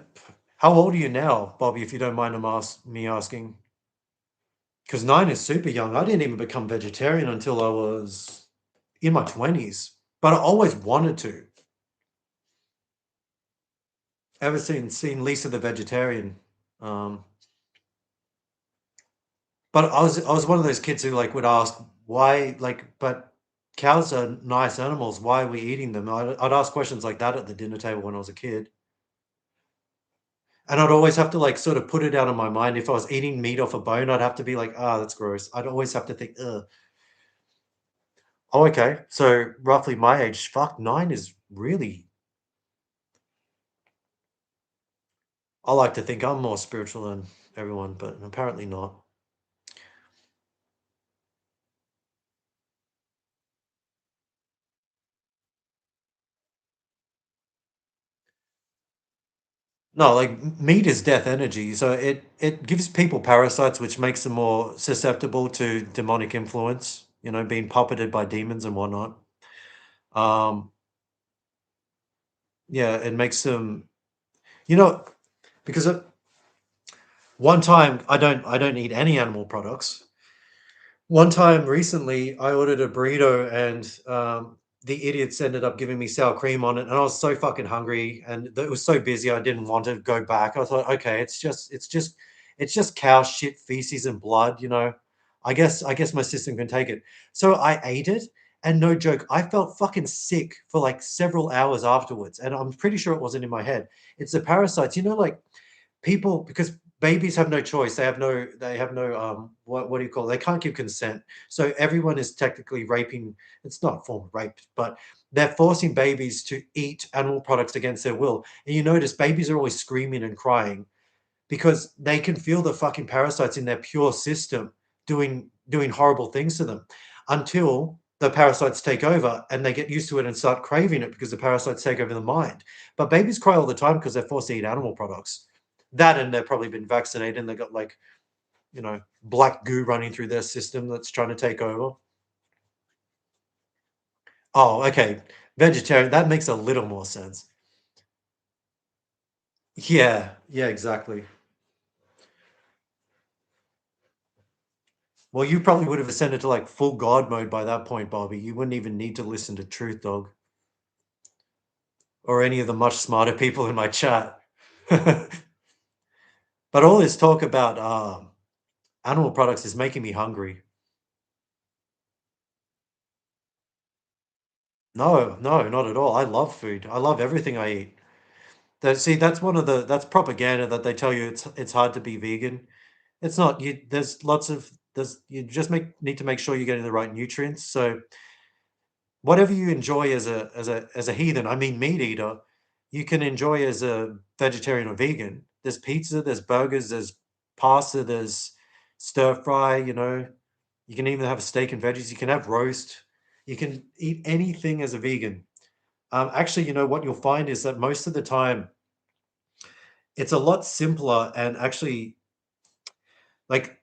how old are you now, Bobby, if you don't mind me asking? Because 9 is super young. I didn't even become vegetarian until I was in my 20s, but I always wanted to. Ever seen Lisa the Vegetarian? Um, But I was one of those kids who like would ask why, like, but cows are nice animals. Why are we eating them? I'd ask questions like that at the dinner table when I was a kid, and I'd always have to like sort of put it out of my mind. If I was eating meat off a bone, I'd have to be like, "Ah, that's gross." I'd always have to think, "Ugh." Oh, okay. So roughly my age. Fuck, 9 is really. I like to think I'm more spiritual than everyone, but apparently not. No, like meat is death energy, so it gives people parasites, which makes them more susceptible to demonic influence. You know, being puppeted by demons and whatnot. Um, yeah, it makes them. You know, because one time I don't eat any animal products. One time recently, I ordered a burrito and the idiots ended up giving me sour cream on it, and I was so fucking hungry, and it was so busy, I didn't want to go back. I thought, okay, it's just cow shit, feces, and blood. I guess my system can take it. So I ate it, and no joke, I felt fucking sick for like several hours afterwards, and I'm pretty sure it wasn't in my head. It's the parasites, like people, because babies have no choice. They have no what do you call it? They can't give consent. So everyone is technically raping. It's not a form of rape, but they're forcing babies to eat animal products against their will. And you notice babies are always screaming and crying because they can feel the fucking parasites in their pure system doing horrible things to them until the parasites take over and they get used to it and start craving it because the parasites take over the mind. But babies cry all the time because they're forced to eat animal products. That, and they've probably been vaccinated and they got like, black goo running through their system that's trying to take over. Oh, okay. Vegetarian, that makes a little more sense. Yeah, yeah, exactly. Well, you probably would have ascended to like full God mode by that point, Bobby. You wouldn't even need to listen to Truth Dog or any of the much smarter people in my chat. But all this talk about animal products is making me hungry. No, no, not at all. I love food. I love everything I eat. See, that's propaganda that they tell you it's hard to be vegan. It's not. You just need to make sure you're getting the right nutrients. So whatever you enjoy as a heathen, I mean meat eater, you can enjoy as a vegetarian or vegan. There's pizza, there's burgers, there's pasta, there's stir fry, You can even have steak and veggies, you can have roast, you can eat anything as a vegan. Actually, what you'll find is that most of the time it's a lot simpler and actually, like,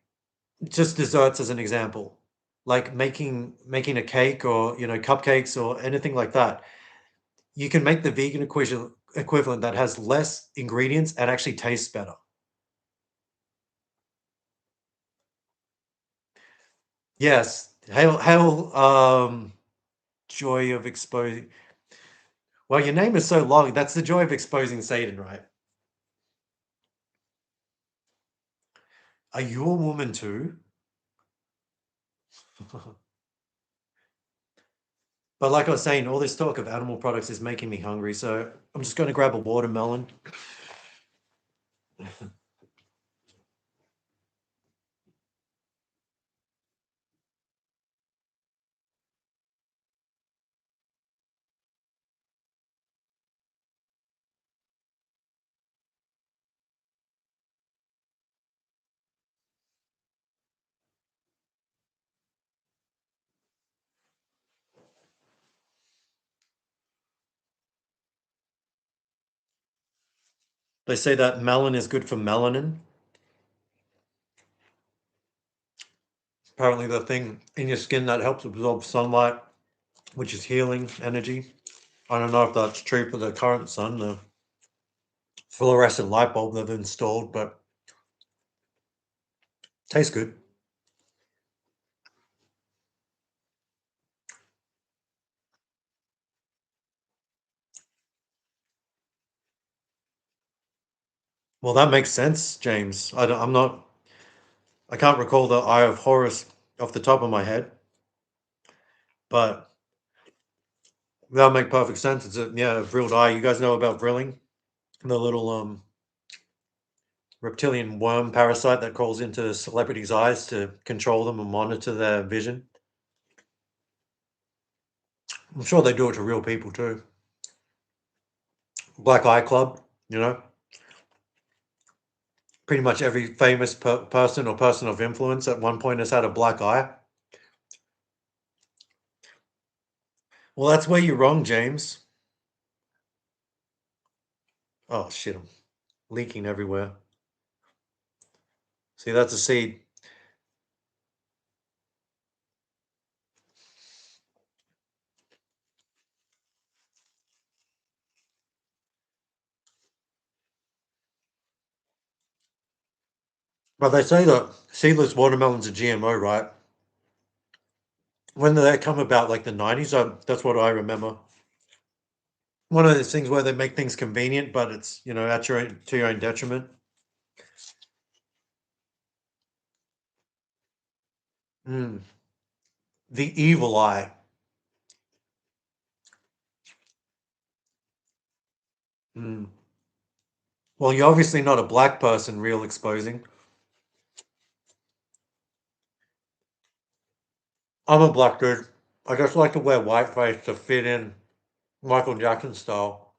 just desserts as an example, like making a cake or cupcakes or anything like that. You can make the vegan equivalent that has less ingredients and actually tastes better. Yes. Hail, joy of exposing. Well, your name is so long. That's the joy of exposing Satan, right? Are you a woman too? But like I was saying, all this talk of animal products is making me hungry, so I'm just going to grab a watermelon. They say that melon is good for melanin. Apparently, the thing in your skin that helps absorb sunlight, which is healing energy. I don't know if that's true for the current sun, the fluorescent light bulb they've installed, but tastes good. Well, that makes sense, James. I'm not. I can't recall the Eye of Horus off the top of my head, but that'll make perfect sense. It's a vrilled eye. You guys know about vrilling, the little reptilian worm parasite that crawls into celebrities' eyes to control them and monitor their vision. I'm sure they do it to real people too. Black Eye Club, pretty much every famous person or person of influence at one point has had a black eye. Well, that's where you're wrong, James. Oh shit! I'm leaking everywhere. See, that's a seed. But they say that seedless watermelon's a GMO, right? When did that come about? Like the 90s? That's what I remember. One of those things where they make things convenient, but it's, at to your own detriment. Mm. The evil eye. Mm. Well, you're obviously not a black person, real exposing. I'm a black dude. I just like to wear whiteface to fit in Michael Jackson style.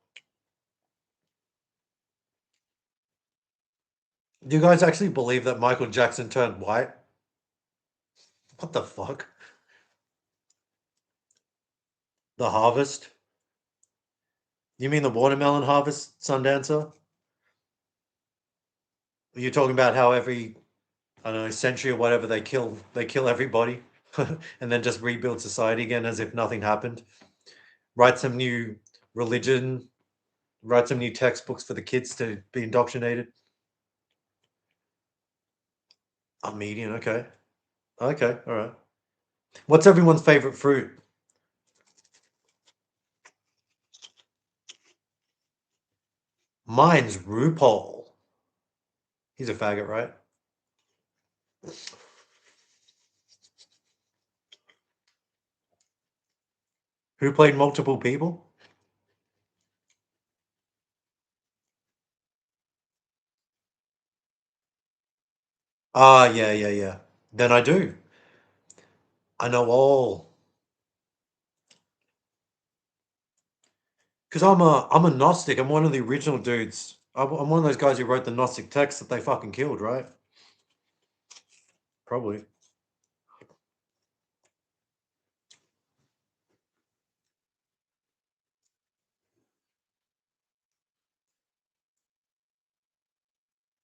Do you guys actually believe that Michael Jackson turned white? What the fuck? The harvest? You mean the watermelon harvest, Sundancer? Are you talking about how every, I don't know, century or whatever they kill everybody and then just rebuild society again as if nothing happened? Write some new religion, write some new textbooks for the kids to be indoctrinated. A median, okay. Okay, all right. What's everyone's favorite fruit? Mine's RuPaul. He's a faggot, right? Who played multiple people? Ah, yeah, yeah, yeah. Then I do. I know all. Because I'm a Gnostic. I'm one of the original dudes. I'm one of those guys who wrote the Gnostic text that they fucking killed, right? Probably.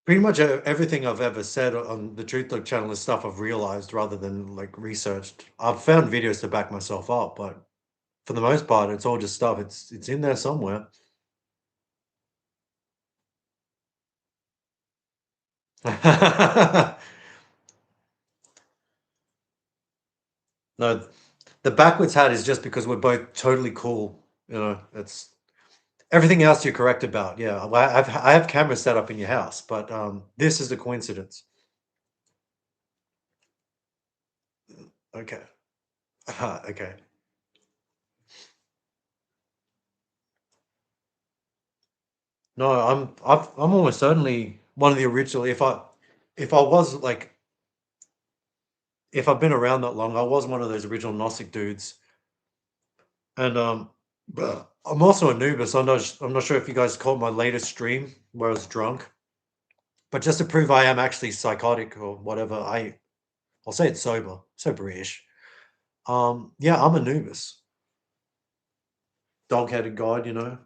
Pretty much everything I've ever said on the Truth Look channel is stuff I've realized rather than like researched. I've found videos to back myself up, but for the most part, it's all just stuff. It's in there somewhere. No, the backwards hat is just because we're both totally cool. It's everything else you're correct about. Yeah, I have cameras set up in your house, but this is a coincidence. Okay. Okay. No, I'm almost certainly one of the original. If I was like if I've been around that long, I was one of those original Gnostic dudes. And but I'm also a Anubis. I'm not sure if you guys caught my latest stream where I was drunk, but just to prove I am actually psychotic or whatever, I'll say it's sober-ish. Yeah, I'm Anubis, dog-headed god.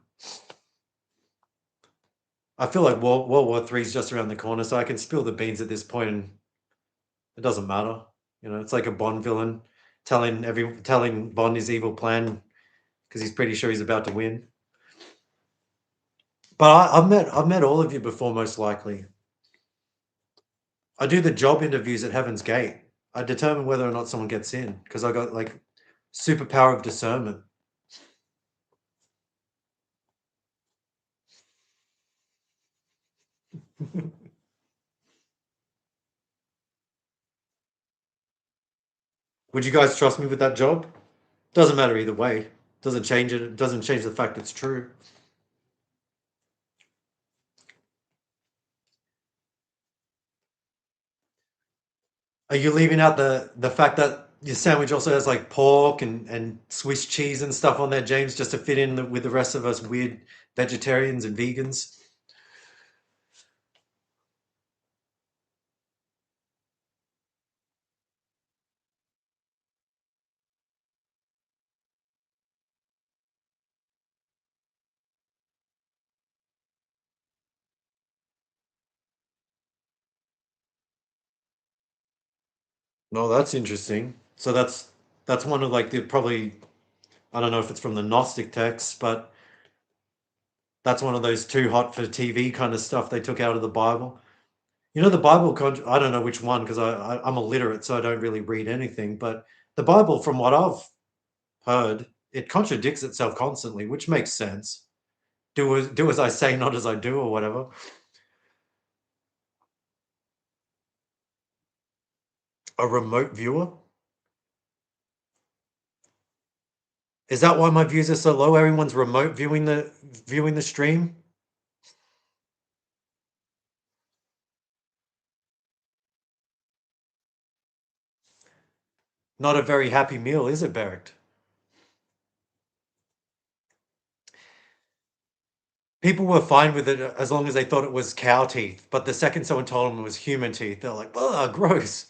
I feel like World War III is just around the corner, so I can spill the beans at this point, and it doesn't matter. It's like a Bond villain telling Bond his evil plan because he's pretty sure he's about to win. But I've met all of you before, most likely. I do the job interviews at Heaven's Gate. I determine whether or not someone gets in because I got like superpower of discernment. Would you guys trust me with that job? Doesn't matter either way. Doesn't change it. It doesn't change the fact it's true. Are you leaving out the fact that your sandwich also has like pork and Swiss cheese and stuff on there, James, just to fit in with the rest of us weird vegetarians and vegans? No, that's interesting. So that's one of like the probably I don't know if it's from the Gnostic texts, but that's one of those too hot for TV kind of stuff they took out of the Bible. You know, the Bible, I don't know which one because I'm illiterate, so I don't really read anything. But the Bible, from what I've heard, it contradicts itself constantly, which makes sense. Do as I say, not as I do, or whatever. A remote viewer? Is that why my views are so low? Everyone's remote viewing the stream. Not a very happy meal, is it, Berict? People were fine with it as long as they thought it was cow teeth, but the second someone told them it was human teeth, they're like, "Ugh, gross."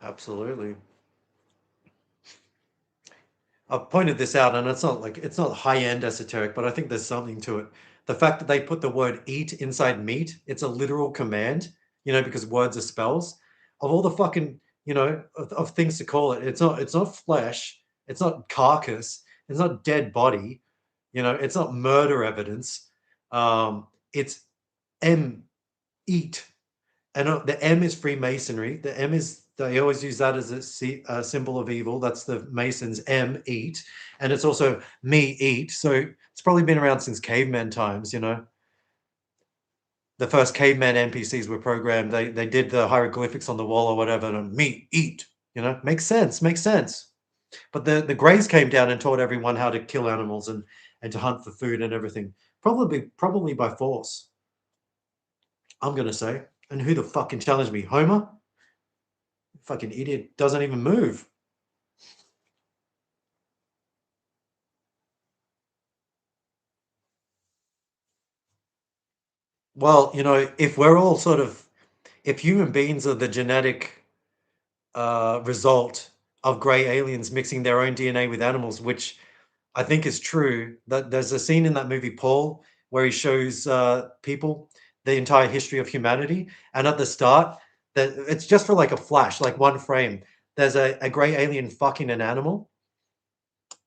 Absolutely. I've pointed this out, and it's not high-end esoteric, but I think there's something to it. The fact that they put the word eat inside meat, it's a literal command, because words are spells. Of all the fucking, of things to call it, it's not flesh, it's not carcass, it's not dead body, it's not murder evidence. It's M eat. And the M is Freemasonry. The M is they always use that as a symbol of evil. That's the Masons M eat, and it's also me eat. So it's probably been around since caveman times. The first caveman NPCs were programmed. They did the hieroglyphics on the wall or whatever. And me eat. Makes sense. Makes sense. But the Greys came down and taught everyone how to kill animals and to hunt for food and everything. Probably by force. I'm gonna say. And who the fucking challenged me? Homer? Fucking idiot doesn't even move. Well, if we're all if human beings are the genetic result of gray aliens mixing their own DNA with animals, which I think is true, that there's a scene in that movie Paul where he shows people the entire history of humanity, and at the start, that it's just for like a flash, like one frame. There's a gray alien fucking an animal,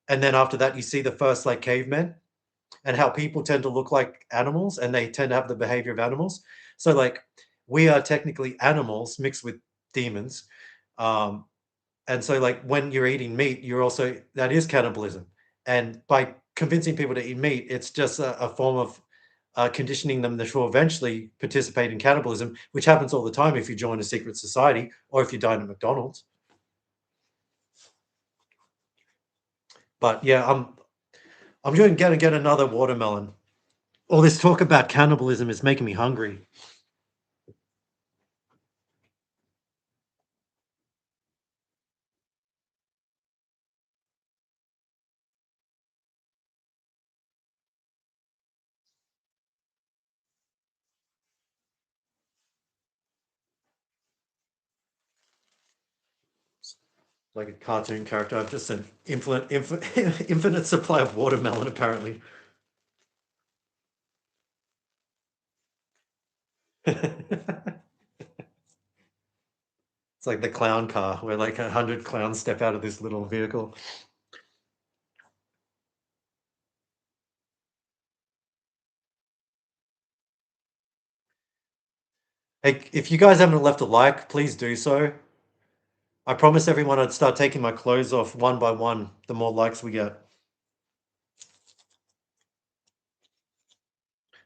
and then after that, you see the first like cavemen, and how people tend to look like animals and they tend to have the behavior of animals. So like we are technically animals mixed with demons. Um, and so like when you're eating meat, you're also that is cannibalism. And by convincing people to eat meat, it's just a form of conditioning them to eventually participate in cannibalism, which happens all the time if you join a secret society or if you dine at McDonald's. But yeah, I'm going to get another watermelon. All this talk about cannibalism is making me hungry. Like a cartoon character. I've just an infinite supply of watermelon, apparently. It's like the clown car, where like 100 clowns step out of this little vehicle. Hey, if you guys haven't left a like, please do so. I promised everyone I'd start taking my clothes off one by one, the more likes we get.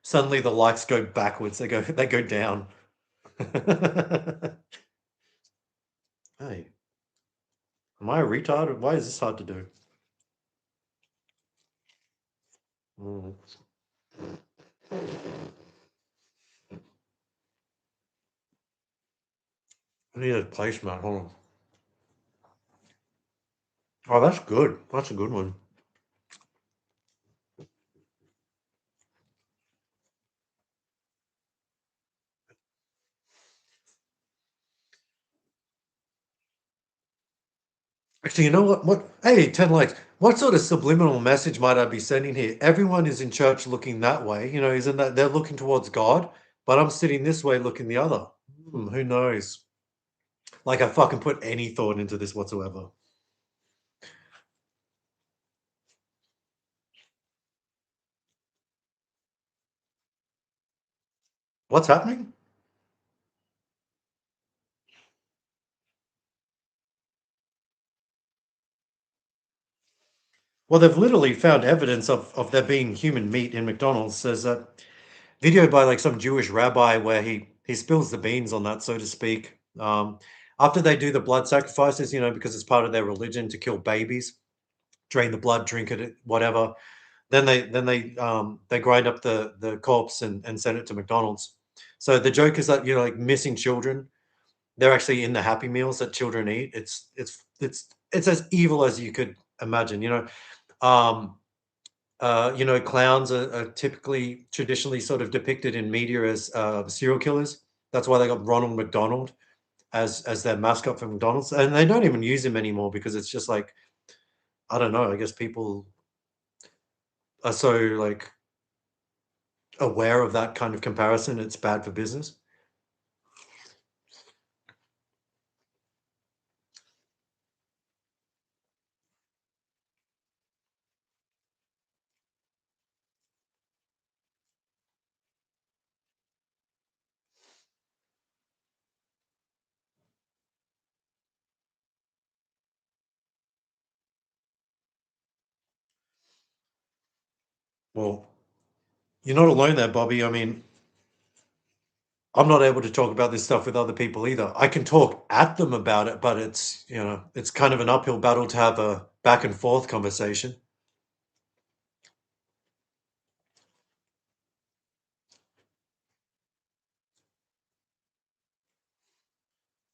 Suddenly the likes go backwards, they go down. Hey, am I a retard? Why is this hard to do? Mm. I need a placemat. Hold on. Oh, that's good. That's a good one. Actually, you know what? Hey, 10 likes. What sort of subliminal message might I be sending here? Everyone is in church looking that way, isn't that they're looking towards God, but I'm sitting this way looking the other. Who knows? Like I fucking put any thought into this whatsoever. What's happening? Well, they've literally found evidence of there being human meat in McDonald's. There's a video by like some Jewish rabbi where he spills the beans on that, so to speak. After they do the blood sacrifices, because it's part of their religion to kill babies, drain the blood, drink it, whatever. Then they grind up the corpse and send it to McDonald's. So the joke is that like missing children, they're actually in the Happy Meals that children eat. It's as evil as you could imagine. Um, clowns are typically traditionally sort of depicted in media as serial killers. That's why they got Ronald McDonald as their mascot for McDonald's, and they don't even use him anymore because it's just like I don't know. I guess people are so like aware of that kind of comparison. It's bad for business. Well, you're not alone there, Bobby. I mean, I'm not able to talk about this stuff with other people either. I can talk at them about it, but it's kind of an uphill battle to have a back and forth conversation.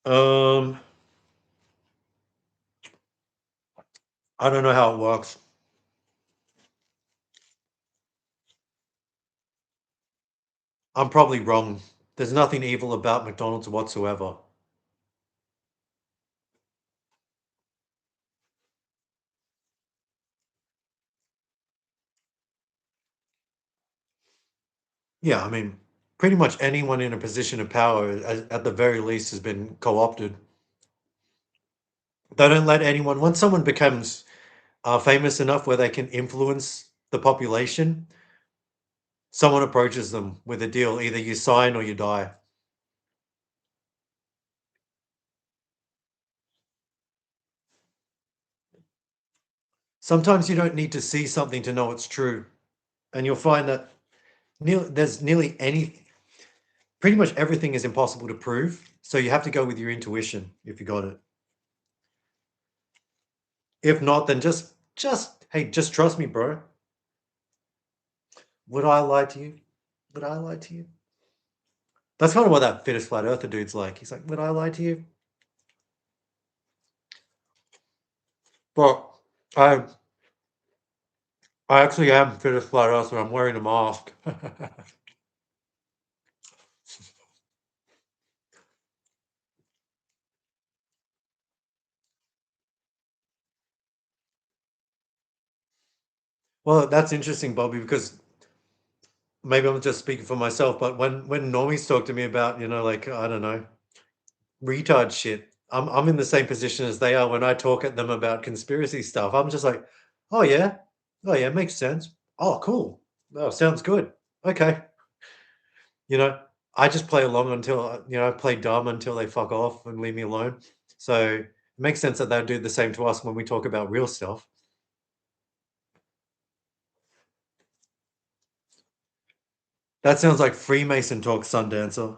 Um, I don't know how it works. I'm probably wrong. There's nothing evil about McDonald's whatsoever. Yeah, I mean, pretty much anyone in a position of power, at the very least, has been co-opted. They don't let anyone. Once someone becomes famous enough where they can influence the population, someone approaches them with a deal. Either you sign or you die. Sometimes you don't need to see something to know it's true, and you'll find that there's nearly pretty much everything is impossible to prove. So you have to go with your intuition if you got it. If not, then hey, just trust me, bro. Would I lie to you? Would I lie to you? That's kind of what that fittest flat earther dude's like. He's like, would I lie to you? But I I actually am fittest flat earther. I'm wearing a mask. Well, that's interesting, Bobby, because maybe I'm just speaking for myself, but when normies talk to me about, like I don't know, retard shit, I'm in the same position as they are when I talk at them about conspiracy stuff. I'm just like, oh yeah, oh yeah, makes sense. Oh cool. Oh, sounds good. Okay. You know, I just play along until I play dumb until they fuck off and leave me alone. So it makes sense that they'll do the same to us when we talk about real stuff. That sounds like Freemason talk, Sundancer.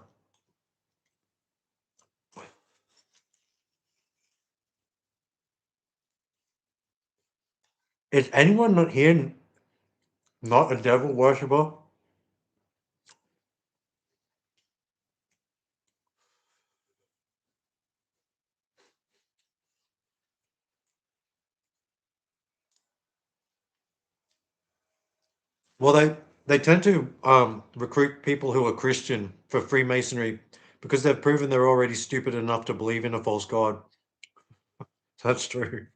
Is anyone not here not a devil worshiper? Well, they tend to recruit people who are Christian for Freemasonry because they've proven they're already stupid enough to believe in a false god. That's true.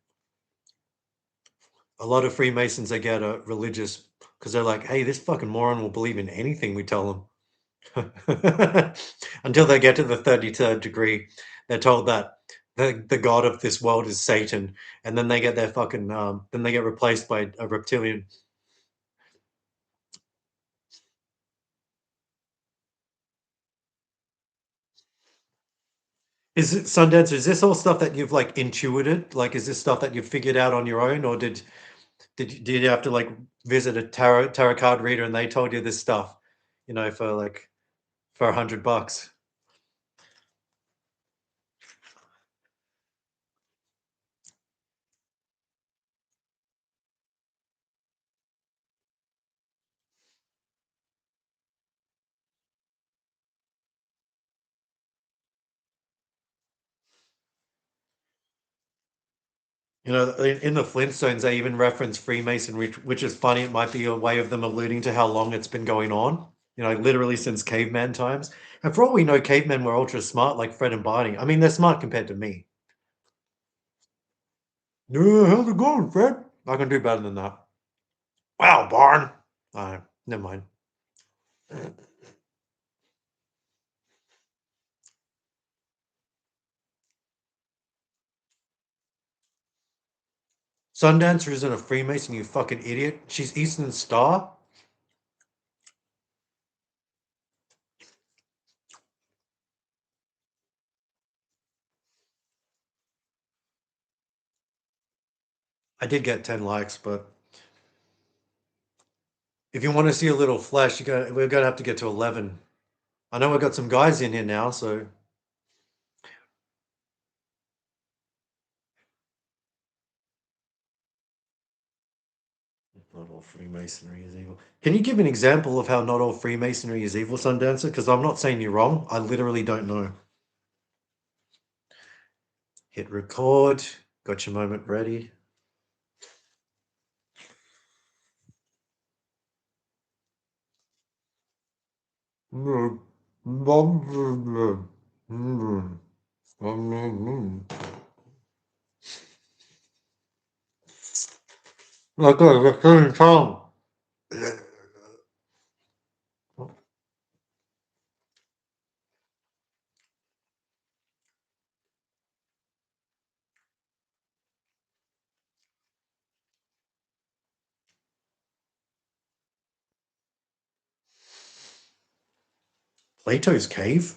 A lot of Freemasons, they get religious because they're like, hey, this fucking moron will believe in anything we tell them. Until they get to the 33rd degree, they're told that the god of this world is Satan, and then they get their fucking then they get replaced by a reptilian. Is it Sundancer? Is this all stuff that you've like intuited? Like, is this stuff that you've figured out on your own, or did you have to like visit a tarot card reader and they told you this stuff, for like for $100? In the Flintstones, they even reference Freemasonry, which is funny. It might be a way of them alluding to how long it's been going on. Literally since caveman times. And for all we know, cavemen were ultra smart, like Fred and Barney. I mean, they're smart compared to me. How's it going, Fred? I can do better than that. Wow, Barn. Never mind. Sundancer isn't a Freemason, you fucking idiot. She's Eastern Star. I did get 10 likes, but if you want to see a little flesh, we're gonna have to get to 11. I know we've got some guys in here now, so not all Freemasonry is evil. Can you give an example of how not all Freemasonry is evil, Sundancer? Because I'm not saying you're wrong. I literally don't know. Hit record. Got your moment ready. Like a recurring tongue. Plato's cave?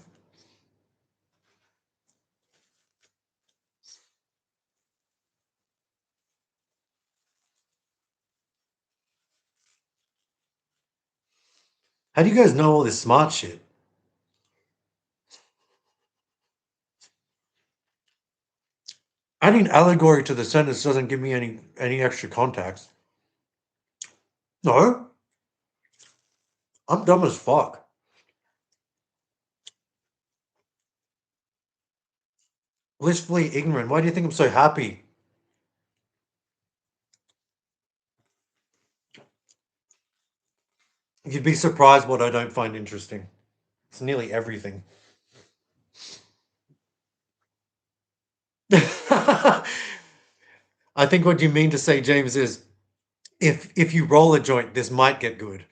How do you guys know all this smart shit? Adding allegory to the sentence doesn't give me any extra context. No, I'm dumb as fuck. Blissfully ignorant. Why do you think I'm so happy? You'd be surprised what I don't find interesting. It's nearly everything. I think what you mean to say, James, is if you roll a joint, this might get good.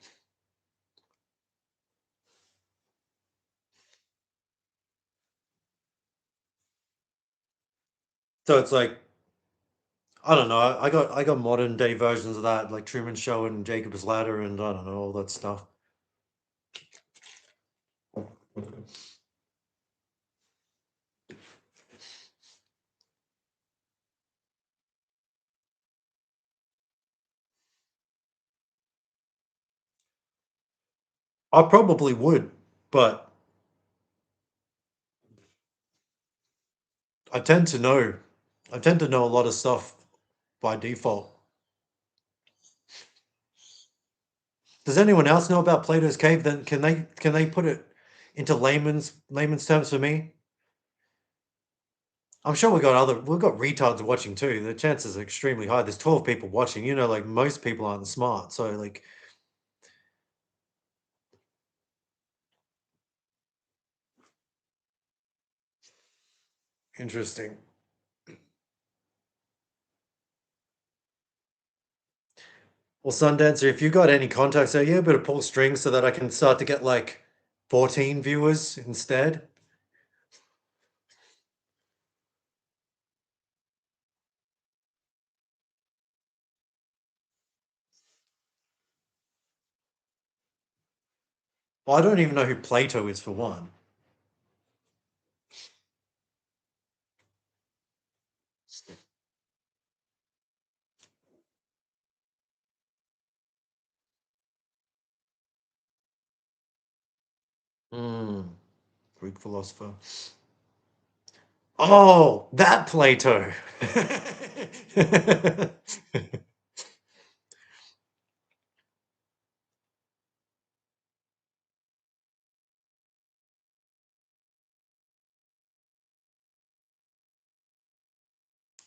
So it's like I don't know. I got modern day versions of that, like Truman Show and Jacob's Ladder, and I don't know all that stuff. I probably would, but I tend to know. I tend to know a lot of stuff by default. Does anyone else know about Plato's cave? Then can they put it into layman's terms for me? I'm sure we've got retards watching too. The chances are extremely high. There's 12 people watching. Like most people aren't smart. So like interesting. Well, Sundancer, if you got any contacts, are you able to pull strings so that I can start to get like 14 viewers instead? Well, I don't even know who Plato is for one. Hmm. Greek philosopher. Oh, that Plato.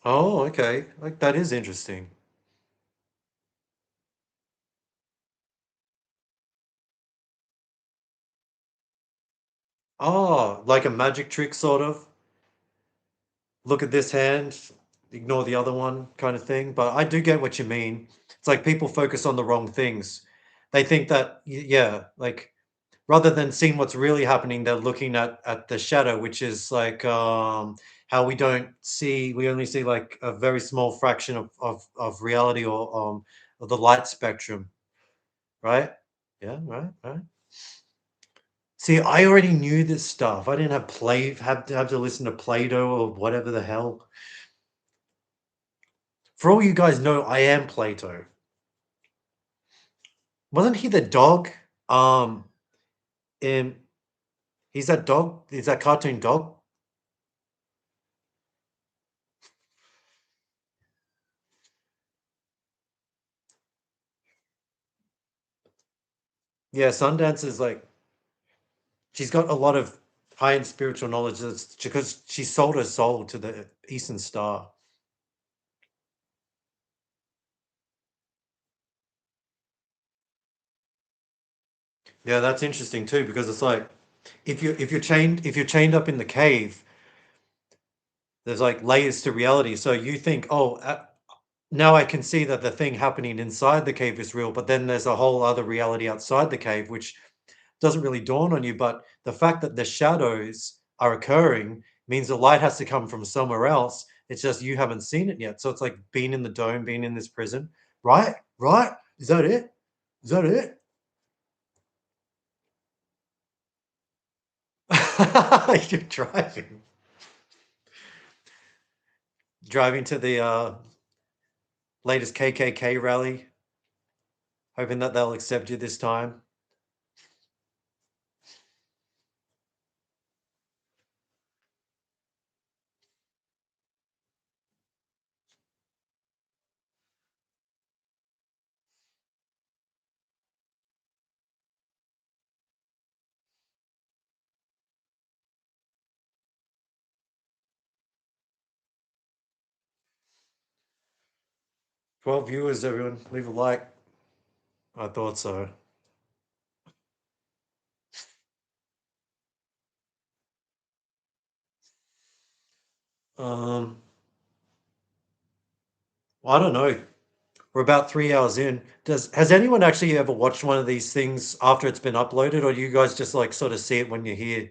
Oh, okay. Like that is interesting. Oh, like a magic trick sort of. Look at this hand, ignore the other one kind of thing. But I do get what you mean. It's like people focus on the wrong things. They think that yeah, like rather than seeing what's really happening, they're looking at the shadow, which is like how we only see like a very small fraction of reality or of the light spectrum, right? Yeah, right. See, I already knew this stuff. I didn't have to listen to Plato or whatever the hell. For all you guys know, I am Plato. Wasn't he the dog? In he's that dog? Is that cartoon dog? Yeah, Sundance is like she's got a lot of high-end spiritual knowledge that's because she sold her soul to the Eastern Star. Yeah, that's interesting too because it's like if you're chained up in the cave, there's like layers to reality. So you think, oh, now I can see that the thing happening inside the cave is real, but then there's a whole other reality outside the cave, which doesn't really dawn on you. But the fact that the shadows are occurring means the light has to come from somewhere else. It's just you haven't seen it yet. So it's like being in the dome, being in this prison. Right? Right? Is that it? Is that it? You're driving to the latest KKK rally, hoping that they'll accept you this time. 12 viewers, everyone. Leave a like. I thought so. Um, well, I don't know. We're about 3 hours in. Has anyone actually ever watched one of these things after it's been uploaded, or do you guys just like sort of see it when you're here?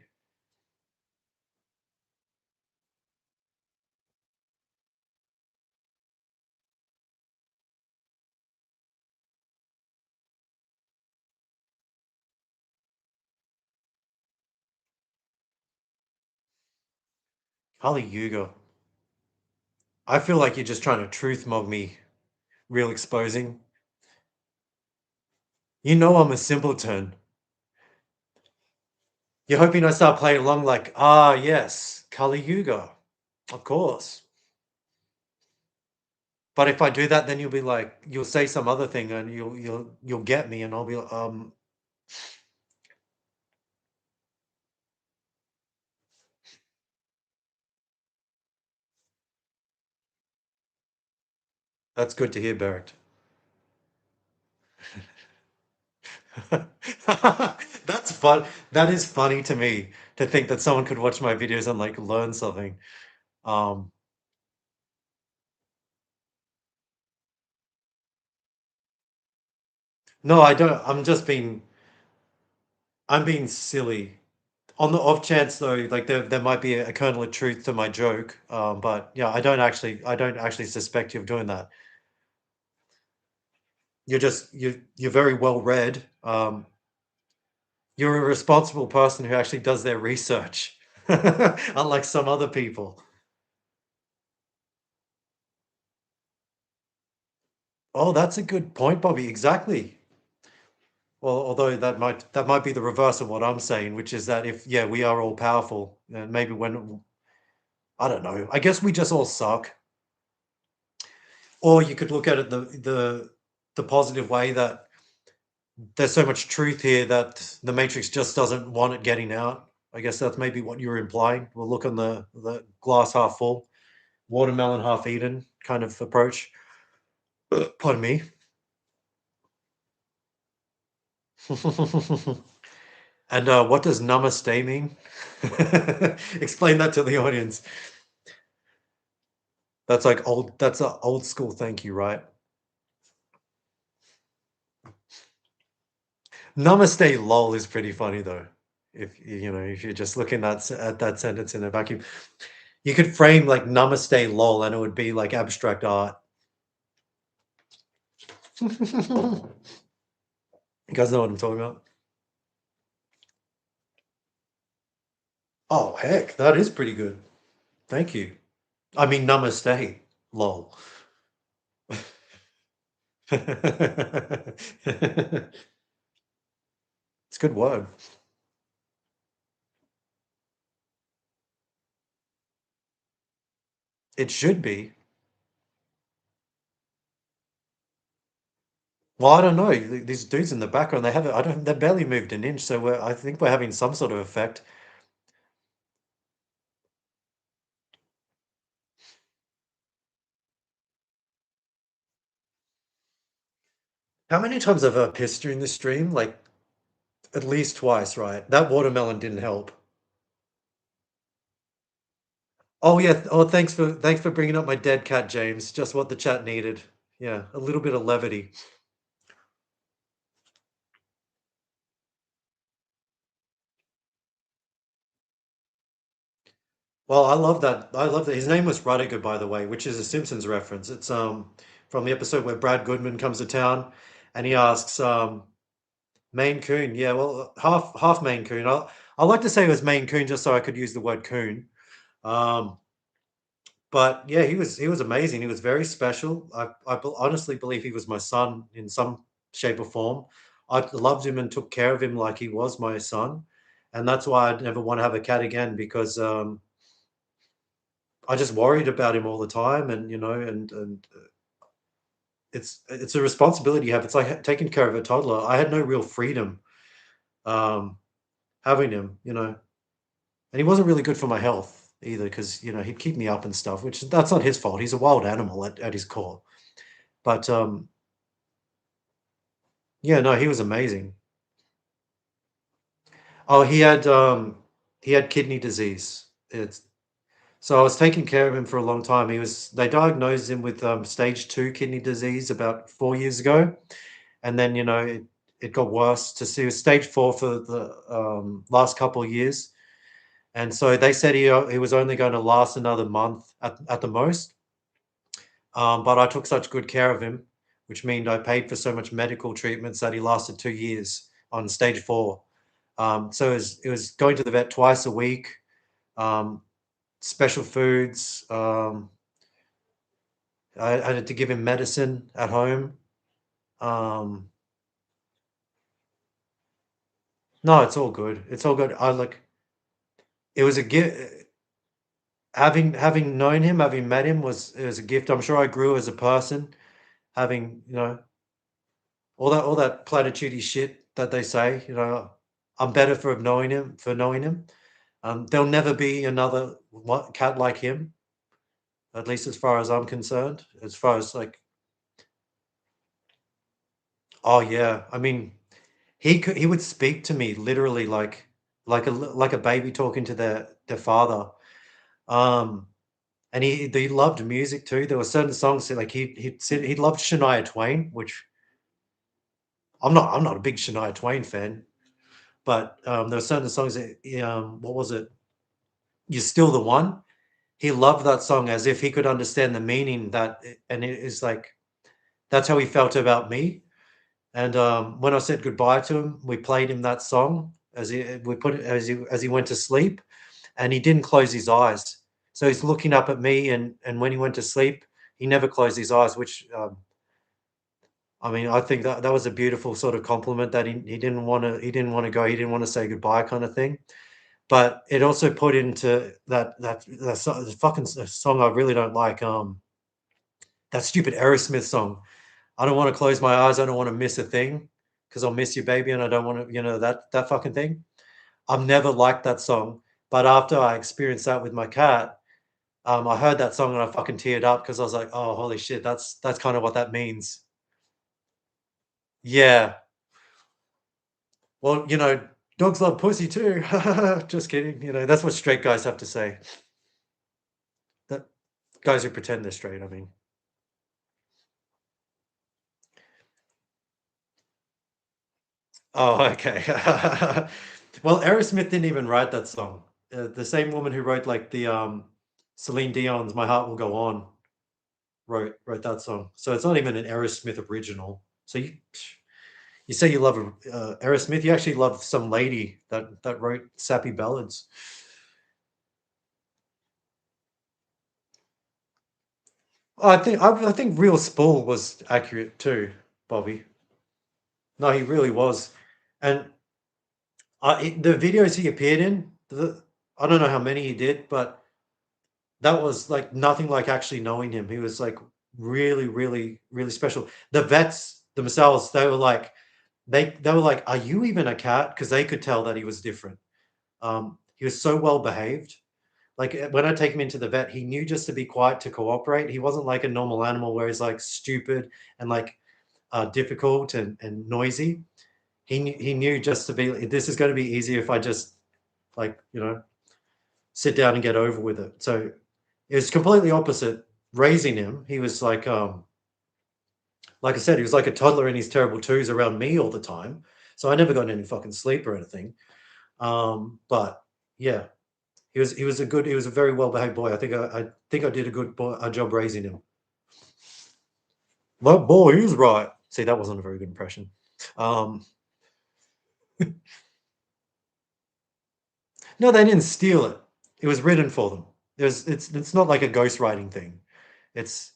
Kali Yuga. I feel like you're just trying to truth mog me. Real exposing. You know I'm a simpleton. You're hoping I start playing along like, ah, yes, Kali Yuga. Of course. But if I do that, then you'll be like, you'll say some other thing and you'll get me and I'll be that's good to hear, Barrett. That's fun. That is funny to me to think that someone could watch my videos and like learn something. Um, No, I don't. I'm being silly. On the off chance though, like there might be a kernel of truth to my joke. But yeah, I don't actually suspect you of doing that. You're very well read. You're a responsible person who actually does their research, unlike some other people. Oh, that's a good point, Bobby. Exactly. Well, although that might be the reverse of what I'm saying, which is that if yeah, we are all powerful, and maybe when I don't know, I guess we just all suck. Or you could look at it the positive way that there's so much truth here that the Matrix just doesn't want it getting out. I guess that's maybe what you're implying. We'll look on the glass half full, watermelon half eaten kind of approach. Pardon me. And what does namaste mean? Explain that to the audience. That's like old. That's a old school. Thank you, right? Namaste lol is pretty funny though. If if you're just looking at that sentence in a vacuum, you could frame like namaste lol, and it would be like abstract art. You guys know what I'm talking about? Oh heck, that is pretty good. Thank you. I mean namaste lol. It's a good word. It should be. Well, I don't know. These dudes in the background, they haven't. I don't. They barely moved an inch, so I think we're having some sort of effect. How many times have I pissed during this stream? Like at least twice, right? That watermelon didn't help. Oh yeah. Oh, thanks for bringing up my dead cat, James. Just what the chat needed. Yeah, a little bit of levity. Well, I love that. I love that. His name was Rudiger, by the way, which is a Simpsons reference. It's from the episode where Brad Goodman comes to town, and he asks Maine Coon. Yeah, well, half Maine Coon. I like to say it was Maine Coon just so I could use the word coon. Um, but yeah, he was amazing. He was very special. Honestly believe he was my son in some shape or form. I loved him and took care of him like he was my son, and that's why I'd never want to have a cat again because I just worried about him all the time, and it's a responsibility you have. It's like taking care of a toddler. I had no real freedom um, having him, and he wasn't really good for my health either because he'd keep me up and stuff. Which that's not his fault. He's a wild animal at his core. But yeah, no, he was amazing. Oh, he had kidney disease. It's So I was taking care of him for a long time. They diagnosed him with stage 2 kidney disease about 4 years ago, and then it got worse to see stage 4 for the last couple of years. And so they said he was only going to last another month at the most. But I took such good care of him, which means I paid for so much medical treatments that he lasted 2 years on stage 4. So it was going to the vet twice a week, um, special foods. I had to give him medicine at home. Um, no, it's all good. It's all good. It was a gift. Having known him, having met him was a gift. I'm sure I grew as a person, having all that platitude shit that they say. I'm better for knowing him. There'll never be another cat like him, at least as far as I'm concerned. As far as like, oh yeah, I mean, he would speak to me literally like a baby talking to their father. Um, and he loved music too. There were certain songs that, like he loved Shania Twain, which I'm not a big Shania Twain fan, but there were certain songs that what was it? You're Still the One. He loved that song as if he could understand the meaning and it is like that's how he felt about me. And when I said goodbye to him, we played him that song as we put it as he went to sleep, and he didn't close his eyes. So he's looking up at me, and when he went to sleep, he never closed his eyes, which I mean, I think that was a beautiful sort of compliment that he didn't want to go, he didn't want to say goodbye kind of thing. But it also put into the fucking song I really don't like. That stupid Aerosmith song. I don't want to close my eyes. I don't want to miss a thing because I'll miss you, baby, and I don't want to, that fucking thing. I've never liked that song, but after I experienced that with my cat, I heard that song and I fucking teared up because I was like, oh, holy shit, that's kind of what that means. Yeah. Well, dogs love pussy too. Just kidding. That's what straight guys have to say. That guys who pretend they're straight, I mean. Oh, okay. Well, Aerosmith didn't even write that song. The same woman who wrote like the Celine Dion's "My Heart Will Go On" wrote that song. So it's not even an Aerosmith original. So you say you love Aerosmith, you actually love some lady that wrote sappy ballads. I think Real Spool was accurate too, Bobby. No, he really was, and the videos he appeared in, I don't know how many he did, but that was like nothing like actually knowing him. He was like really, really, really special. The vets themselves, they were like, "Are you even a cat?" Because they could tell that he was different. He was so well behaved. Like when I take him into the vet, he knew just to be quiet to cooperate. He wasn't like a normal animal where he's like stupid and like difficult and noisy. He knew just to be. This is going to be easier if I just like sit down and get over with it. So it was completely opposite raising him. He was like I said, he was like a toddler in his terrible twos around me all the time. So I never got any fucking sleep or anything. But yeah, he was a very well behaved boy. I think I did a good job raising him. My boy, he's right. See, that wasn't a very good impression. Um, no, they didn't steal it. It was written for them. It's not like a ghostwriting thing. It's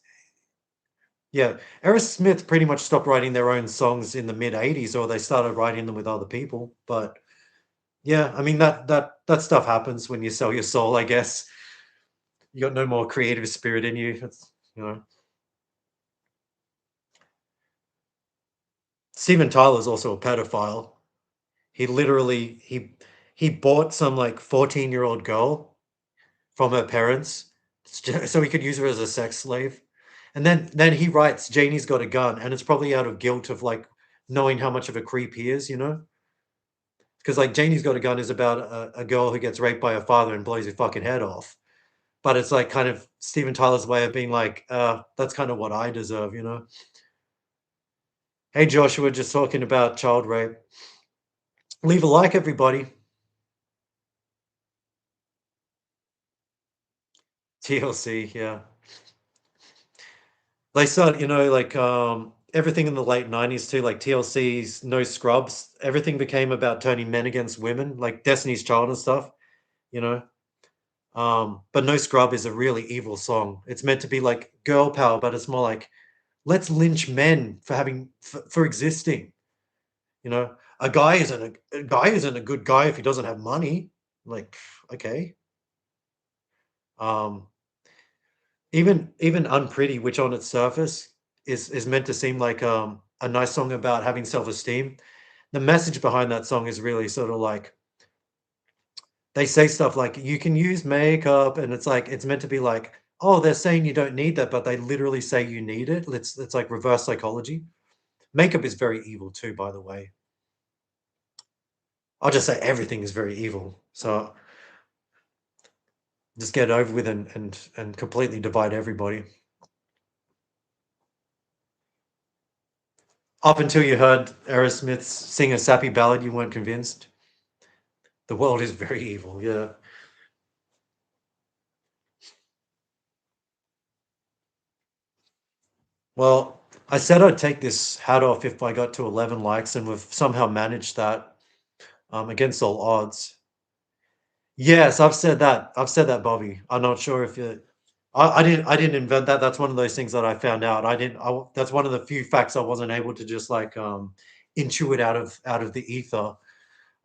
Yeah, Aerosmith pretty much stopped writing their own songs in the mid '80s, or they started writing them with other people. But yeah, I mean that stuff happens when you sell your soul, I guess. You got no more creative spirit in you. Steven Tyler's also a pedophile. He literally he bought some like 14-year-old girl from her parents so he could use her as a sex slave. And then he writes Janie's Got a Gun, and it's probably out of guilt of like knowing how much of a creep he is. Because like Janie's Got a Gun is about a girl who gets raped by her father and blows her fucking head off. But it's like kind of Steven Tyler's way of being like, that's kind of what I deserve. Hey Joshua, just talking about child rape. Leave a like, everybody. TLC, yeah. They started, like everything in the late '90s too, like TLC's No Scrubs. Everything became about turning men against women, like Destiny's Child and stuff. You know, but No Scrub is a really evil song. It's meant to be like girl power, but it's more like let's lynch men for existing. A guy isn't a good guy if he doesn't have money. Like, okay. Um, even Unpretty, which on its surface is meant to seem like a nice song about having self-esteem. The message behind that song is really sort of like they say stuff like you can use makeup, and it's like it's meant to be like, oh, they're saying you don't need that, but they literally say you need it. It's like reverse psychology. Makeup is very evil too, by the way. I'll just say everything is very evil. So just get it over with and completely divide everybody. Up until you heard Aerosmith sing a sappy ballad, you weren't convinced. The world is very evil. Yeah. Well, I said I'd take this hat off if I got to 11 likes, and we've somehow managed that against all odds. Yes, I've said that. I've said that, Bobby. I'm not sure if you. I didn't invent that. That's one of those things that I found out. I didn't. That's one of the few facts I wasn't able to just like intuit out of the ether.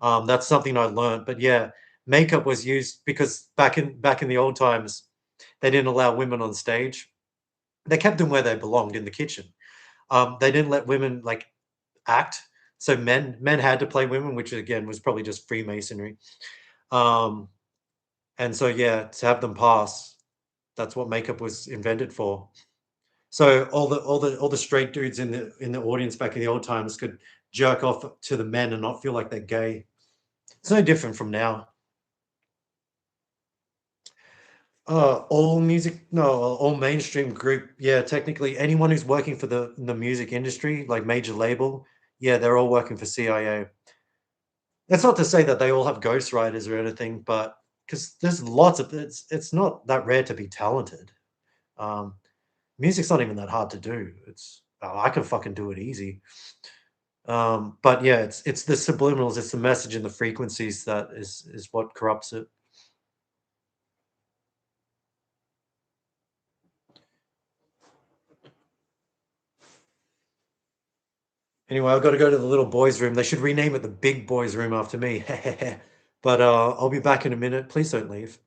That's something I learned. But yeah, makeup was used because back in the old times, they didn't allow women on stage. They kept them where they belonged in the kitchen. They didn't let women like act. So men had to play women, which again was probably just Freemasonry. Um, and so yeah, to have them pass, that's what makeup was invented for. So all the straight dudes in the audience back in the old times could jerk off to the men and not feel like they're gay. It's no different from now. All music, no, all mainstream group. Yeah, technically, anyone who's working for the music industry, like major label, yeah, they're all working for CIA. That's not to say that they all have ghostwriters or anything, but because there's lots of it's not that rare to be talented. Um, Music's not even that hard to do. I can fucking do it easy. But yeah, it's the subliminals, it's the message and the frequencies that is what corrupts it. Anyway, I've got to go to the little boys' room. They should rename it the big boys' room after me. But I'll be back in a minute. Please don't leave.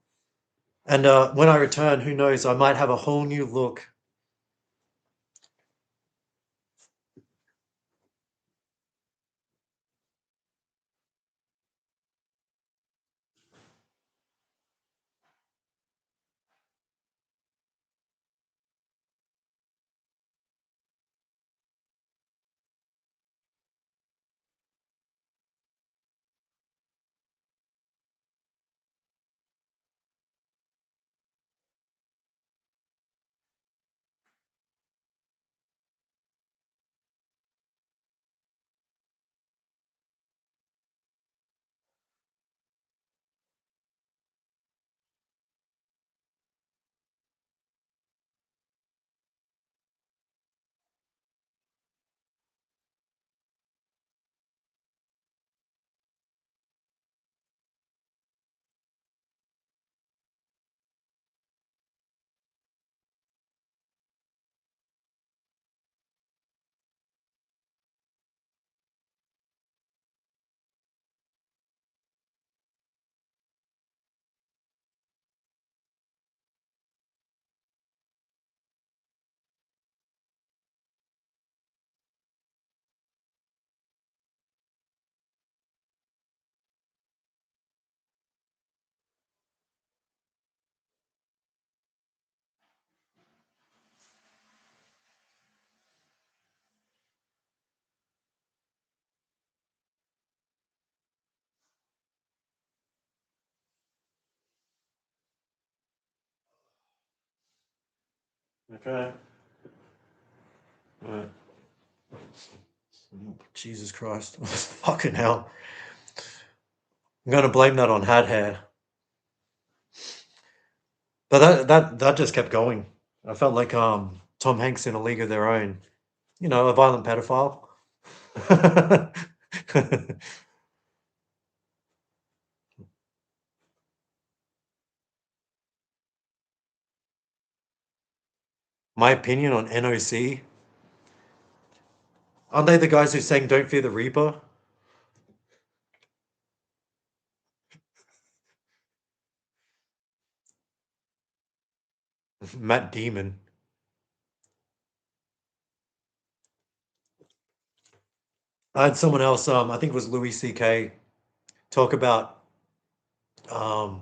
And when I return, who knows? I might have a whole new look. Okay. Right. Jesus Christ. Fucking hell. I'm gonna blame that on hat hair. But that just kept going. I felt like Tom Hanks in A League of Their Own. You know, a violent pedophile. My opinion on NOC. Aren't they the guys who sang Don't Fear the Reaper? Matt Damon. I had someone else, I think it was Louis C.K., talk about um,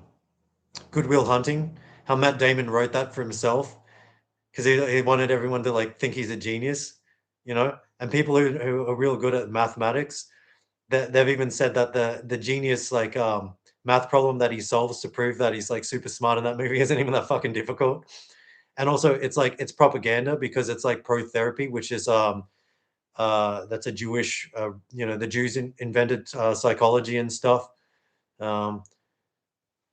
Goodwill Hunting, how Matt Damon wrote that for himself because he wanted everyone to like think he's a genius, you know? And people who are real good at mathematics, they've even said that the genius like math problem that he solves to prove that he's like super smart in that movie isn't even that fucking difficult. And also it's like it's propaganda because it's like pro therapy, which is that's a Jewish, the Jews invented psychology and stuff. Um,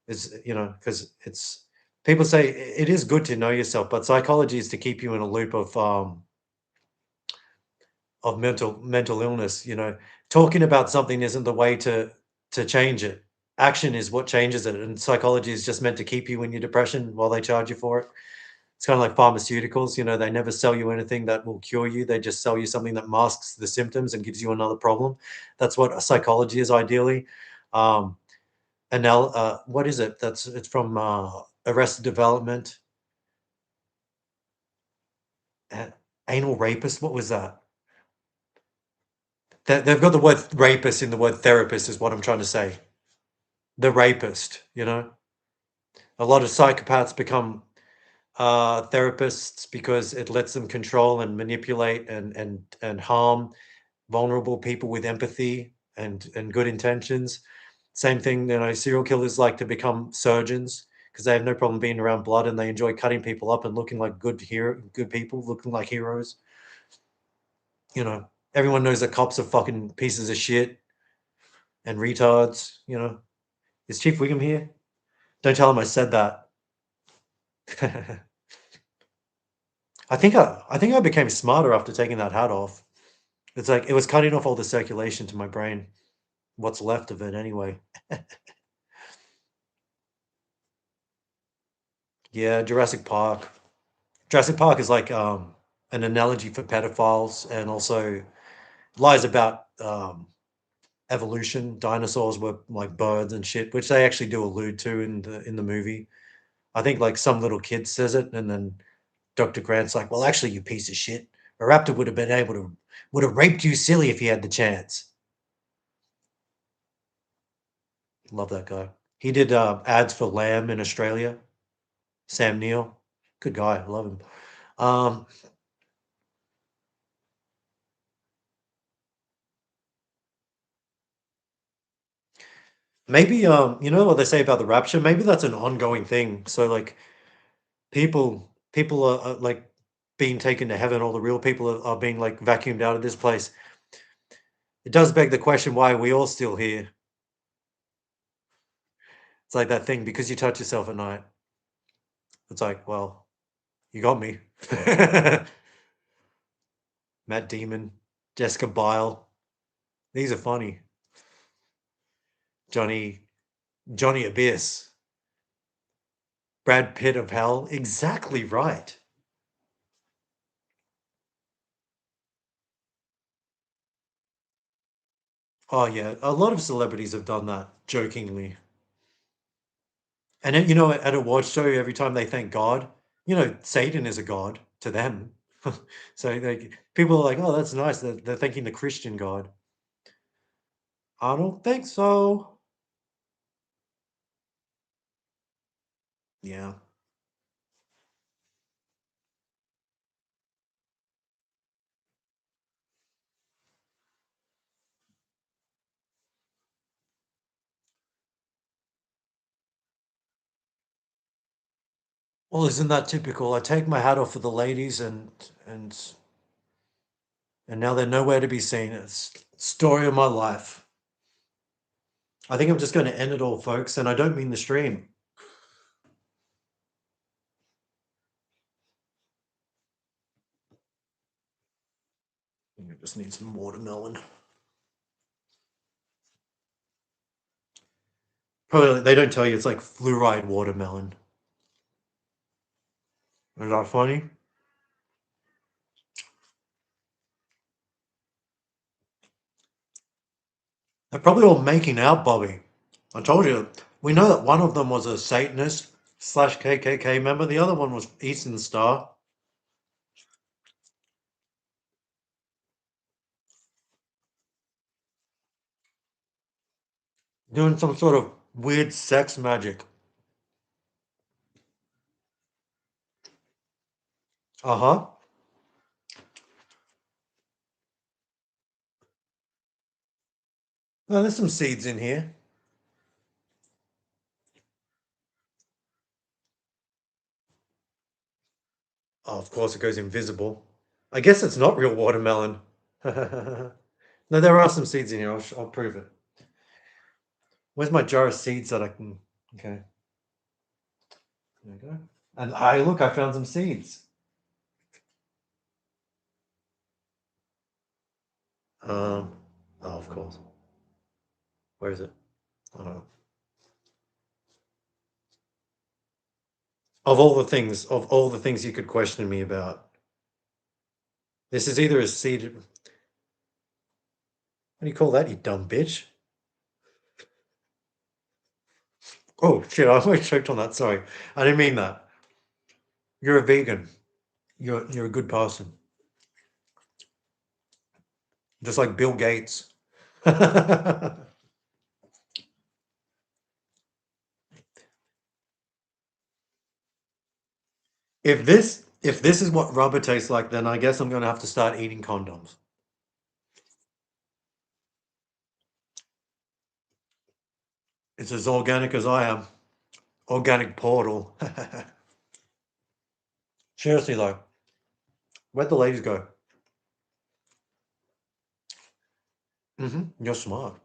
is because it's people say it is good to know yourself, but psychology is to keep you in a loop of mental illness. Talking about something isn't the way to change it. Action is what changes it, and psychology is just meant to keep you in your depression while they charge you for it. It's kind of like pharmaceuticals. They never sell you anything that will cure you. They just sell you something that masks the symptoms and gives you another problem. That's what psychology is ideally. Um, what is it? It's from Arrested Development. Uh, Anal rapist. What was that? They've got the word rapist in the word therapist. Is what I'm trying to say. The rapist. A lot of psychopaths become therapists because it lets them control and manipulate and harm vulnerable people with empathy and good intentions. Same thing, serial killers like to become surgeons because they have no problem being around blood and they enjoy cutting people up and looking like good people, looking like heroes. Everyone knows that cops are fucking pieces of shit and retards. Is Chief Wiggum here? Don't tell him I said that. I think I became smarter after taking that hat off. It's like it was cutting off all the circulation to my brain. What's left of it anyway. Yeah, Jurassic Park. Jurassic Park is like an analogy for pedophiles and also lies about evolution. Dinosaurs were like birds and shit, which they actually do allude to in the movie. I think like some little kid says it, and then Dr. Grant's like, "Well, actually, you piece of shit. A raptor would have raped you silly if he had the chance." Love that guy. He did ads for Lamb in Australia. Sam Neill, good guy. I love him. Um, Maybe you know what they say about the rapture? Maybe that's an ongoing thing. So like people are like being taken to heaven, all the real people are being like vacuumed out of this place. It does beg the question, why are we all still here? It's like that thing, because you touch yourself at night. It's like, well, you got me. Matt Damon, Jessica Biel. These are funny. Johnny Johnny Abyss. Brad Pitt of hell. Exactly right. Oh yeah, a lot of celebrities have done that jokingly. And then, at a watch show, every time they thank God, Satan is a god to them. So like people are like, oh, that's nice. They're thanking the Christian God. I don't think so. Yeah. Well, isn't that typical? I take my hat off for the ladies and now they're nowhere to be seen. It's story of my life. I think I'm just going to end it all, folks, and I don't mean the stream. I just need some watermelon. Probably they don't tell you it's like fluoride watermelon. Is that funny? They're probably all making out, Bobby. I told you. We know that one of them was a Satanist slash KKK member. The other one was Eastern Star, doing some sort of weird sex magic. Uh huh. Oh, there's some seeds in here. Oh, of course, it goes invisible. I guess it's not real watermelon. No, there are some seeds in here. I'll prove it. Where's my jar of seeds that I can? Okay, there we go. And look, I found some seeds. Oh, of course. Where is it? Oh. Of all the things you could question me about, this is either a seed. What do you call that, you dumb bitch? Oh shit! I almost choked on that. Sorry, I didn't mean that. You're a vegan. You're a good person, just like Bill Gates. If this is what rubber tastes like, then I guess I'm gonna have to start eating condoms. It's as organic as I am. Organic portal. Seriously though, where'd the ladies go? You're smart.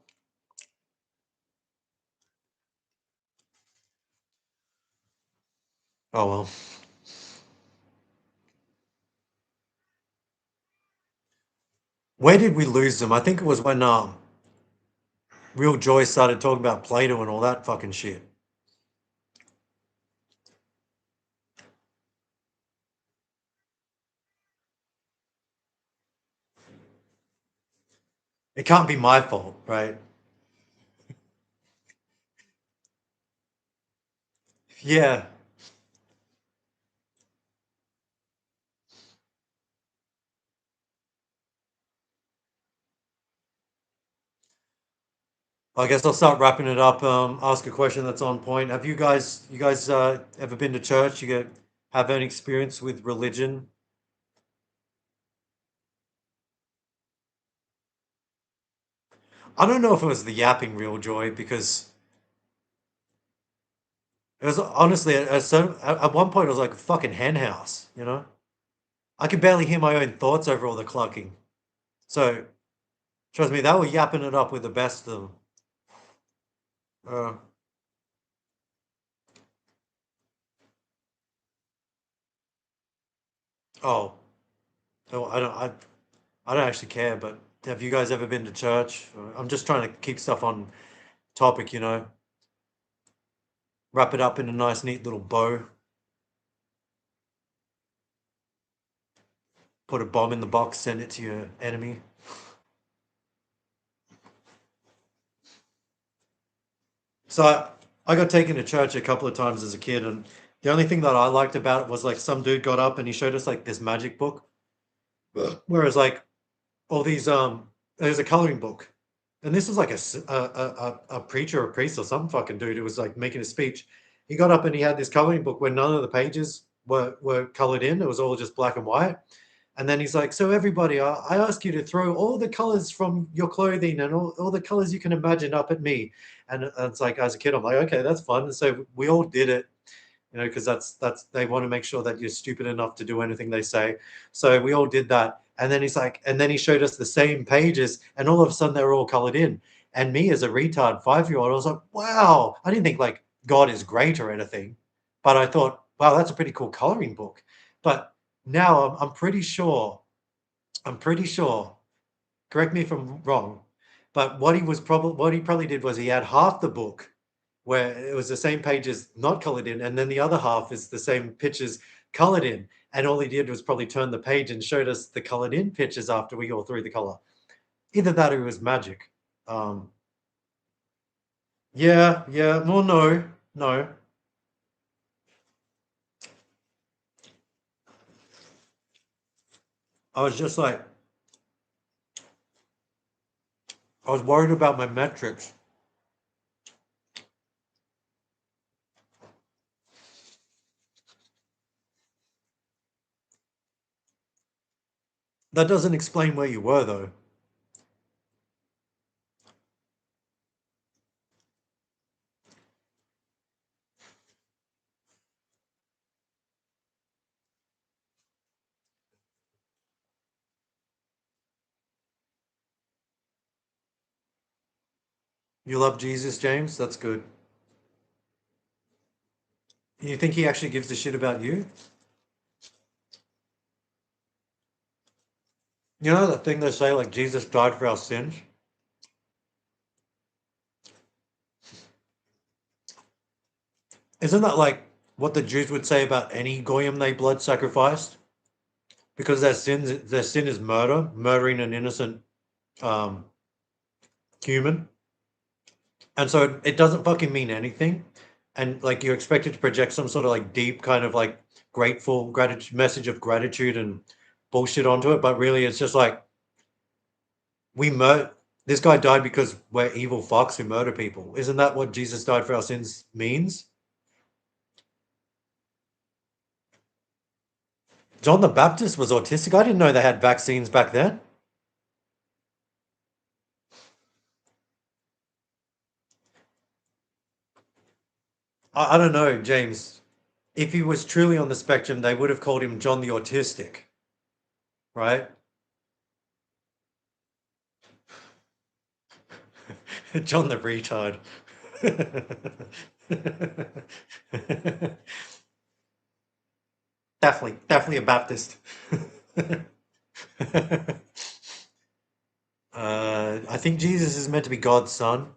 Oh well. Where did we lose them? I think it was when Real Joy started talking about Play-Doh and all that fucking shit. It can't be my fault, right? Yeah. I guess I'll start wrapping it up. Ask a question that's on point. Have you guys ever been to church? Have any experience with religion? I don't know if it was the yapping Real Joy because it was honestly at one point it was like a fucking hen house, you know? I could barely hear my own thoughts over all the clucking. So trust me, they were yapping it up with the best of them. Uh, oh, no, I don't actually care. But have you guys ever been to church? I'm just trying to keep stuff on topic, you know. Wrap it up in a nice, neat little bow. Put a bomb in the box. Send it to your enemy. So I got taken to church a couple of times as a kid, and the only thing that I liked about it was like some dude got up and he showed us like this magic book, whereas like all these there's a coloring book, and this was like a preacher or a priest or some fucking dude who was like making a speech. He got up and he had this coloring book where none of the pages were colored in. It was all just black and white. And then he's like, so everybody, I ask you to throw all the colors from your clothing and all the colors you can imagine up at me. And it's like, as a kid, I'm like, okay, that's fun. And so we all did it, you know, because that's they want to make sure that you're stupid enough to do anything they say. So we all did that. And then he's like, and then he showed us the same pages, and all of a sudden they were all colored in. And me as a retard 5-year-old, I was like, wow. I didn't think like God is great or anything, but I thought, wow, that's a pretty cool coloring book. But now I'm pretty sure, I'm pretty sure, correct me if I'm wrong, but what he probably did was he had half the book where it was the same pages not colored in, and then the other half is the same pictures colored in. And all he did was probably turn the page and showed us the colored in pictures after we all threw the color. Either that or it was magic. Um, yeah, yeah. Well, no, no. I was just like, I was worried about my metrics. That doesn't explain where you were, though. You love Jesus, James? That's good. You think he actually gives a shit about you? You know that thing they say, like Jesus died for our sins? Isn't that like what the Jews would say about any goyim they blood sacrificed? Because their sin is murder, murdering an innocent um, human. And so it doesn't fucking mean anything. And like you're expected to project some sort of like deep kind of like grateful gratitude message of gratitude and bullshit onto it, but really it's just like we mur this guy died because we're evil fucks who murder people. Isn't that what Jesus died for our sins means? John the Baptist was autistic. I didn't know they had vaccines back then. I don't know, James. If he was truly on the spectrum, they would have called him John the Autistic, right? John the Retard. Definitely a Baptist. I think Jesus is meant to be God's son.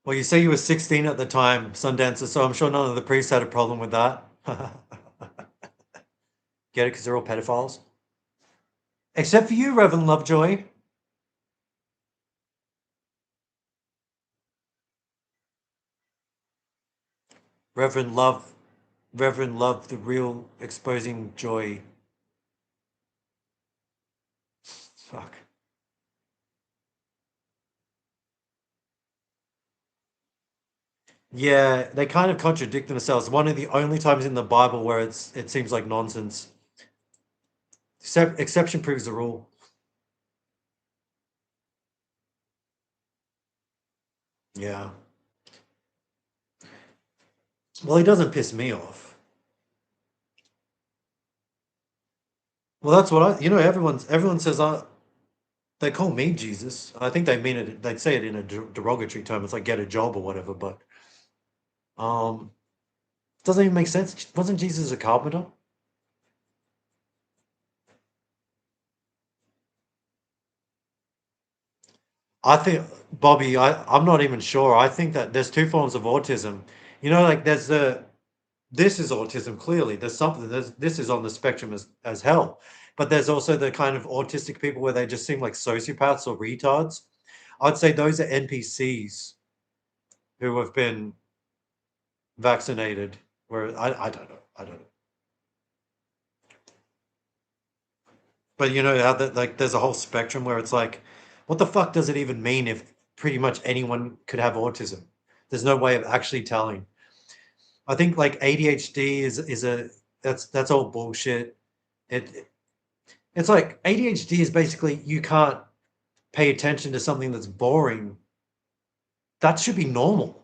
Well, you say you were 16 at the time, Sundancer, so I'm sure none of the priests had a problem with that. Get it? Because they're all pedophiles. Except for you, Reverend Lovejoy. Reverend Love, Reverend Love, the real exposing joy. Fuck. Yeah, they kind of contradict themselves. One of the only times in the Bible where it seems like nonsense. Exception proves the rule. Yeah. Well, he doesn't piss me off. Well, that's what everyone says they call me Jesus. I think they mean it. They'd say it in a derogatory term. It's like get a job or whatever. But um, doesn't even make sense. Wasn't Jesus a carpenter? I think, Bobby, I'm not even sure. I think that there's two forms of autism. Like there's this is autism, clearly. This is on the spectrum as hell. But there's also the kind of autistic people where they just seem like sociopaths or retards. I'd say those are NPCs who have been vaccinated. Where I don't know. I don't know. But you know how that like there's a whole spectrum where it's like, what the fuck does it even mean if pretty much anyone could have autism? There's no way of actually telling. I think like ADHD is a that's all bullshit. It's like ADHD is basically you can't pay attention to something that's boring. That should be normal.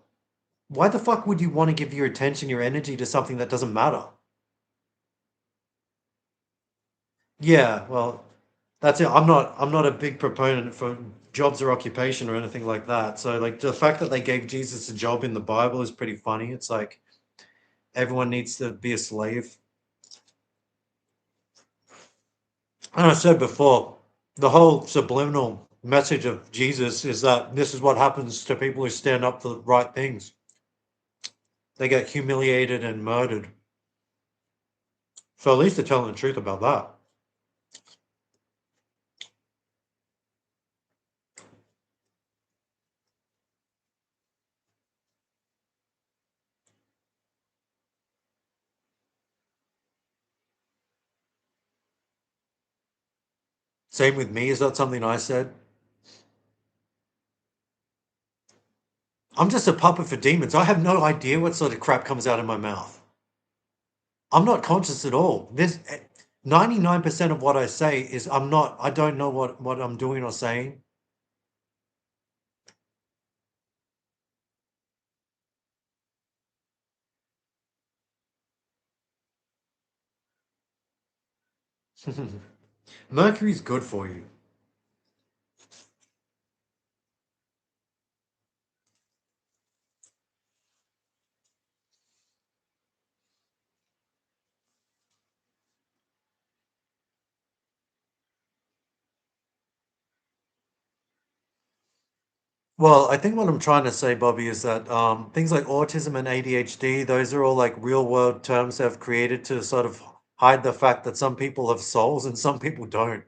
Why the fuck would you want to give your attention, your energy to something that doesn't matter? Yeah, well, that's it. I'm not a big proponent for jobs or occupation or anything like that. So like the fact that they gave Jesus a job in the Bible is pretty funny. It's like everyone needs to be a slave. And I said before, the whole subliminal message of Jesus is that this is what happens to people who stand up for the right things. They get humiliated and murdered. So at least they're telling the truth about that. Same with me. Is that something I said? I'm just a puppet for demons. I have no idea what sort of crap comes out of my mouth. I'm not conscious at all. 99% of what I say is I don't know what I'm doing or saying. Mercury's good for you. Well, I think what I'm trying to say, Bobby, is that things like autism and ADHD, those are all like real world terms that have created to sort of hide the fact that some people have souls and some people don't.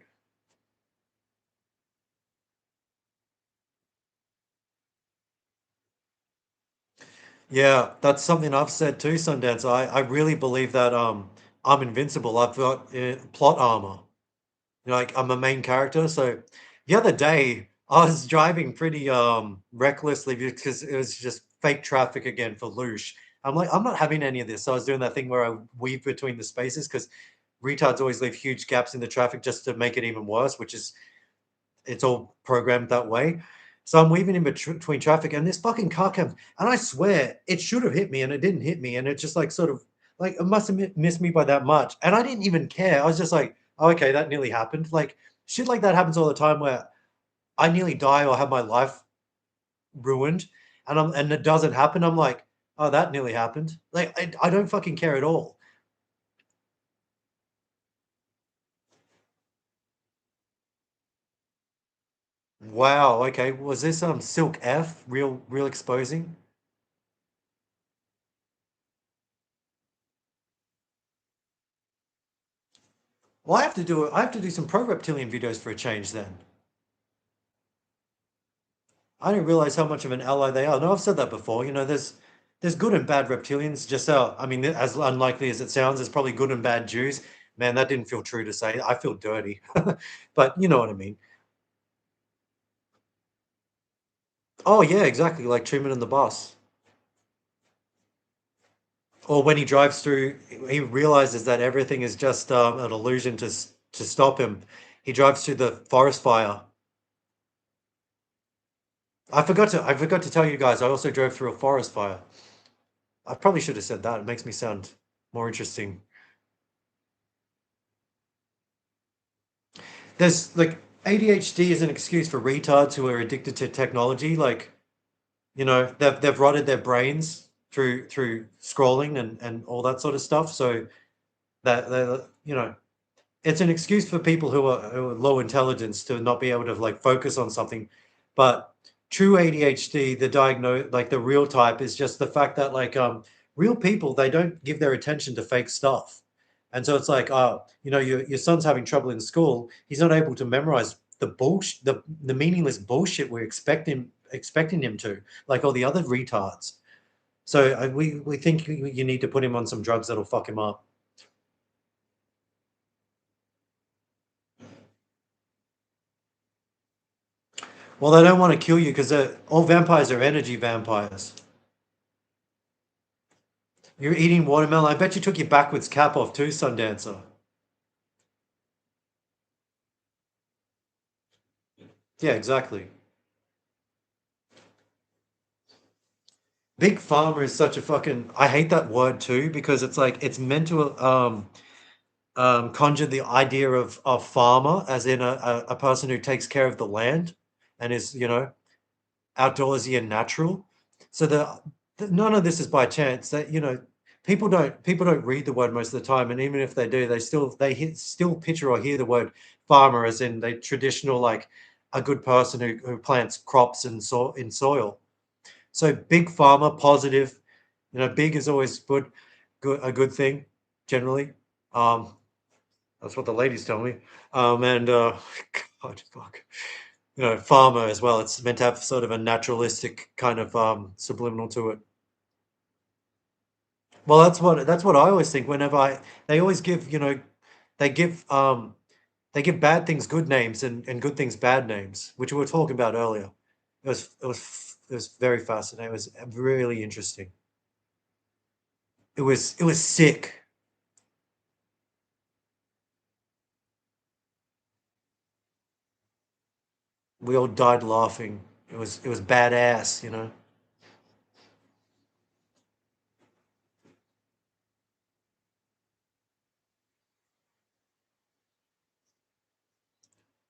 Yeah, that's something I've said too, Sundance. I really believe that I'm invincible. I've got plot armor. You know, like I'm a main character. So the other day I was driving pretty recklessly because it was just fake traffic again for Loosh. I'm like, I'm not having any of this. So I was doing that thing where I weave between the spaces because retards always leave huge gaps in the traffic just to make it even worse, which is it's all programmed that way. So I'm weaving in between traffic, and this fucking car comes, and I swear it should have hit me, and it didn't hit me, and it just like sort of like it must have missed me by that much, and I didn't even care. I was just like, oh, okay, that nearly happened. Like shit like that happens all the time where I nearly die or have my life ruined, and it doesn't happen. I'm like, oh, that nearly happened. Like I don't fucking care at all. Wow. Okay. Was this Silk F real exposing? Well, I have to do some pro reptilian videos for a change then. I didn't realize how much of an ally they are. No, I've said that before. You know, there's good and bad reptilians. Just I mean, as unlikely as it sounds, there's probably good and bad Jews. Man, that didn't feel true to say. I feel dirty, but you know what I mean. Oh yeah, exactly. Like Truman and the Boss. Or when he drives through, he realizes that everything is just an illusion to stop him. He drives through the forest fire. I forgot to tell you guys. I also drove through a forest fire. I probably should have said that. It makes me sound more interesting. There's like ADHD is an excuse for retards who are addicted to technology. Like, you know, they've rotted their brains through scrolling and all that sort of stuff. So that they you know, it's an excuse for people who are low intelligence to not be able to like focus on something. But true ADHD, the diagnose like the real type is just the fact that like real people they don't give their attention to fake stuff. And so it's like, oh, you know, your son's having trouble in school. He's not able to memorize the bullshit, the meaningless bullshit we're expecting him to, like all the other retards. So we think you need to put him on some drugs that'll fuck him up. Well, they don't want to kill you because all vampires are energy vampires. You're eating watermelon. I bet you took your backwards cap off too, Sundancer. Yeah, exactly. Big pharma is such a fucking. I hate that word too because it's like it's meant to conjure the idea of farmer as in a person who takes care of the land and is outdoorsy and natural. So none of this is by chance. That people don't read the word most of the time, and even if they do, still picture or hear the word farmer as in the traditional like a good person who plants crops in soil. So big farmer, positive. Big is always a good thing generally. Um, that's what the ladies tell me. And God, fuck. Farmer as well. It's meant to have sort of a naturalistic kind of subliminal to it. Well, that's what I always think. Whenever they always give they give they give bad things good names and good things bad names, which we were talking about earlier. It was very fascinating. It was really interesting. It was sick. We all died laughing. It was badass, you know.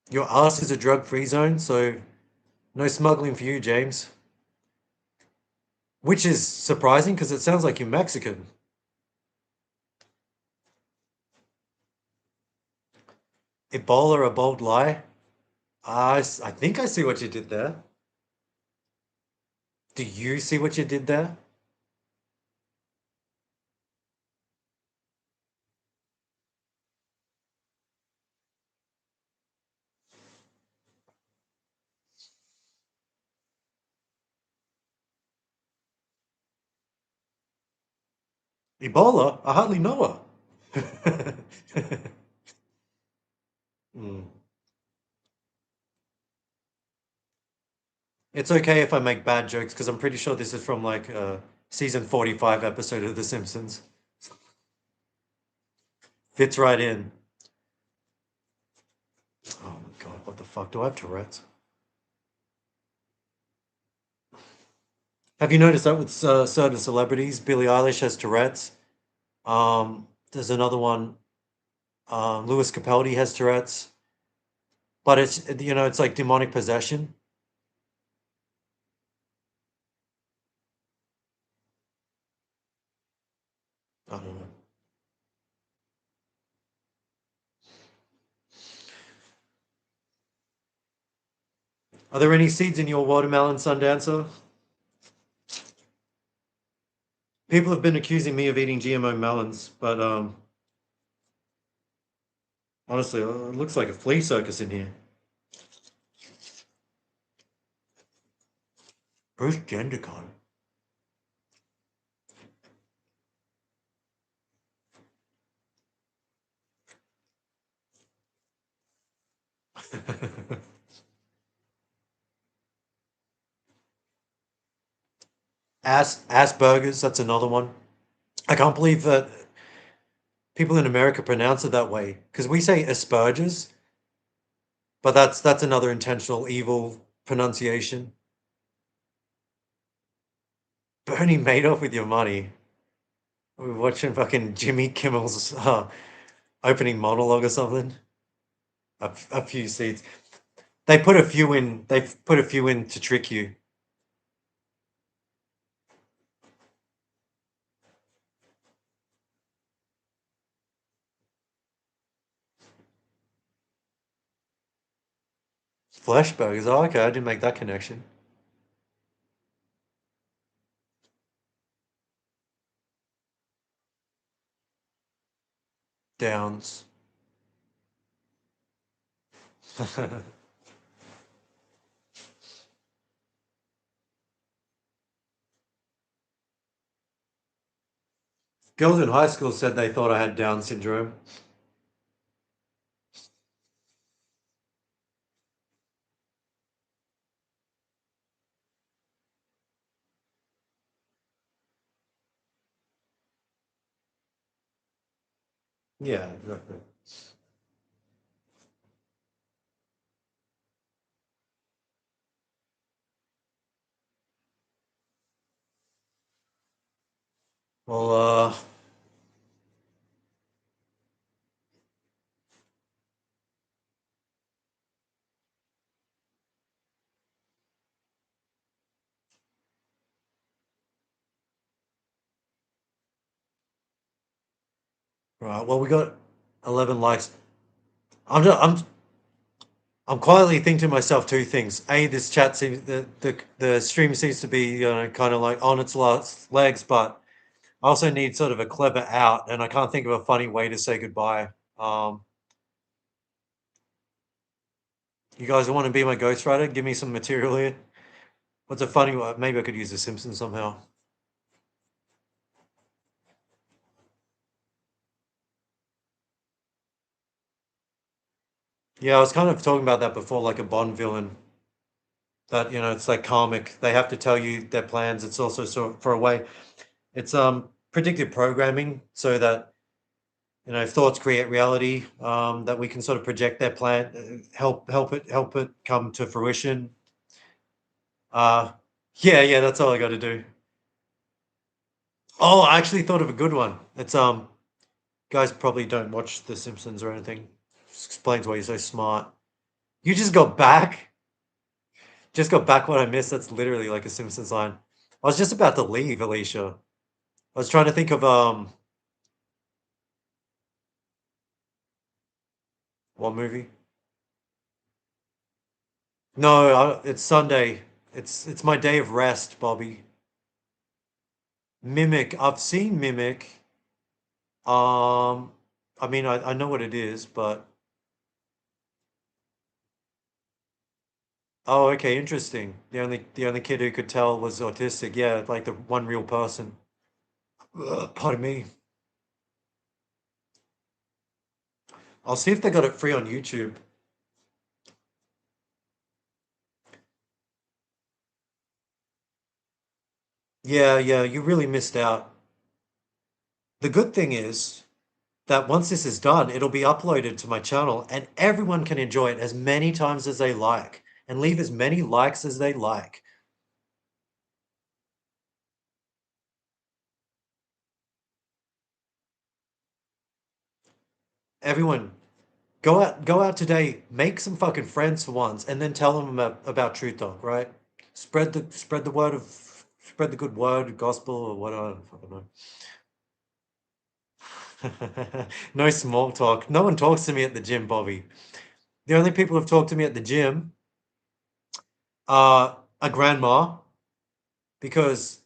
Your ass is a drug-free zone, so no smuggling for you, James. Which is surprising because it sounds like you're Mexican. Ebola, a bold lie. I think I see what you did there. Do you see what you did there? Ebola? I hardly know her. Hmm. It's okay if I make bad jokes because I'm pretty sure this is from like season 45 episode of The Simpsons. Fits right in. Oh my god, what the fuck? Do I have Tourette's? Have you noticed that with certain celebrities? Billie Eilish has Tourette's. There's another one. Louis Capaldi has Tourette's, but it's like demonic possession. I don't know. Are there any seeds in your watermelon, Sundancer? People have been accusing me of eating GMO melons, but honestly, it looks like a flea circus in here. Who's GenderCon? Asperger's, that's another one. I can't believe that people in America pronounce it that way because we say Asperger's, but that's another intentional evil pronunciation. Bernie Madoff with your money. We're watching fucking Jimmy Kimmel's opening monologue or something. A few seats. They put a few in. They've put a few in to trick you. Flesh burgers. Oh, okay. I didn't make that connection. Downs. Girls in high school said they thought I had Down syndrome. Yeah, exactly. Well, right. Well, we got 11 likes. I'm just, I'm quietly thinking to myself two things. A, this chat seems the stream seems to be kind of like on its last legs, but I also need sort of a clever out, and I can't think of a funny way to say goodbye. Um, you guys want to be my ghostwriter? Give me some material here. What's a funny one? Maybe I could use The Simpsons somehow. Yeah, I was kind of talking about that before, like a Bond villain. That it's like karmic. They have to tell you their plans. It's also for a way. It's predictive programming, so that thoughts create reality. That we can sort of project their plan, help it come to fruition. Yeah, that's all I got to do. Oh, I actually thought of a good one. It's guys probably don't watch The Simpsons or anything. Just explains why you're so smart. You just got back what I missed. That's literally like a Simpsons line. I was just about to leave, Alicia. I was trying to think of what movie? No, it's Sunday. It's my day of rest, Bobby. Mimic. I've seen Mimic. I mean, I know what it is, but oh, okay, interesting. The only kid who could tell was autistic. Yeah, like the one real person. Pardon me. I'll see if they got it free on YouTube. Yeah, you really missed out. The good thing is that once this is done, it'll be uploaded to my channel and everyone can enjoy it as many times as they like and leave as many likes as they like. Everyone, go out today, make some fucking friends for once, and then tell them about Truth Talk, right? Spread the word of spread the good word, gospel, or what I don't know. No small talk. No one talks to me at the gym, Bobby. The only people who've talked to me at the gym are a grandma because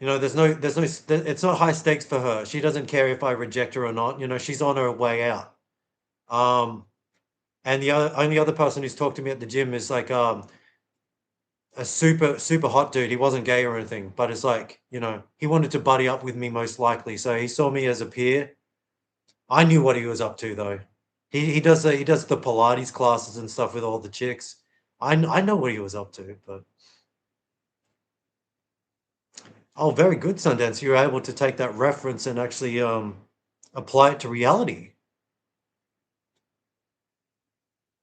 it's not high stakes for her. She doesn't care if I reject her or not. She's on her way out. Um, and the only other person who's talked to me at the gym is like a super super hot dude. He wasn't gay or anything, but it's like he wanted to buddy up with me most likely. So he saw me as a peer. I knew what he was up to though. He does the Pilates classes and stuff with all the chicks. I know what he was up to, but oh, very good, Sundance. You were able to take that reference and actually apply it to reality.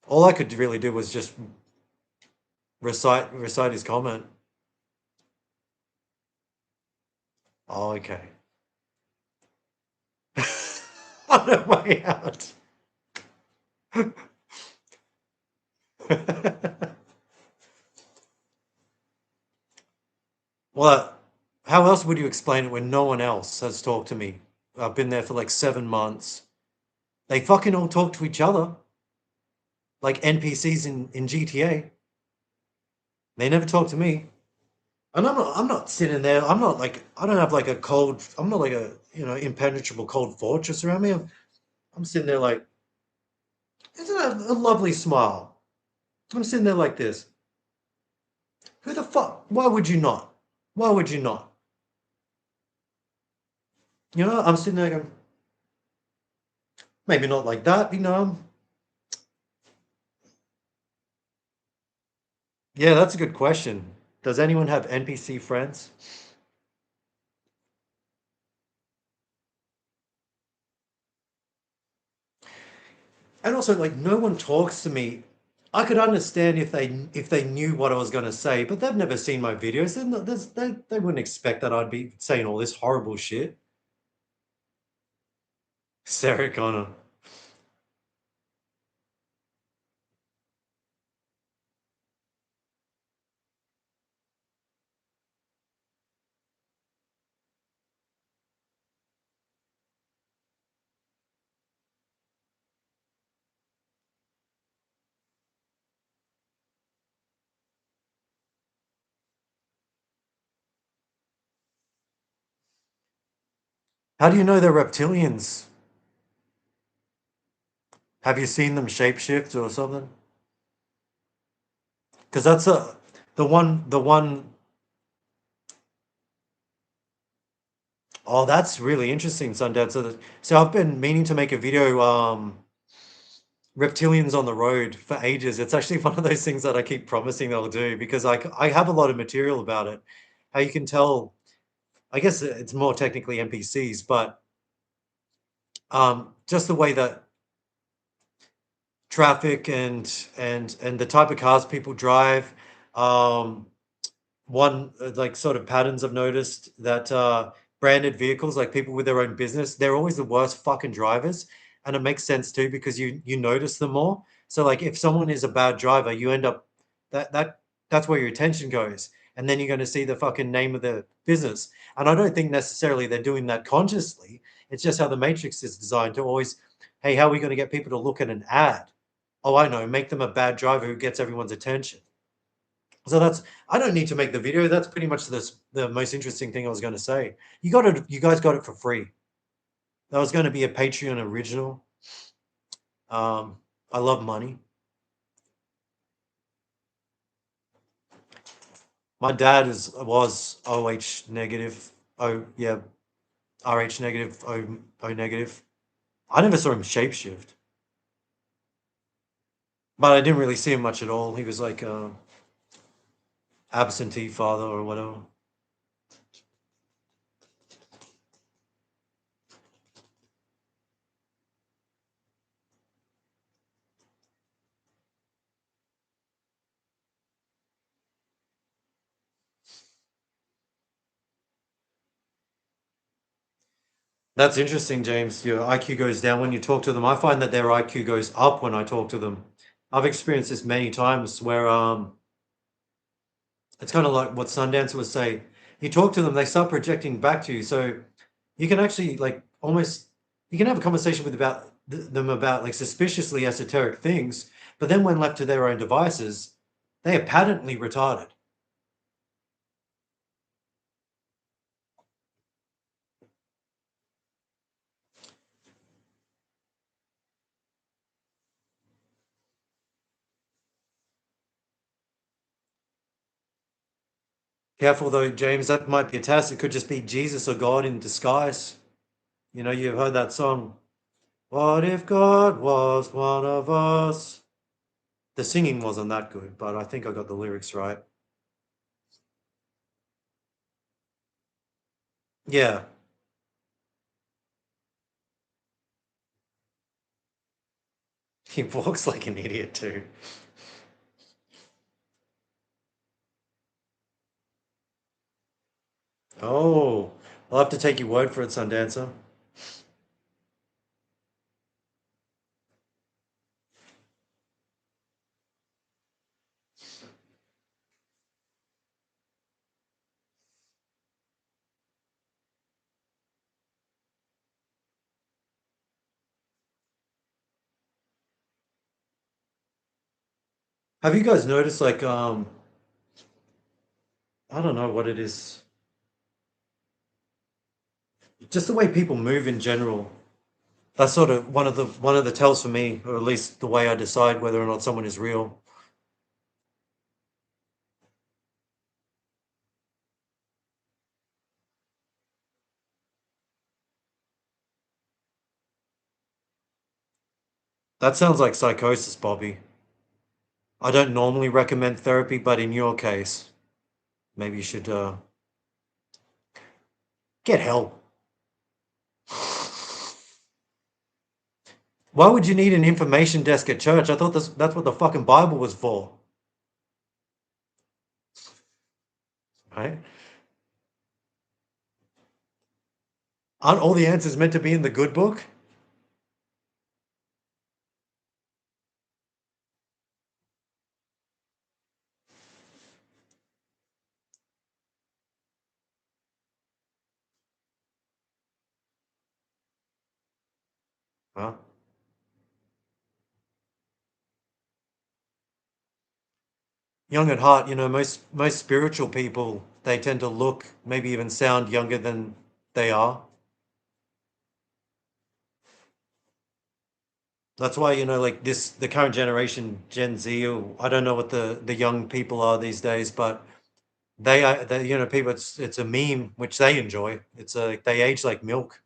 All I could really do was just recite his comment. Oh, okay. On the way out. Well, how else would you explain it when no one else has talked to me? I've been there for like 7 months. They fucking all talk to each other, like NPCs in GTA. They never talk to me. And I'm not sitting there. I don't have like a cold. I'm not like a impenetrable cold fortress around me. I'm sitting there like it's a lovely smile. I'm sitting there like this. Who the fuck? Why would you not? Why would you not? I'm sitting there going, maybe not like that. Yeah, that's a good question. Does anyone have NPC friends? And also, like, no one talks to me. I could understand if they knew what I was going to say, but they've never seen my videos. They wouldn't expect that I'd be saying all this horrible shit. Sarah Connor. How do you know they're reptilians? Have you seen them shapeshift or something? Because that's the one. Oh, that's really interesting, Sundance. So I've been meaning to make a video, reptilians on the road for ages. It's actually one of those things that I keep promising I'll do because I have a lot of material about it. How you can tell, I guess it's more technically NPCs, but just the way that traffic and the type of cars people drive. Um, one like sort of patterns I've noticed that branded vehicles, like people with their own business, they're always the worst fucking drivers, and it makes sense too because you notice them more. So like if someone is a bad driver, you end up that's where your attention goes, and then you're going to see the fucking name of the business. And I don't think necessarily they're doing that consciously. It's just how the matrix is designed to always, hey, how are we going to get people to look at an ad? Oh, I know, make them a bad driver who gets everyone's attention. So that's I don't need to make the video. That's pretty much the most interesting thing I was going to say. You guys got it for free. That was going to be a Patreon original. Um, I love money. My dad was OH negative. Oh yeah, RH negative. O negative. I never saw him shapeshift, but I didn't really see him much at all. He was like absentee father or whatever. That's interesting, James. Your IQ goes down when you talk to them. I find that their IQ goes up when I talk to them. I've experienced this many times where it's kind of like what Sundance would say. You talk to them, they start projecting back to you. So you can actually like almost you can have a conversation with about them about like suspiciously esoteric things, but then when left to their own devices, they are patently retarded. Careful though, James, that might be a test. It could just be Jesus or God in disguise. You know, you've heard that song. What if God was one of us? The singing wasn't that good, but I think I got the lyrics right. Yeah, he walks like an idiot too. Oh, I'll have to take your word for it, Sundancer. Have you guys noticed, like, I don't know what it is, just the way people move in general. That's sort of one of the tells for me, or at least the way I decide whether or not someone is real. That sounds like psychosis, Bobby. I don't normally recommend therapy, but in your case, maybe you should get help. Why would you need an information desk at church? I thought that's what the fucking Bible was for, right? Aren't all the answers meant to be in the good book? Huh? Young at heart, most spiritual people, they tend to look, maybe even sound younger than they are. That's why, like the current generation, Gen Z, or I don't know what the young people are these days, but people, it's a meme which they enjoy. It's they age like milk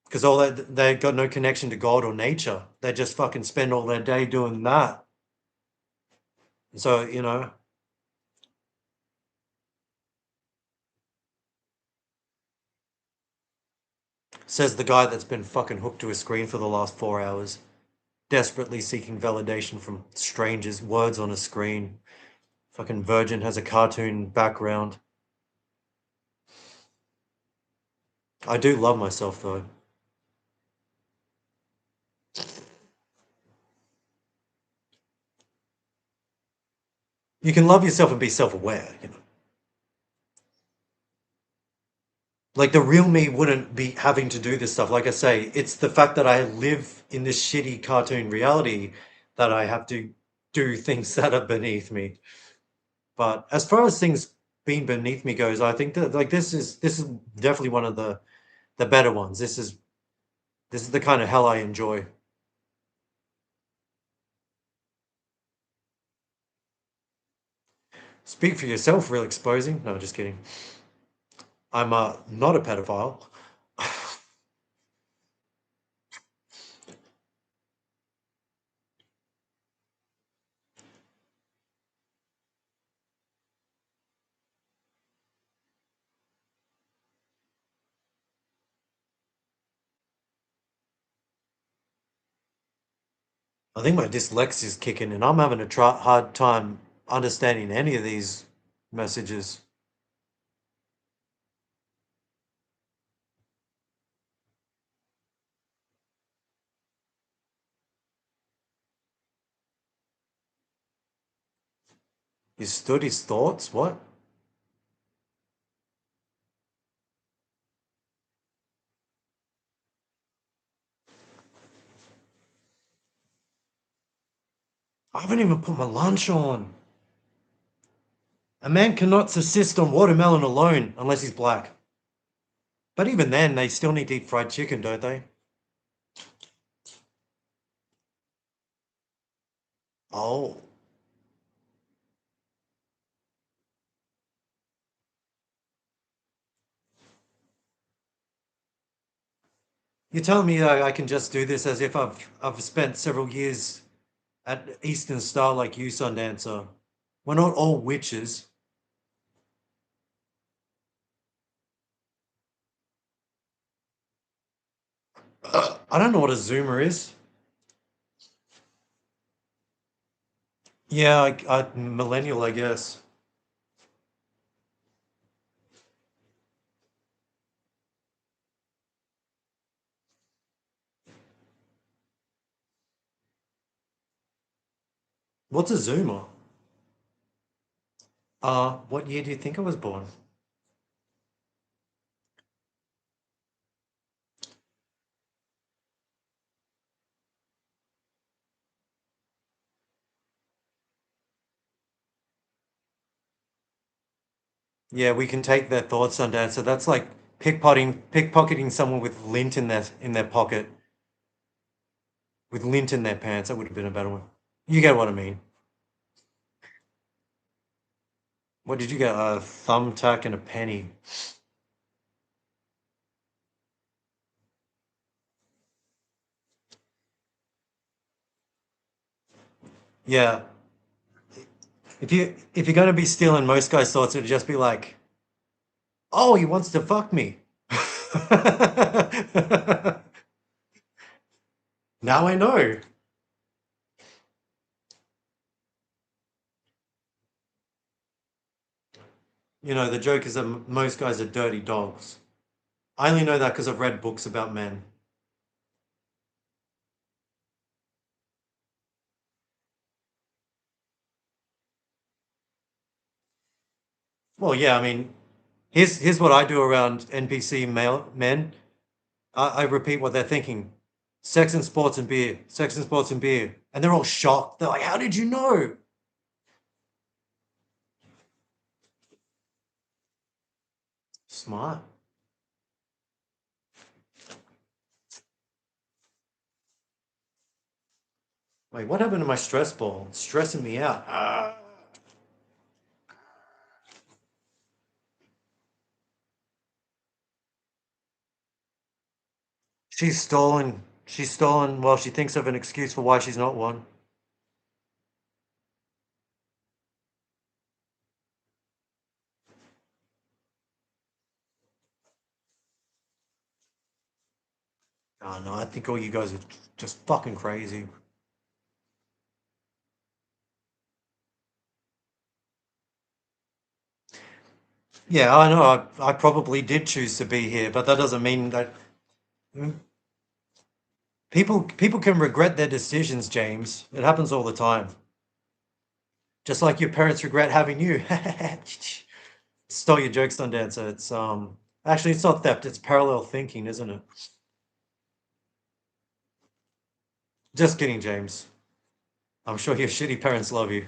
because all that they got no connection to God or nature. They just fucking spend all their day doing that. So, Says the guy that's been fucking hooked to a screen for the last 4 hours, desperately seeking validation from strangers, words on a screen. Fucking Virgin has a cartoon background. I do love myself though. You can love yourself and be self-aware, you know. Like the real me wouldn't be having to do this stuff. Like I say, it's the fact that I live in this shitty cartoon reality that I have to do things that are beneath me. But as far as things being beneath me goes, I think that like this is definitely one of the better ones. This is the kind of hell I enjoy. Speak for yourself, real exposing. No, just kidding. I'm not a pedophile. I think my dyslexia is kicking in. I'm having a hard time understanding any of these messages. You stood his thoughts? What? I haven't even put my lunch on. A man cannot subsist on watermelon alone unless he's black. But even then, they still need to eat fried chicken, don't they? Oh. You're telling me I can just do this as if I've spent several years at Eastern Star like you, Sundancer. We're not all witches. I don't know what a zoomer is. Yeah, millennial, I guess. What's a zoomer? What year do you think I was born? Yeah, we can take their thoughts, Sundancer. That's like pickpocketing someone with lint in their pocket, with lint in their pants. That would have been a better one. You get what I mean. What did you get? A thumbtack and a penny. Yeah. If you're gonna be stealing most guys' thoughts, it'd just be like, oh, he wants to fuck me. Now I know. You know, the joke is that most guys are dirty dogs. I only know that because I've read books about men. Well, yeah, I mean, here's what I do around NPC male men. I repeat what they're thinking. Sex and sports and beer. Sex and sports and beer. And they're all shocked. They're like, how did you know? Smart. Wait, what happened to my stress ball? It's stressing me out. She's stolen. She's stolen. Well, she thinks of an excuse for why she's not one. Oh no, I think all you guys are just fucking crazy. Yeah, I know. I probably did choose to be here, but that doesn't mean that mm, people can regret their decisions, James. It happens all the time. Just like your parents regret having you. Stole your jokes on Dancer. It's actually it's not theft, it's parallel thinking, isn't it? Just kidding, James. I'm sure your shitty parents love you.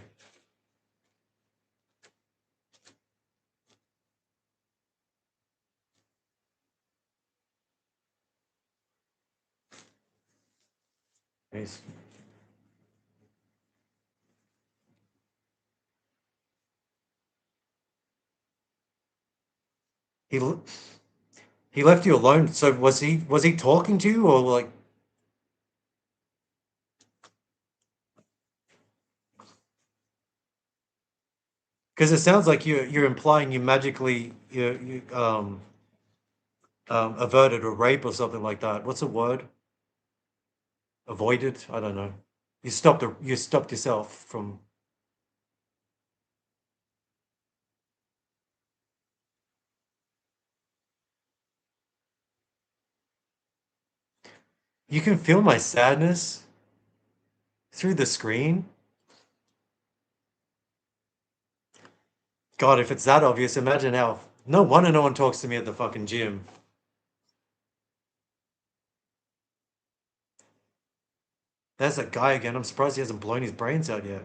He's, he l- he left you alone. So was he talking to you or like because it sounds like you're implying you magically averted a rape or something like that. What's the word? Avoided? I don't know. You stopped yourself from. You can feel my sadness through the screen. God, if it's that obvious, imagine how. No wonder no one talks to me at the fucking gym. There's that guy again. I'm surprised he hasn't blown his brains out yet.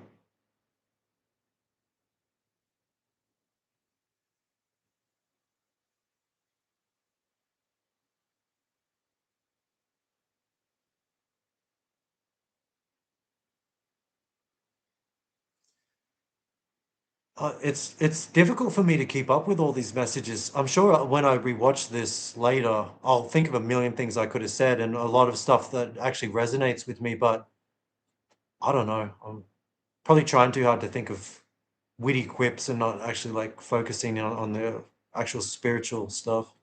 It's difficult for me to keep up with all these messages. I'm sure when I rewatch this later, I'll think of a million things I could have said and a lot of stuff that actually resonates with me. But I don't know. I'm probably trying too hard to think of witty quips and not actually like focusing on the actual spiritual stuff.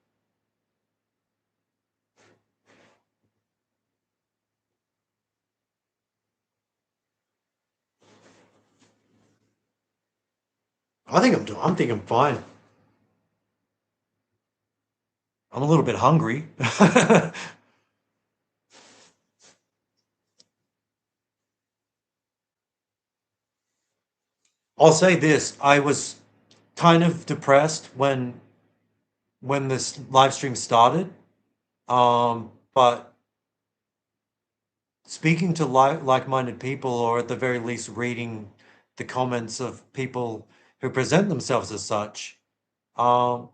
I think I'm fine. I'm a little bit hungry. I'll say this: I was kind of depressed when this live stream started. But speaking to like-minded people, or at the very least, reading the comments of people who present themselves as such, um,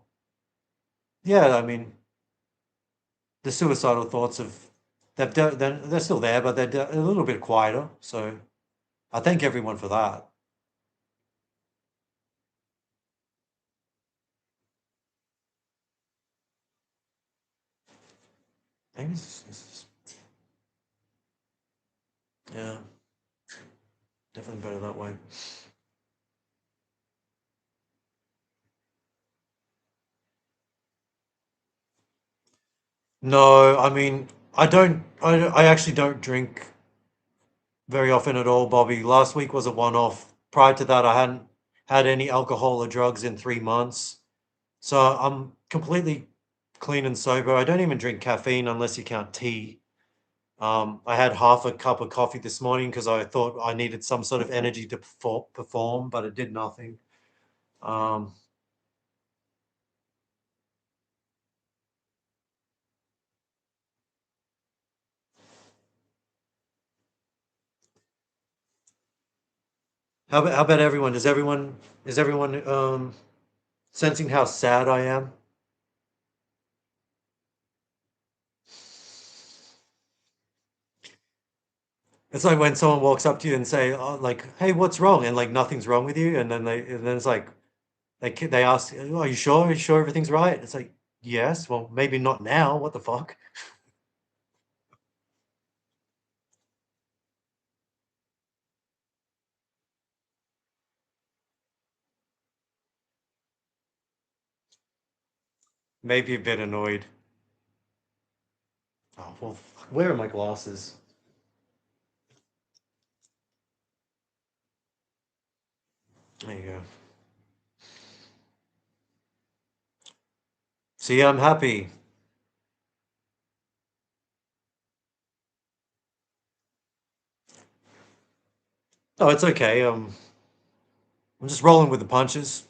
yeah, I mean, the suicidal thoughts of they're still there, but a little bit quieter. So I thank everyone for that. Maybe yeah, definitely better that way. No, I mean, I actually don't drink very often at all, Bobby. Last week was a one-off. Prior to that, I hadn't had any alcohol or drugs in 3 months. So I'm completely clean and sober. I don't even drink caffeine unless you count tea. I had half a cup of coffee this morning because I thought I needed some sort of energy to perform, but it did nothing. Um, how about everyone? Is everyone sensing how sad I am? It's like when someone walks up to you and say, oh, like, "Hey, what's wrong?" and like nothing's wrong with you, and then it's like they ask, "Oh, are you sure? Are you sure everything's right?" It's like, yes. Well, maybe not now. What the fuck? Maybe a bit annoyed. Oh well, fuck, where are my glasses? There you go. See, I'm happy. Oh, it's okay. I'm just rolling with the punches.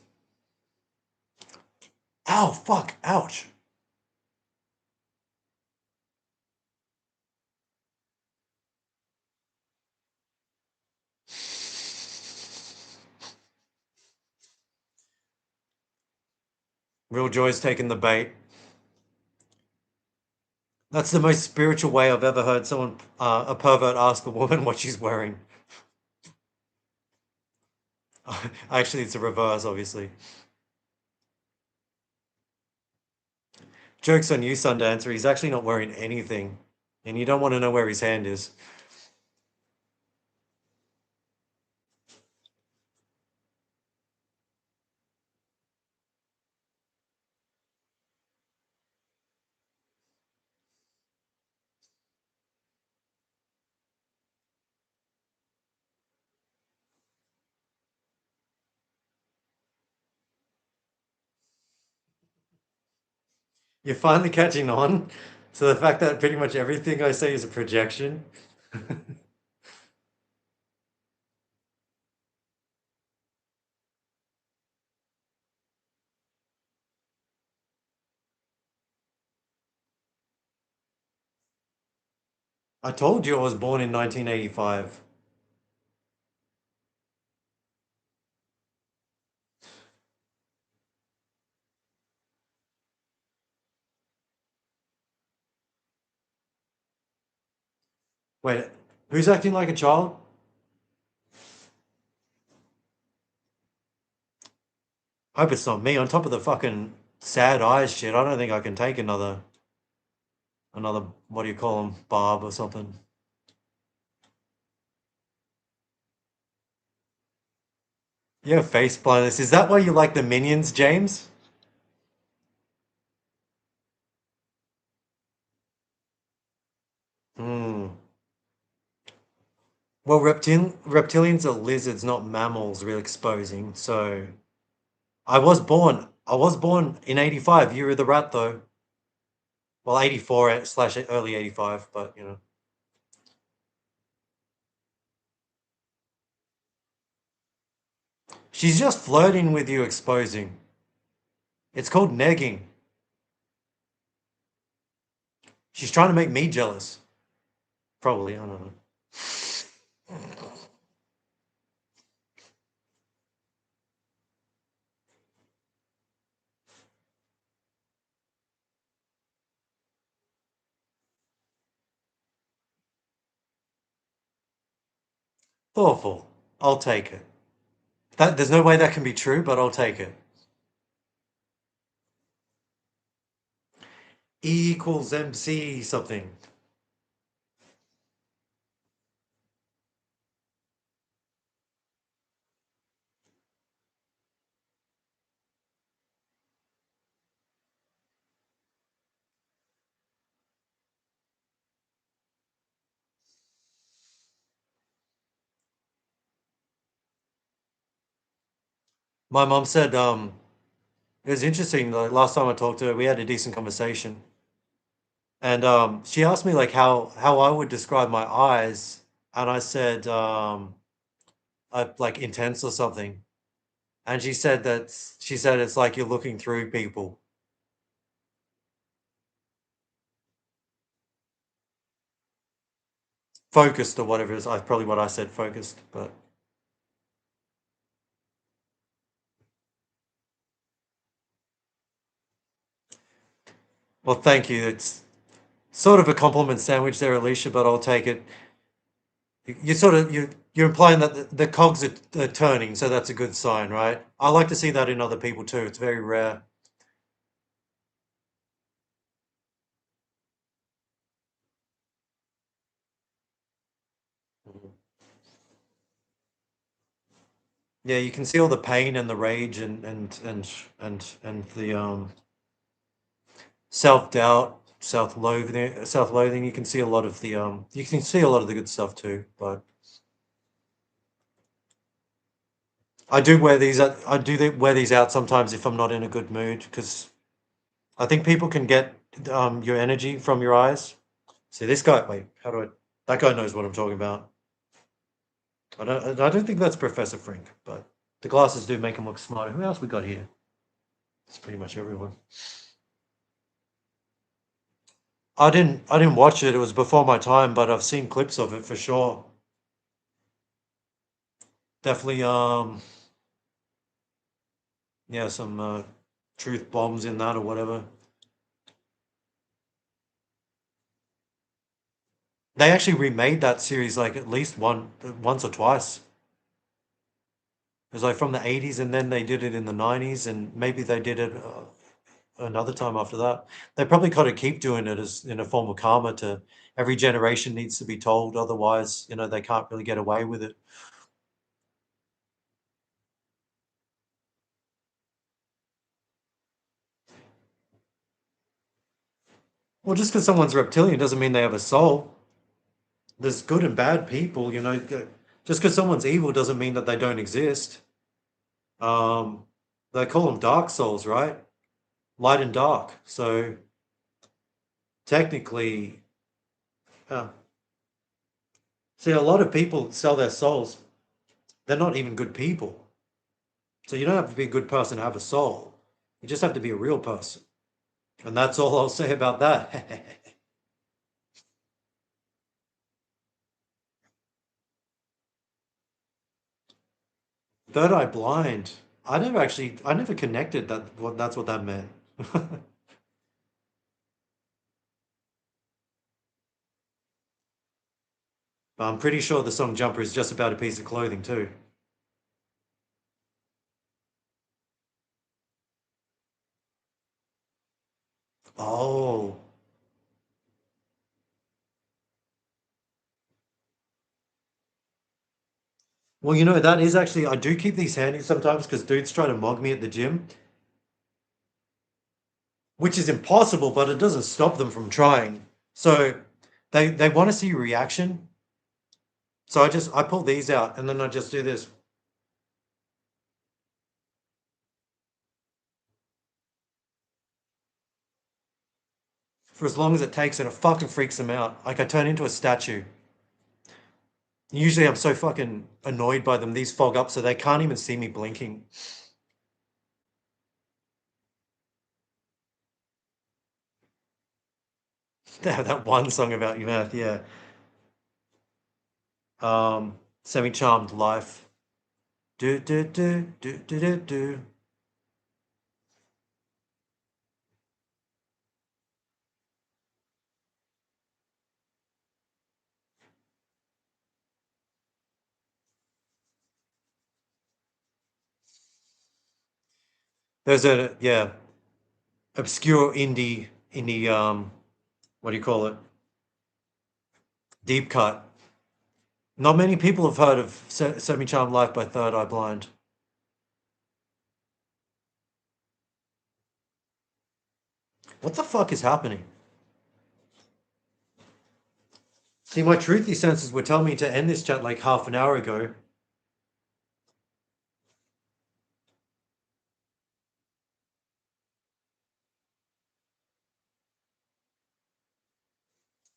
Ow, fuck, ouch. Real Joy's taking the bait. That's the most spiritual way I've ever heard someone, a pervert, ask a woman what she's wearing. Actually, it's a reverse, obviously. Joke's on you, Sundancer. He's actually not wearing anything. And you don't want to know where his hand is. You're finally catching on to the fact that pretty much everything I say is a projection. I told you I was born in 1985. Wait, who's acting like a child? Hope it's not me. On top of the fucking sad eyes shit, I don't think I can take another, what do you call them, barb or something. Yeah, face blindness. Is that why you like the Minions, James? Hmm. Well, reptilians are lizards, not mammals, real exposing. So I was born in 85. Year of the rat, though. Well, 84 slash early 85, but you know. She's just flirting with you, exposing. It's called negging. She's trying to make me jealous. Probably, I don't know. Thoughtful. I'll take it. There's no way that can be true, but I'll take it. E equals MC something. My mom said, it was interesting. Like last time I talked to her, we had a decent conversation, and she asked me like how I would describe my eyes, and I said like intense or something, and she said it's like you're looking through people, focused or whatever it is. I probably what I said, focused, but well, thank you. It's sort of a compliment sandwich there, Alicia, but I'll take it. You sort of you're implying that the cogs are turning, so that's a good sign, right? I like to see that in other people too. It's very rare. Mhm. Yeah, you can see all the pain and the rage and the self doubt. South Loathing. You can see a lot of the you can see a lot of the good stuff too. But I do wear these. Wear these out sometimes if I'm not in a good mood because I think people can get your energy from your eyes. See this guy. Wait, how do I? That guy knows what I'm talking about. I don't think that's Professor Frink, but the glasses do make him look smarter. Who else we got here? It's pretty much everyone. I didn't watch it. It was before my time, but I've seen clips of it for sure. Definitely yeah, some truth bombs in that or whatever. They actually remade that series like at least once or twice. It was like from the 80s and then they did it in the 90s and maybe they did it another time after that. They probably got to keep doing it as in a form of karma to every generation needs to be told. Otherwise, they can't really get away with it. Well, just because someone's reptilian doesn't mean they have a soul. There's good and bad people. Just because someone's evil doesn't mean that they don't exist. Um, they call them dark souls, right? Light and dark. So technically, uh, see, a lot of people sell their souls. They're not even good people. So you don't have to be a good person to have a soul. You just have to be a real person. And that's all I'll say about that. Third eye blind. I never connected that's what that meant. I'm pretty sure the song Jumper is just about a piece of clothing too. Oh. Well, that is actually, I do keep these handy sometimes because dudes try to mug me at the gym, which is impossible, but it doesn't stop them from trying. So they want to see your reaction. So I pull these out and then I just do this. For as long as it takes and it fucking freaks them out. Like I turn into a statue. Usually I'm so fucking annoyed by them. These fog up so they can't even see me blinking. They have that one song about your mouth, yeah. Semi-charmed life. Do do do do do do do. There's a yeah, obscure indie what do you call it? Deep cut. Not many people have heard of Semi-Charmed Life by Third Eye Blind. What the fuck is happening? See, my truthy senses were telling me to end this chat like half an hour ago.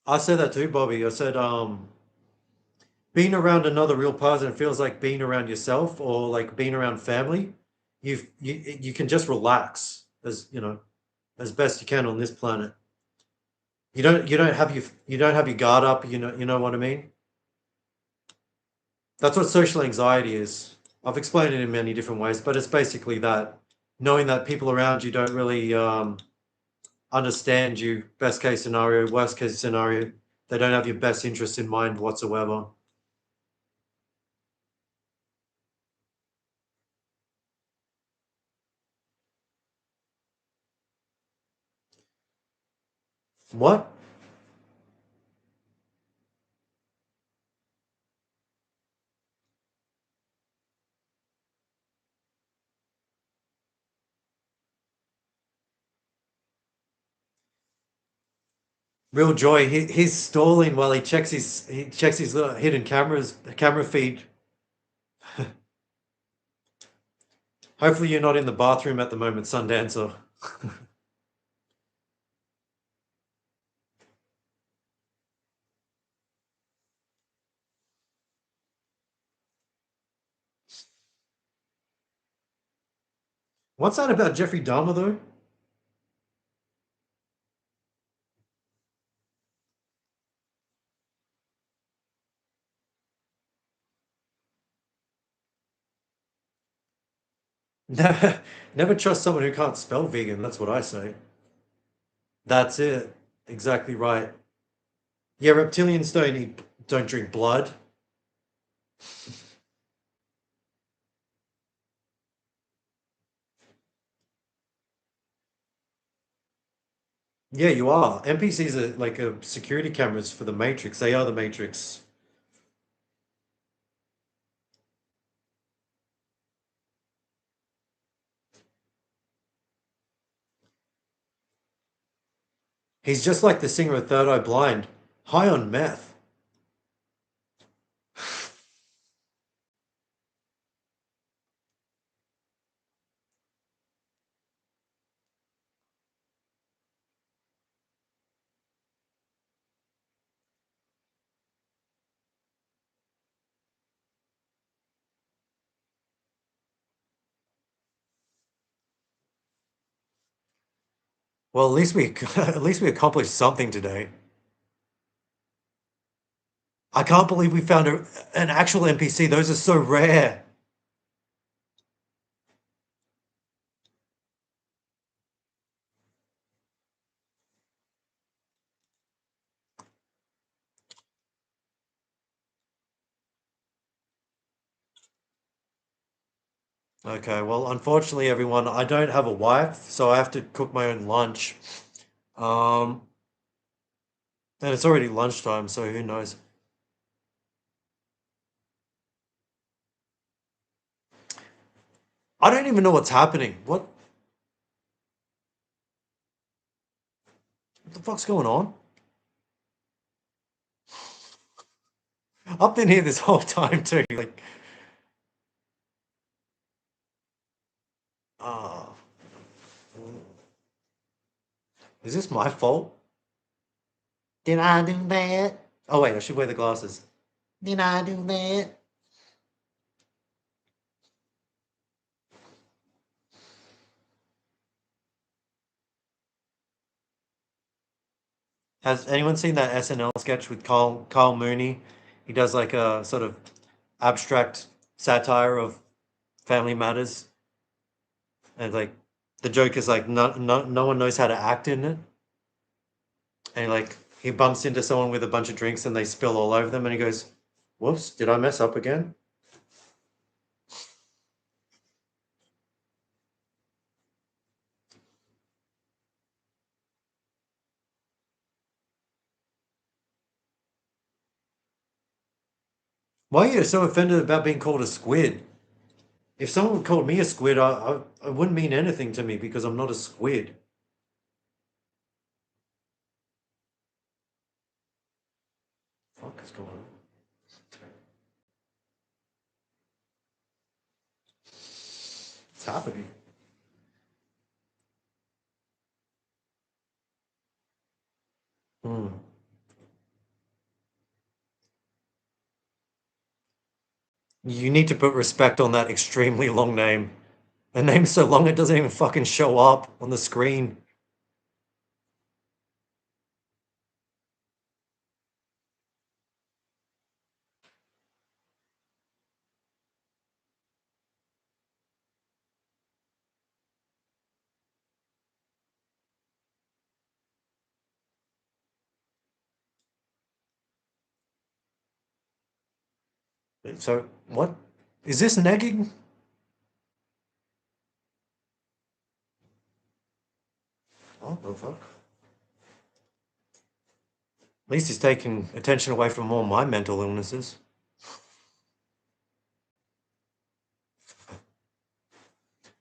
I said that too, Bobby. I said, being around another real person feels like being around yourself or like being around family. You can just relax as best you can on this planet. You don't have your guard up. You know what I mean. That's what social anxiety is. I've explained it in many different ways, but it's basically that knowing that people around you don't really understand you. Best case scenario, worst case scenario, they don't have your best interests in mind whatsoever. What? Real joy. He's stalling while he checks his little hidden camera feed. Hopefully you're not in the bathroom at the moment, Sundancer. What's that about Jeffrey Dahmer though? Never trust someone who can't spell vegan. That's what I say. That's it. Exactly right. Yeah, reptilians don't drink blood. Yeah, you are. NPCs are like security cameras for the Matrix. They are the Matrix. He's just like the singer of Third Eye Blind, high on meth. Well, at least we at least we accomplished something today. I can't believe we found an actual NPC. Those are so rare. Okay, well, unfortunately, everyone, I don't have a wife, so I have to cook my own lunch. Um, and it's already lunchtime, so who knows? I don't even know what's happening. What the fuck's going on? I've been here this whole time too. Like, ah, is this my fault? Did I do that? Oh wait, I should wear the glasses. Did I do that? Has anyone seen that SNL sketch with Carl Mooney? He does like a sort of abstract satire of family matters, and like the joke is like no one knows how to act in it, and like he bumps into someone with a bunch of drinks and they spill all over them, and he goes, "Whoops, did I mess up again?" Why are you so offended about being called a squid? If someone called me a squid, I wouldn't mean anything to me because I'm not a squid. Fuck is going on? What's happening? Hmm. You need to put respect on that extremely long name. A name so long it doesn't even fucking show up on the screen. So what is this negging? What the fuck? At least he's taking attention away from all my mental illnesses.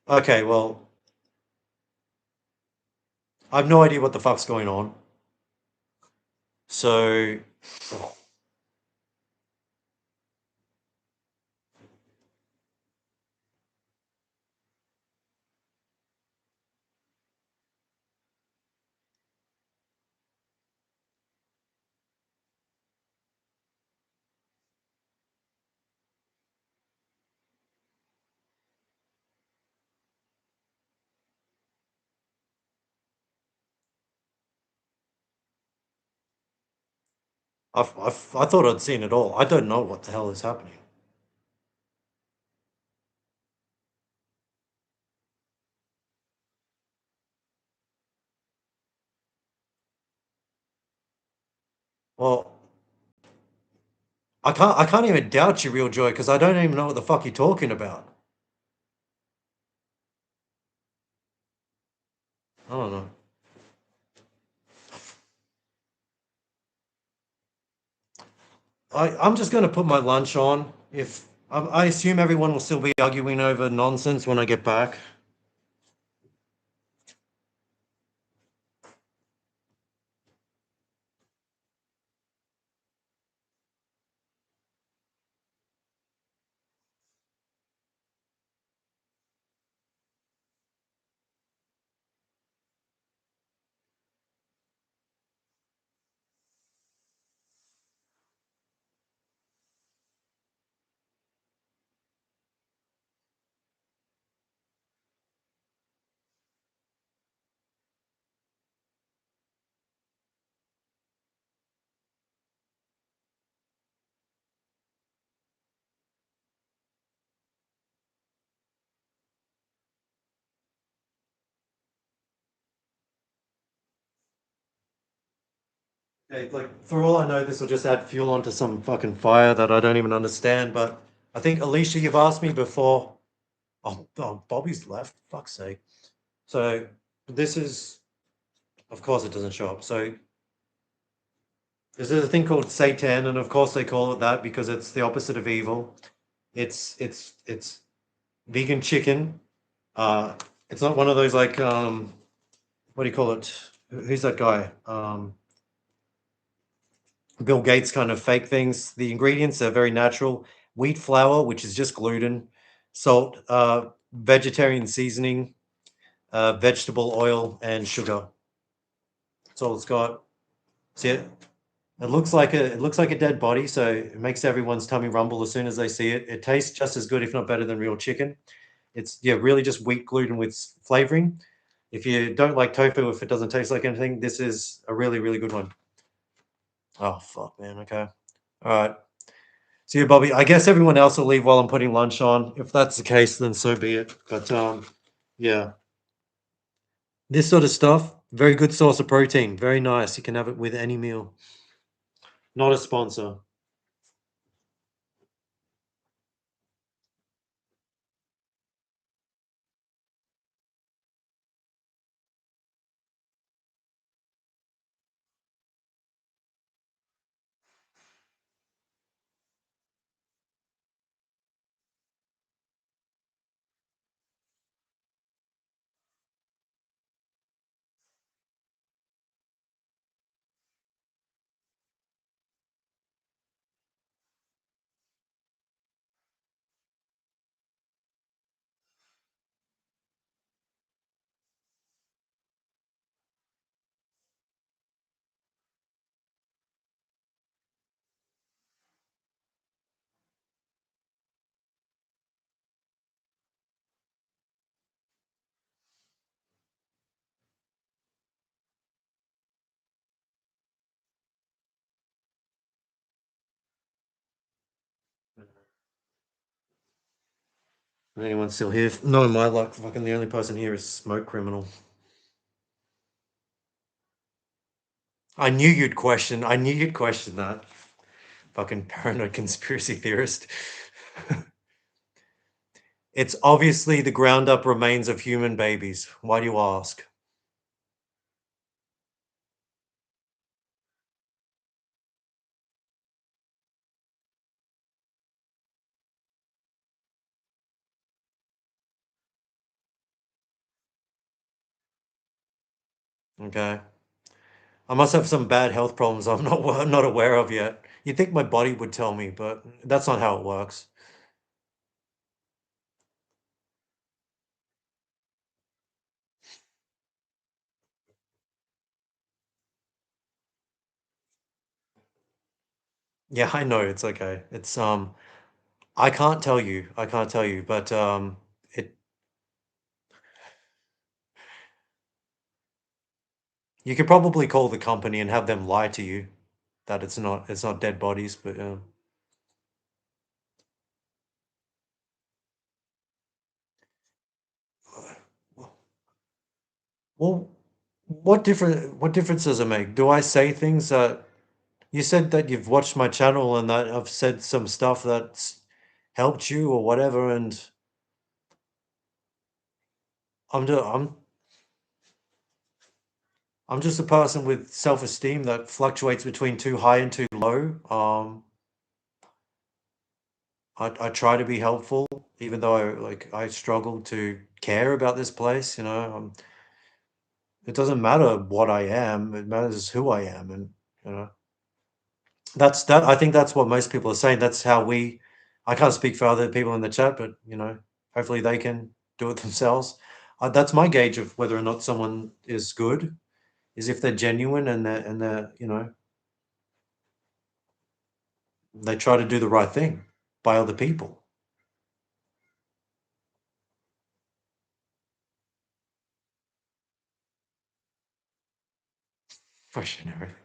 Okay, well, I have no idea what the fuck's going on. So I thought I'd seen it all. I don't know what the hell is happening. Well, I can't even doubt you, Real Joy, because I don't even know what the fuck you're talking about. I don't know. I'm just going to put my lunch on. If I assume everyone will still be arguing over nonsense when I get back. Okay, like for all I know, this will just add fuel onto some fucking fire that I don't even understand. But I think Alicia, you've asked me before. Oh, Bobby's left. Fuck's sake. So this is, of course, it doesn't show up. So there's a thing called Satan, and of course they call it that because it's the opposite of evil. It's vegan chicken. Uh, it's not one of those like what do you call it? Who's that guy? Bill Gates kind of fake things. The ingredients are very natural. Wheat flour, which is just gluten, salt, vegetarian seasoning, vegetable oil, and sugar. That's all it's got. See it? It looks like a dead body, so it makes everyone's tummy rumble as soon as they see it. It tastes just as good, if not better, than real chicken. It's really just wheat gluten with flavoring. If you don't like tofu, if it doesn't taste like anything, this is a really, really good one. Oh fuck, man. Okay. All right. See you, Bobby. I guess everyone else will leave while I'm putting lunch on. If that's the case, then so be it. But yeah, this sort of stuff, very good source of protein. Very nice. You can have it with any meal. Not a sponsor. Anyone still here? No, my luck. Fucking the only person here is Smoke Criminal. I knew you'd question. I knew you'd question that. Fucking paranoid conspiracy theorist. It's obviously the ground up remains of human babies. Why do you ask? Okay. I must have some bad health problems I'm not aware of yet. You'd think my body would tell me, but that's not how it works. Yeah, I know, it's okay. It's, I can't tell you. I can't tell you, but, it you could probably call the company and have them lie to you that it's not dead bodies, but, well, what difference does it make? Do I say things that you said that you've watched my channel and that I've said some stuff that's helped you or whatever, and I'm ju I'm just a person with self-esteem that fluctuates between too high and too low. I try to be helpful, even though like I struggle to care about this place. It doesn't matter what I am; it matters who I am, and you know that's that. I think that's what most people are saying. That's how we. I can't speak for other people in the chat, but hopefully they can do it themselves. That's my gauge of whether or not someone is good, is if they're genuine and they're they try to do the right thing by other people. Question everything.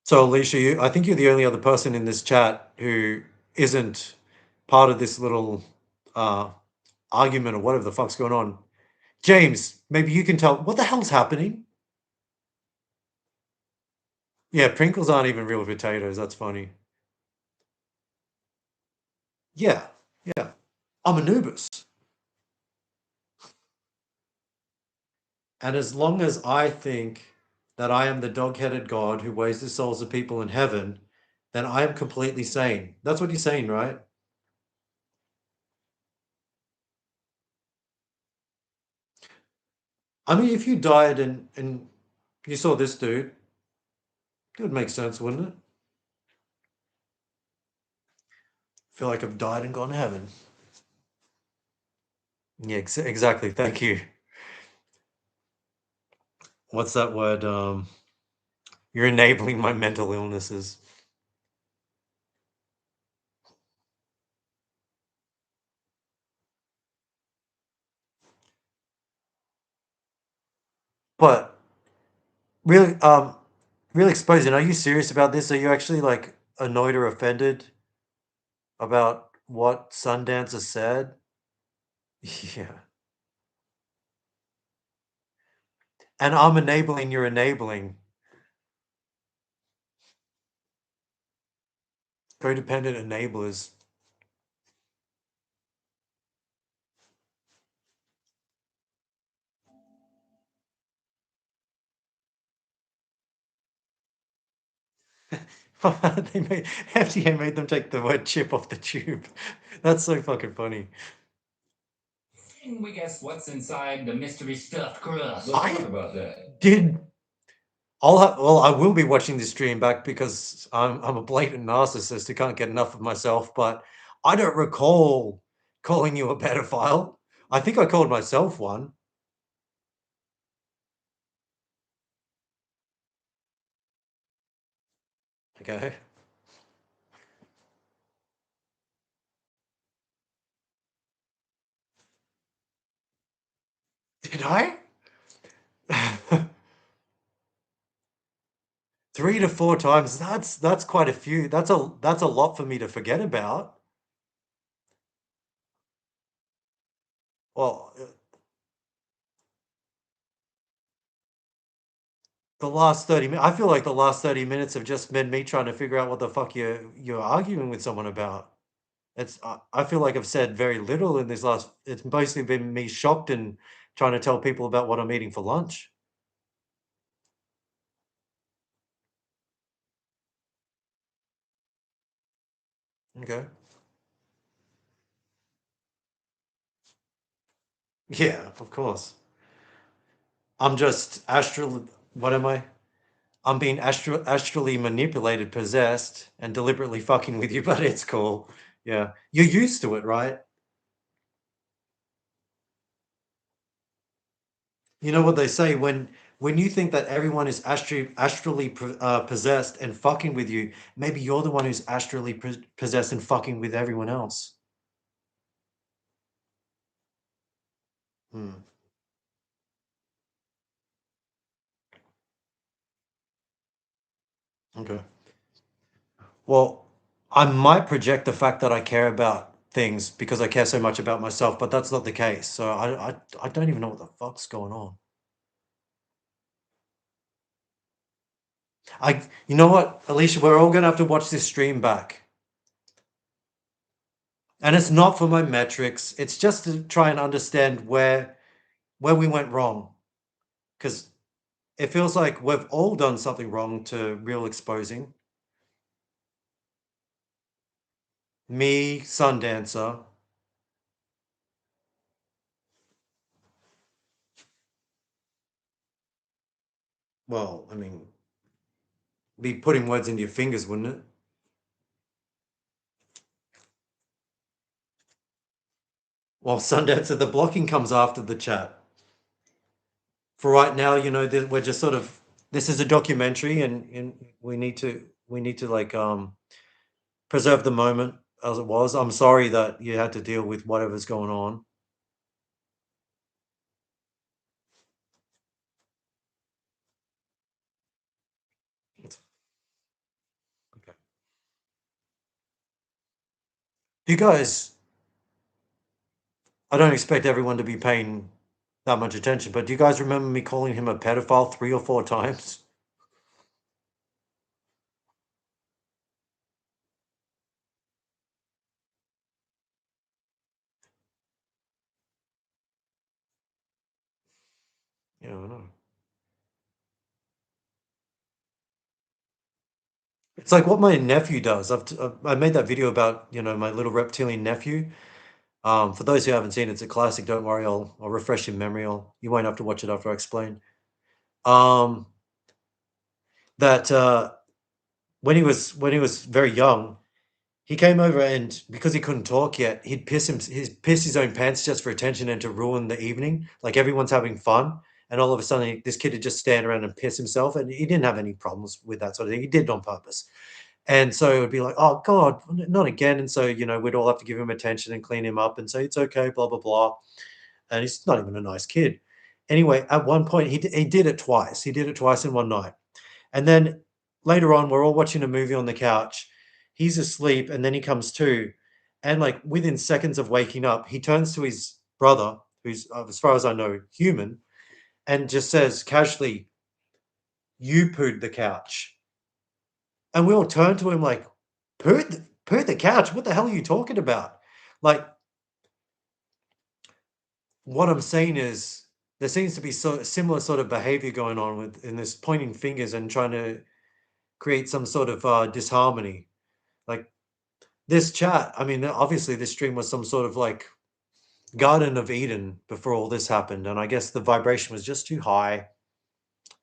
So Alicia, I think you're the only other person in this chat who isn't part of this little uh, argument or whatever the fuck's going on. James, maybe you can tell what the hell's happening. Yeah, Pringles aren't even real potatoes. That's funny. Yeah, yeah. I'm Anubis. And as long as I think that I am the dog-headed god who weighs the souls of people in heaven, then I am completely sane. That's what you're saying, right? I mean, if you died and you saw this dude, it would make sense, wouldn't it? Feel like I've died and gone to heaven. Yeah, exactly. Thank you. What's that word? You're enabling my mental illnesses. But really, really exposing. Are you serious about this? Are you actually like annoyed or offended about what Sundancer said? Yeah. And I'm enabling your enabling. Codependent enablers. FDA made them take the word chip off the tube. That's so fucking funny. Can we guess what's inside the mystery stuffed crust? I- Let's talk about that. Did well, I will be watching this stream back because I'm a blatant narcissist who can't get enough of myself, but I don't recall calling you a pedophile. I think I called myself one. Okay. Did I? 3 to 4 times. That's quite a few. That's a lot for me to forget about. Well, The last 30 minutes, I feel like the last 30 minutes have just been me trying to figure out what the fuck you're arguing with someone about. I feel like I've said very little in this last it's mostly been me shocked and trying to tell people about what I'm eating for lunch. Okay. Yeah, of course. I'm just astral what am I? I'm being astrally manipulated, possessed, and deliberately fucking with you, but it's cool. Yeah. You're used to it, right? You know what they say when you think that everyone is astrally possessed and fucking with you, maybe you're the one who's astrally possessed and fucking with everyone else. Hmm. Okay. Well, I might project the fact that I care about things because I care so much about myself, but that's not the case. So I don't even know what the fuck's going on. You know what, Alicia, we're all gonna have to watch this stream back. And it's not for my metrics. It's just to try and understand where we went wrong. Because it feels like we've all done something wrong to real exposing. Me, Sundancer. Well, I mean, be putting words into your fingers, wouldn't it? Well, Sundancer, the blocking comes after the chat. For right now, we're just sort of this is a documentary, and we need to like preserve the moment as it was. I'm sorry that you had to deal with whatever's going on. Okay. You guys, I don't expect everyone to be paying that much attention, but do you guys remember me calling him a pedophile 3 or 4 times? Yeah, I know. It's like what my nephew does. I made that video about my little reptilian nephew. For those who haven't seen it, it's a classic. Don't worry, I'll refresh your memory. You won't have to watch it after I explain. Um, that when he was very young, he came over and because he couldn't talk yet, he'd piss his own pants just for attention and to ruin the evening. Like everyone's having fun, and all of a sudden this kid would just stand around and piss himself, and he didn't have any problems with that sort of thing. He did it on purpose. And so it would be like, "Oh God, not again!" And so we'd all have to give him attention and clean him up and say it's okay, blah blah blah. And he's not even a nice kid. Anyway, at one point he did it twice. He did it twice in one night, and then later on we're all watching a movie on the couch. He's asleep, and then he comes to, and like within seconds of waking up, he turns to his brother, who's as far as I know human, and just says casually, "You pooed the couch." And we all turn to him like, pooed the couch? What the hell are you talking about? Like, what I'm saying is there seems to be similar sort of behavior going on with in this pointing fingers and trying to create some sort of disharmony. Like this chat, I mean, obviously this stream was some sort of like Garden of Eden before all this happened, and I guess the vibration was just too high,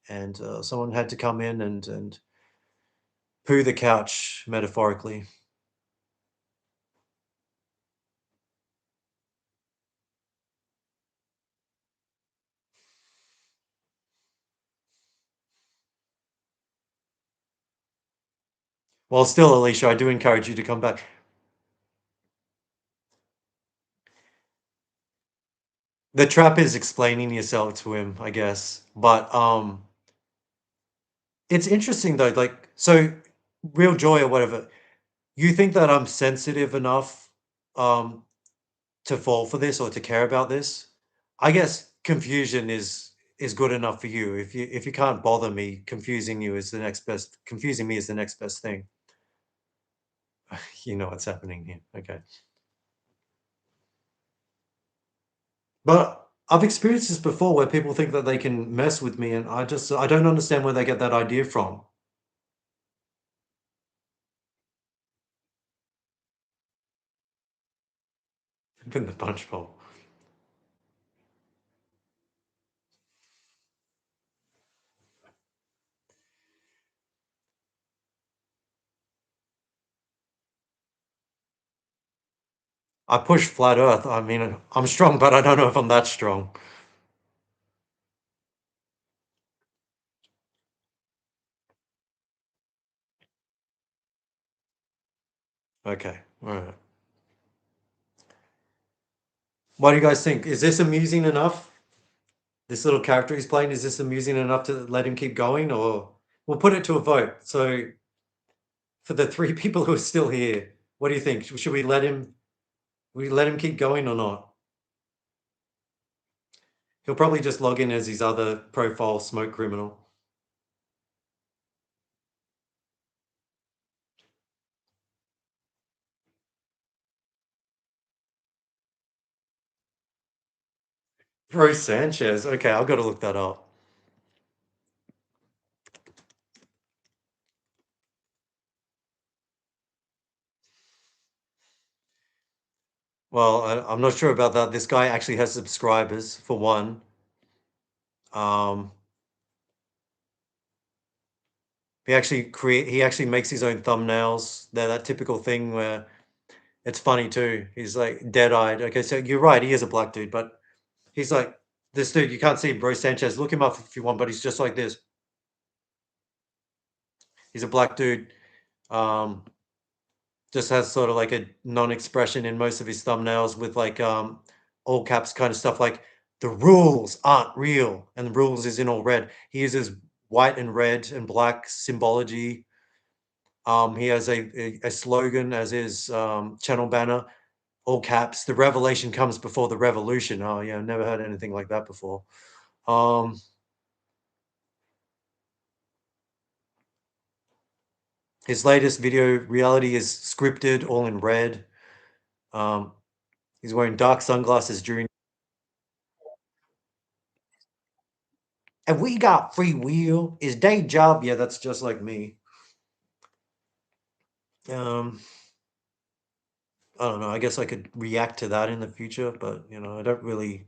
and someone had to come in and poo the couch metaphorically, well still Alicia, I do encourage you to come back. The trap is explaining yourself to him, I guess. But it's interesting though, like so real joy or whatever. You think that I'm sensitive enough um to fall for this or to care about this? I guess confusion is is good enough for you. If you can't bother me, confusing me is the next best thing. You know what's happening here. Okay. But I've experienced this before where people think that they can mess with me, and I don't understand where they get that idea from. In the punch bowl. I push flat Earth. I mean, I'm strong, but I don't know if I'm that strong. Okay, all right. What do you guys think? Is this amusing enough? This little character he's playing, is this amusing enough to let him keep going, or we'll put it to a vote? So for the three people who are still here, what do you think? Should we let him keep going or not? He'll probably just log in as his other profile, smoke criminal. Bro Sanchez. Okay, I've got to look that up. Well, I'm not sure about that. This guy actually has subscribers for one. Um, he actually makes his own thumbnails. They're that typical thing where it's funny too. He's like dead-eyed. Okay, so you're right, he is a black dude, but he's like this dude, you can't see him, Bro Sanchez. Look him up if you want, but he's just like this. He's a black dude. Um, just has sort of like a non-expression in most of his thumbnails with like all caps kind of stuff like the rules aren't real, and the rules is in all red. He uses white and red and black symbology. He has a slogan as his channel banner, all caps. The revelation comes before the revolution. Oh yeah, never heard anything like that before. Um, his latest video reality is scripted, all in red. Um, he's wearing dark sunglasses during. And we got free will. Is day job? Yeah, that's just like me. Um, I don't know. I guess I could react to that in the future, but I don't really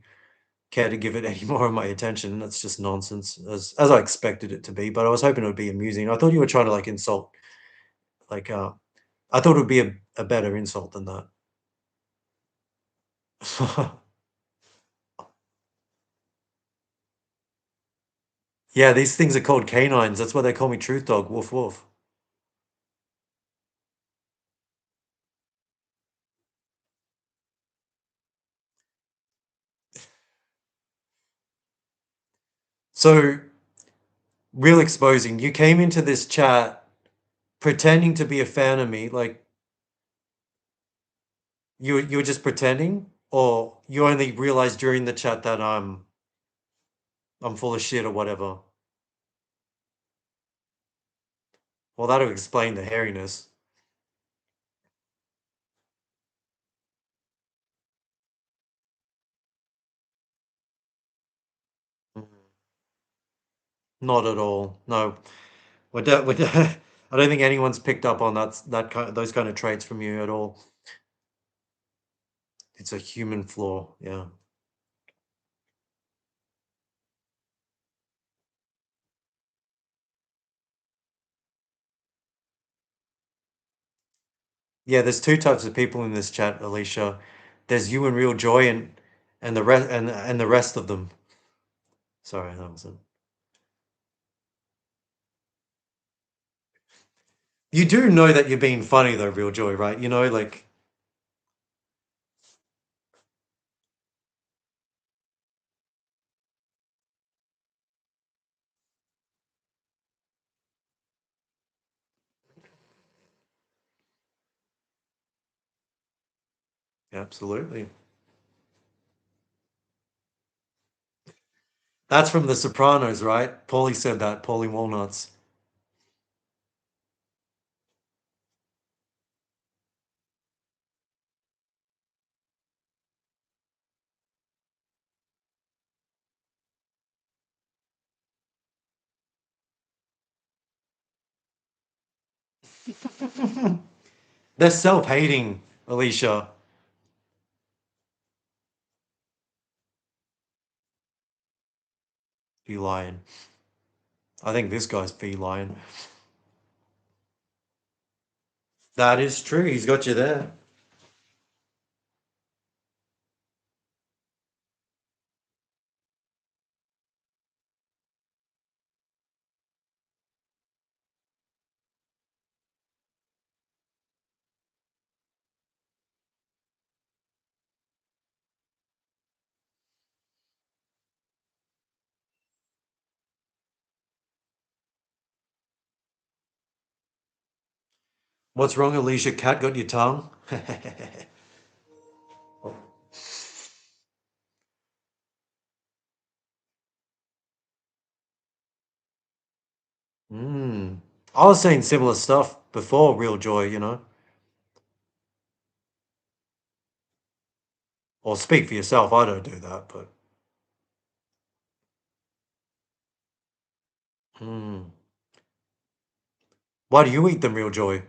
care to give it any more of my attention. That's just nonsense, as I expected it to be. But I was hoping it would be amusing. I thought you were trying to like insult, like I thought it would be a better insult than that. Yeah, these things are called canines. That's why they call me Truth Dog. Woof woof. So, real exposing. You came into this chat pretending to be a fan of me, like you were just pretending, or you only realized during the chat that I'm full of shit or whatever. Well, that'll explain the hairiness. Mm, not at all. No, I don't think anyone's picked up on those kind of traits from you at all. It's a human flaw. Yeah. Yeah, there's two types of people in this chat, Alicia. There's you and Real Joy, and the rest and the rest of them. Sorry, that was it. You do know that you're being funny though, Real Joy, right? Like absolutely. That's from The Sopranos, right? Paulie said that. Paulie Walnuts. They're self-hating, Alicia. Feline. I think this guy's feline. That is true. He's got you there. What's wrong, Alicia? Cat got your tongue? Hmm. I was saying similar stuff before Real Joy, you know. Or speak for yourself. I don't do that, but. Hmm. Why do you eat them, Real Joy?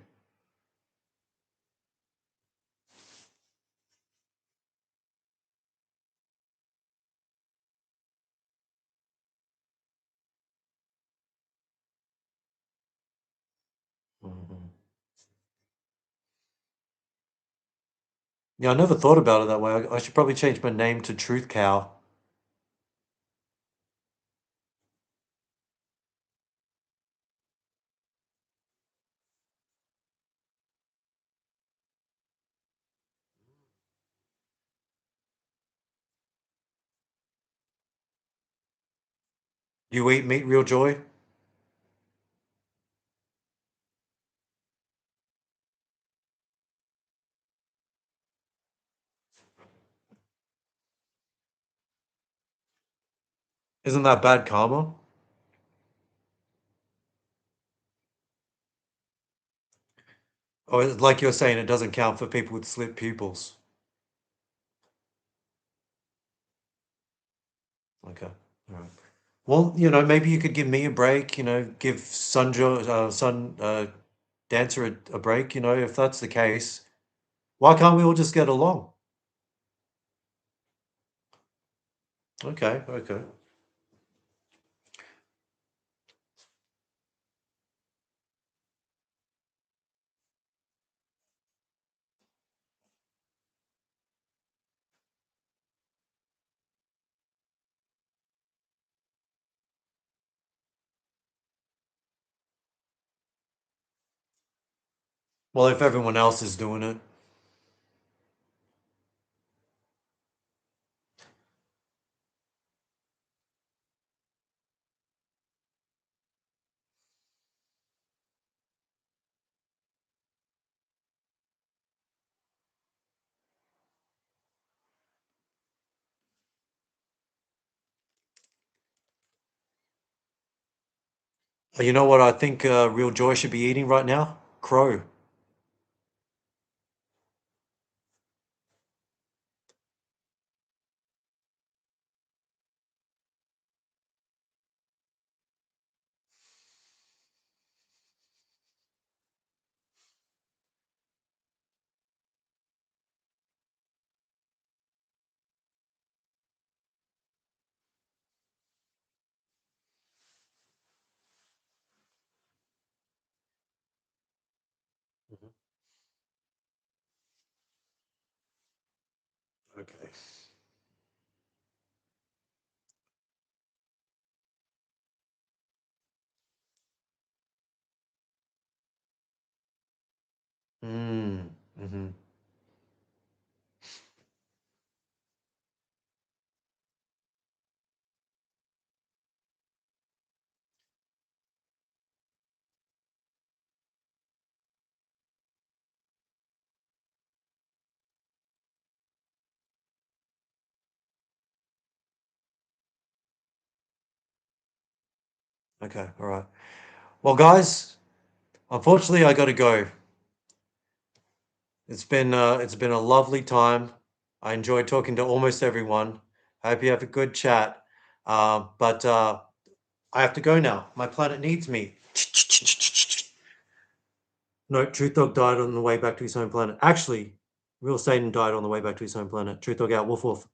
Mhm. Yeah, I never thought about it that way. I should probably change my name to Truth Cow. You eat meat, Real Joy? Isn't that bad karma? Or like you're saying, it doesn't count for people with slit pupils. Okay. All right. Well, maybe you could give me a break, give Sun Dancer a break, if that's the case. Why can't we all just get along? Okay, okay. Well, if everyone else is doing it. You know what I think Real Joy should be eating right now? Crow. Mhm. Okay. Mm. Hmm. Okay, all right. Well, guys, unfortunately, I got to go. It's been a lovely time. I enjoyed talking to almost everyone. I hope you have a good chat. But I have to go now. My planet needs me. No, Truth Dog died on the way back to his home planet. Actually, Real Satan died on the way back to his home planet. Truth Dog out. Woof woof.